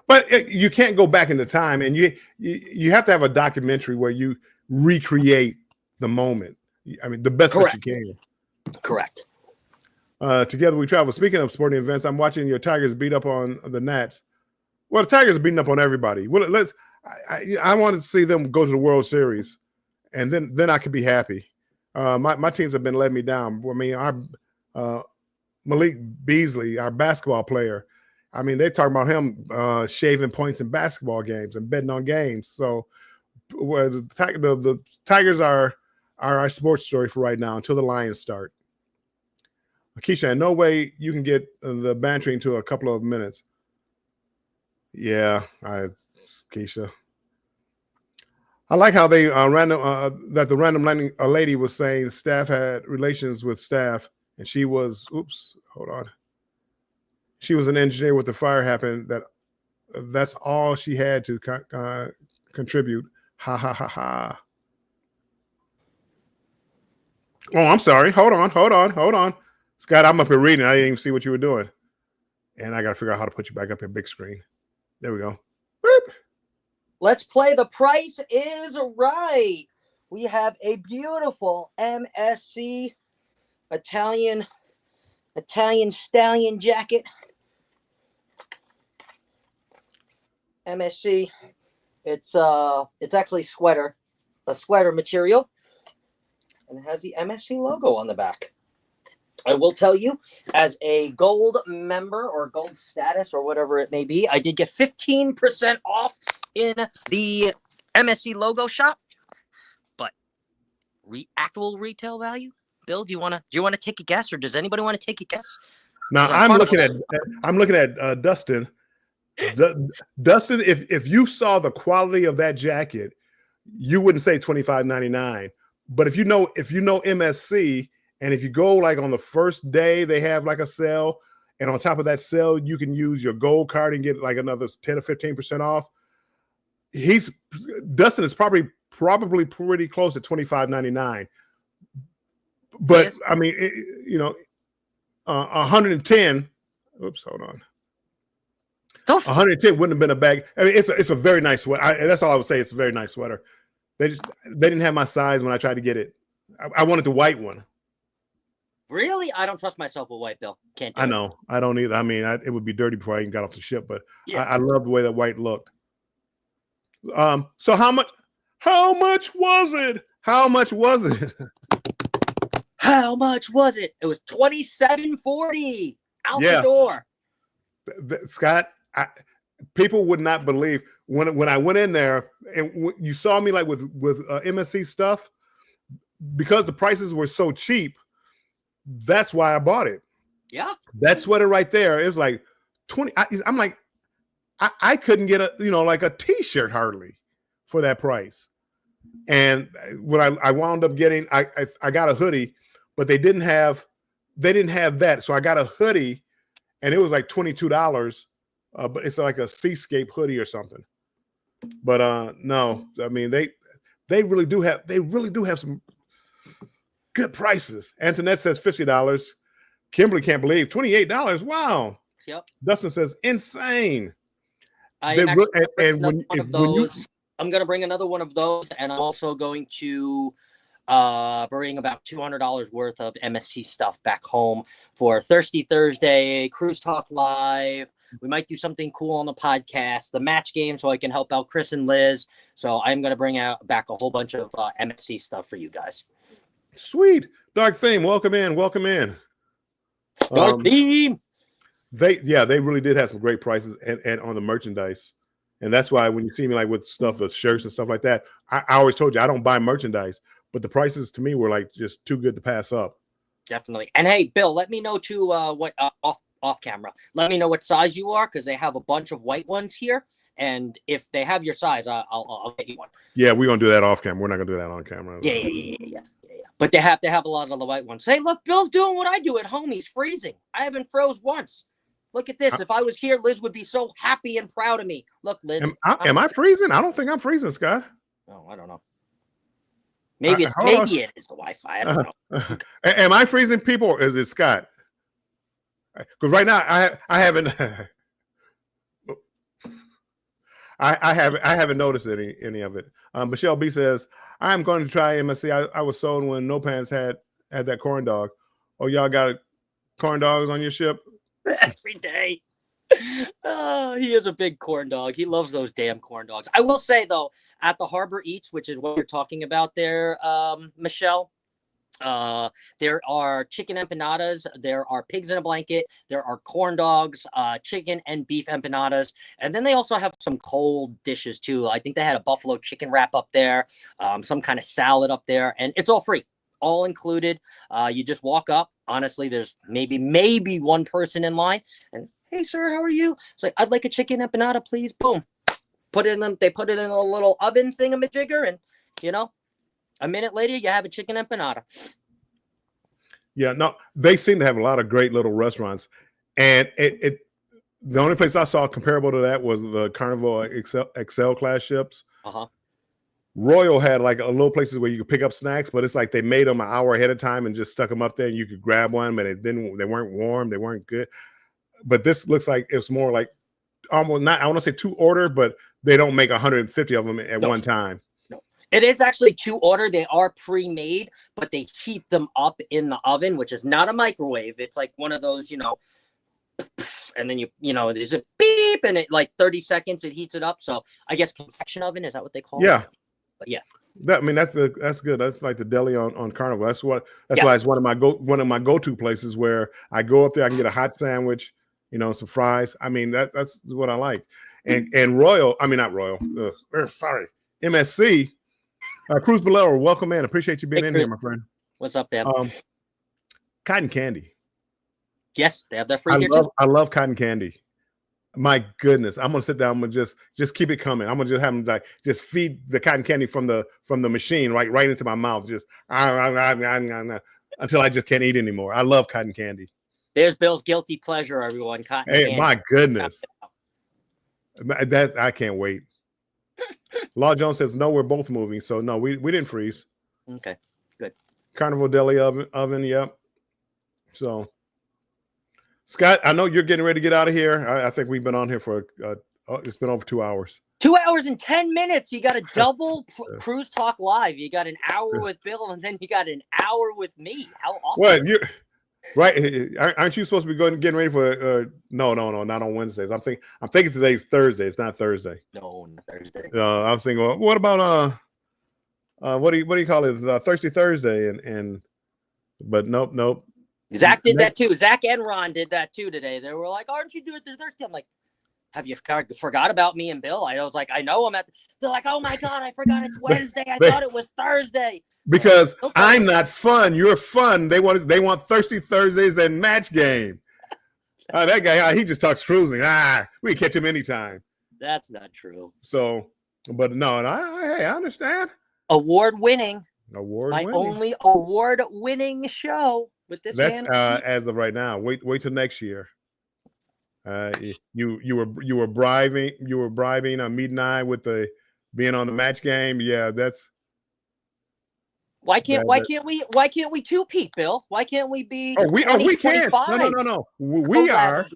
But you can't go back into time, and you have to have a documentary where you recreate the moment. I mean, the best that you can. Correct. Together we travel. Speaking of sporting events, I'm watching your Tigers beat up on the Nats. Well, the Tigers are beating up on everybody. Well, I wanted to see them go to the World Series, and then I could be happy. My teams have been letting me down. I mean, our Malik Beasley, our basketball player, I mean, they're talking about him shaving points in basketball games and betting on games. So the Tigers are our sports story for right now until the Lions start. Keisha, in no way you can get the bantering to a couple of minutes. Yeah, Keisha. I like how they that the random lady was saying staff had relations with staff, and she was she was an engineer with the fire happened. That's all she had to contribute. Ha ha ha ha. Oh, I'm sorry. Hold on. Scott, I'm up here reading. I didn't even see what you were doing, and I got to figure out how to put you back up in big screen. There we go. Whoop. Let's play The Price is Right. We have a beautiful MSC Italian stallion jacket. MSC. It's actually a sweater material, and it has the MSC logo on the back. I will tell you, as a gold member or gold status or whatever it may be, I did get 15% off in the MSC logo shop. But actual retail value, Bill, do you want to take a guess, or does anybody want to take a guess? Now I'm looking at Dustin. Dustin, if you saw the quality of that jacket, you wouldn't say $25.99. But if you know MSC, and if you go like on the first day, they have like a sale, and on top of that sale, you can use your gold card and get like another 10 or 15% off. Dustin is probably pretty close to $25.99. But yes. I mean, 110. Oops, hold on. 110 wouldn't have been a bag. I mean, it's a very nice sweater. That's all I would say. It's a very nice sweater. They didn't have my size when I tried to get it. I wanted the white one. Really? I don't trust myself with white, Bill. Can't do it. I know. I don't either. I mean, it would be dirty before I even got off the ship, but yeah. I love the way that white looked. So how much was it? How much was it? How much was it? It was $27.40 out the door. Scott, people would not believe when I went in there, and you saw me like with MSC stuff, because the prices were so cheap. That's why I bought it. Yeah, that sweater right there is like 20. I'm like, I couldn't get like a T-shirt hardly for that price. And what I wound up getting, I got a hoodie, but they didn't have that, so I got a hoodie, and it was like $22. But it's like a Seascape hoodie or something. But no, I mean they really do have some good prices. Antoinette says $50. Kimberly can't believe $28. Wow. Yep. Dustin says insane. I'm going to bring another one of those, and I'm also going to bring about $200 worth of MSC stuff back home for Thirsty Thursday, Cruise Talk Live. We might do something cool on the podcast, the match game, so I can help out Chris and Liz. So I'm going to bring back a whole bunch of MSC stuff for you guys. Sweet. Dark Theme, welcome in. Welcome in. Dark Theme. They really did have some great prices and on the merchandise. And that's why when you see me like with stuff, the shirts and stuff like that, I always told you I don't buy merchandise, but the prices to me were like just too good to pass up. Definitely. And hey, Bill, let me know too what off camera. Let me know what size you are, because they have a bunch of white ones here. And if they have your size, I'll get you one. Yeah, we're gonna do that off camera. We're not gonna do that on camera. Yeah. But they have to have a lot of the white ones. Hey, look, Bill's doing what I do at home. He's freezing. I haven't froze once. Look at this. If I was here, Liz would be so happy and proud of me. Look, Liz. Am I freezing? I don't think I'm freezing, Scott. Oh, I don't know. Maybe it is the Wi-Fi. I don't know. Am I freezing, people, or is it Scott? Because right now I haven't I haven't noticed any of it. Michelle B says, I'm going to try MSC. I was sold when No Pants had that corn dog. Oh, y'all got corn dogs on your ship? Every day. Oh, he is a big corn dog. He loves those damn corn dogs. I will say, though, at the Harbor Eats, which is what you're talking about there, Michelle, there are chicken empanadas, there are pigs in a blanket, there are corn dogs, chicken and beef empanadas, and then they also have some cold dishes too. I think they had a buffalo chicken wrap up there, some kind of salad up there, and it's all free, all included. You just walk up. Honestly, there's maybe one person in line, and hey sir, how are you? It's like, I'd like a chicken empanada, please. Boom, they put it in a little oven thingamajigger, and a minute later, you have a chicken empanada. Yeah, no, they seem to have a lot of great little restaurants, and the only place I saw comparable to that was the Carnival XL class ships. Royal had like a little places where you could pick up snacks, but it's like they made them an hour ahead of time and just stuck them up there, and you could grab one, but they weren't warm, they weren't good. But this looks like it's more like almost not, I want to say to order, but they don't make 150 of them at one time. It is actually to order. They are pre-made, but they heat them up in the oven, which is not a microwave. It's like one of those, and then there's a beep, and it like 30 seconds it heats it up. So I guess convection oven, is that what they call it? But yeah. That's good. That's like the deli on Carnival. That's why it's one of my go-to places where I go up there, I can get a hot sandwich, some fries. I mean, that's what I like. And Royal, I mean not Royal. Sorry. MSC. Cruz Bolero, welcome in. Appreciate you being in here, my friend. What's up, Dan? Cotton candy. Yes, they have that free here too. I love cotton candy. My goodness, I'm gonna sit down. I'm gonna just keep it coming. I'm gonna just have them just feed the cotton candy from the machine right into my mouth, just until I just can't eat anymore. I love cotton candy. There's Bill's guilty pleasure, everyone. Cotton candy. My goodness, that I can't wait. Law Jones says no, we're both moving. So no, we didn't freeze. Okay, good. Carnival Deli oven, yep. So Scott, I know you're getting ready to get out of here. I think we've been on here for it's been over 2 hours. 2 hours and 10 minutes. You got a double Cruise Talk Live. You got an hour with Bill, and then you got an hour with me. How awesome! What you right? Aren't you supposed to be getting ready for? No, not on Wednesdays. I'm thinking today's Thursday. It's not Thursday. No, not Thursday. I was thinking, well, what about what do you call it? Thirsty Thursday, but nope. Zach did that too. Zach and Ron did that too today. They were like, "Aren't you doing it Thursday?" I'm like, "Have you forgot about me and Bill?" I was like, "I know I'm at." They're like, "Oh my god, I forgot it's Wednesday. I thought it was Thursday." Because I'm not fun. You're fun. They want Thirsty Thursdays and Match Game. That guy, he just talks cruising. We can catch him anytime. That's not true. So, but no, I understand. Award-winning. My only award-winning show with this man. As of right now. Wait till next year. You were bribing Mead and I with the being on the Match Game. Yeah, that's. Why can't we two-peat, Bill? Why can't we be? We can. No. We are.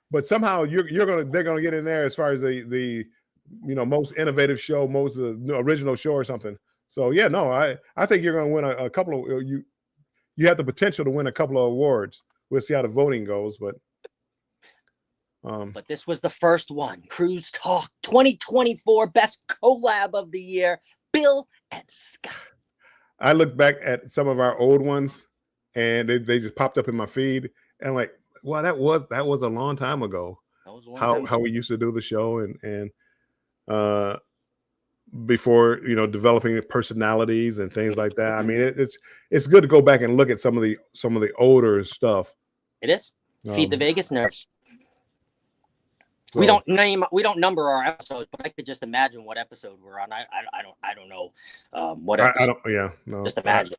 But somehow they're gonna get in there as far as the most innovative show, most original show or something. So yeah, no, I think you're gonna win a couple of you have the potential to win a couple of awards. We'll see how the voting goes, but this was the first one. Cruise Talk 2024 Best Collab of the Year, Bill and Scott. I look back at some of our old ones, and they just popped up in my feed, and I'm like, well, that was a long time ago. That was one How we used to do the show, and before developing personalities and things like that. I mean, it's good to go back and look at some of the older stuff. It is. Feed the Vegas nerves. So, we don't number our episodes, but I could just imagine what episode we're on. I don't know what episode. I don't. Yeah, no. Just imagine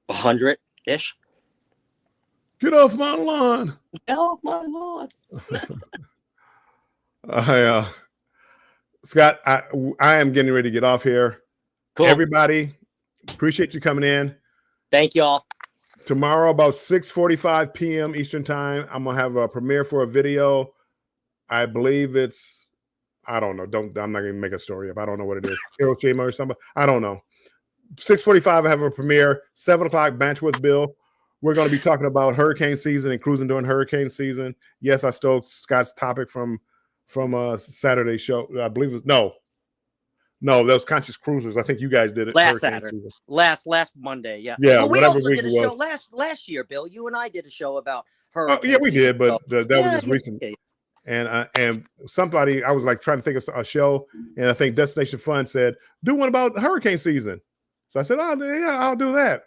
100-ish. Get off my lawn. Get off my lawn. Scott, I am getting ready to get off here. Cool. Everybody, appreciate you coming in. Thank y'all. Tomorrow about 6:45 p.m. Eastern time, I'm gonna have a premiere for a video. I believe it's, I don't know. I'm not gonna make a story up. I don't know what it is. Hiroshima or something. I don't know. 6:45, I have a premiere. 7:00, Bench with Bill. We're going to be talking about hurricane season and cruising during hurricane season. Yes, I stole Scott's topic from a Saturday show. I believe it was no, that was Conscious Cruisers. I think you guys did it last Saturday, last Monday. Yeah. Yeah. Well, we also did a show last year, Bill. You and I did a show about hurricane. Yeah, we did, but that was just yeah, recent. yeah. And somebody, I was like trying to think of a show, and I think Destination Fun said, do one about hurricane season. So I said, oh yeah, I'll do that.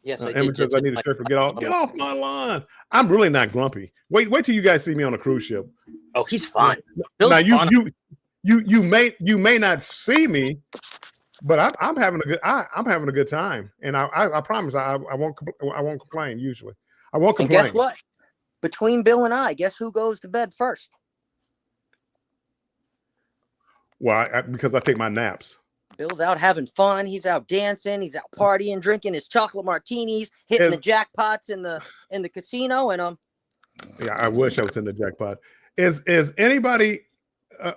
Yes, Amateurs, I need to straight for get off my lawn. I'm really not grumpy. Wait till you guys see me on a cruise ship. Oh, he's fun. Now you may not see me, but I'm having a good time, and I promise I won't complain. Usually, I won't complain. And guess what? Between Bill and I, guess who goes to bed first? Well, because I take my naps. Bill's out having fun. He's out dancing. He's out partying, drinking his chocolate martinis, hitting the jackpots in the casino. And yeah, I wish I was in the jackpot. Is anybody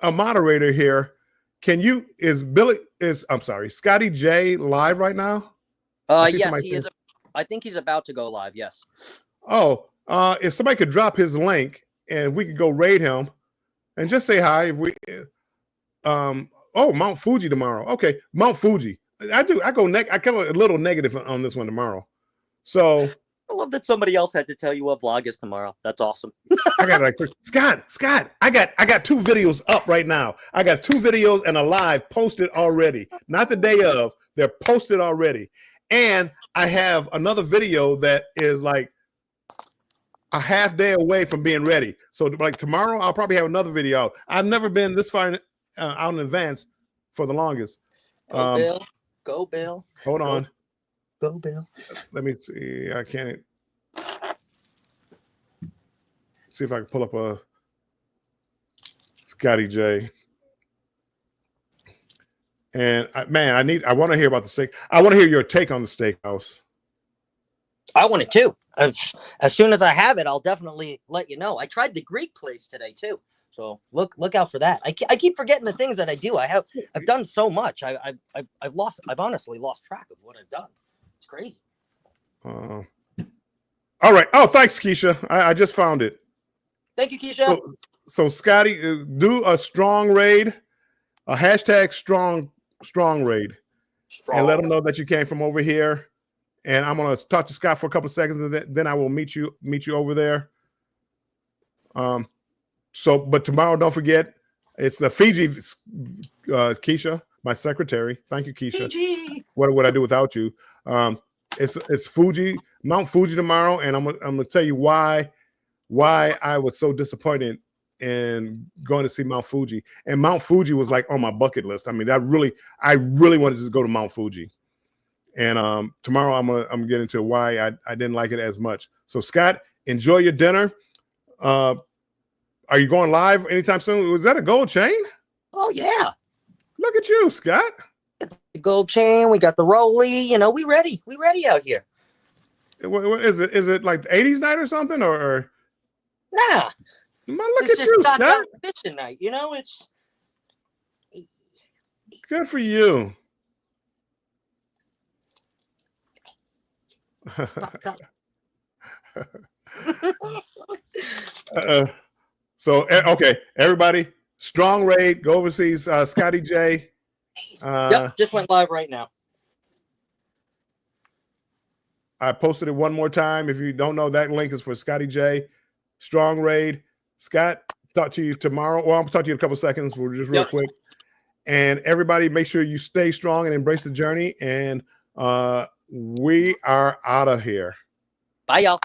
a moderator here? I'm sorry, Scotty J live right now? Yes, he is. I think he's about to go live. Yes. Oh, if somebody could drop his link and we could go raid him and just say hi. Mount Fuji tomorrow. Okay, Mount Fuji. I go a little negative on this one tomorrow. So I love that somebody else had to tell you what vlog is tomorrow. That's awesome. I got Scott. I got 2 videos up right now. I got 2 videos and a live posted already. Not the day of. They're posted already. And I have another video that is like a half day away from being ready. So like tomorrow, I'll probably have another video out. I've never been this far out in advance for the longest. Go Bill. Go Bill. Hold on. Go Bill. Let me see. I can't see if I can pull up a Scotty J. And I want to hear about the steak. I want to hear your take on the steakhouse. I want it too. As soon as I have it, I'll definitely let you know. I tried the Greek place today too, so look out for that. I keep forgetting the things that I do. I've done so much. I've honestly lost track of what I've done. It's crazy. All right. Oh, thanks, Keisha. I just found it. Thank you, Keisha. So Scotty, do a strong raid, a hashtag strong raid, and let them know that you came from over here. And I'm gonna talk to Scott for a couple of seconds, and then I will meet you over there. But tomorrow, don't forget, it's the Fiji. Keisha, my secretary. Thank you, Keisha. Fiji. What would I do without you? It's Fuji, Mount Fuji tomorrow, and I'm gonna tell you why I was so disappointed in going to see Mount Fuji. And Mount Fuji was like on my bucket list. I mean, I really wanted to just go to Mount Fuji. And tomorrow I'm gonna get into why I didn't like it as much. So Scott, enjoy your dinner. Are you going live anytime soon? Was that a gold chain? Oh yeah. Look at you, Scott. The gold chain. We got the Rolly. You know, we ready. We ready out here. What is it? Is it like the 80s night or something? Or nah? Look at you, Scott. Fishing night. You know, it's good for you. So okay, everybody, strong raid. Go overseas. Scotty J. Yep, just went live right now. I posted it one more time. If you don't know, that link is for Scotty J, Strong Raid. Scott, talk to you tomorrow. Well, I'll talk to you in a couple seconds. We're just real quick. And everybody, make sure you stay strong and embrace the journey. And we are out of here. Bye, y'all.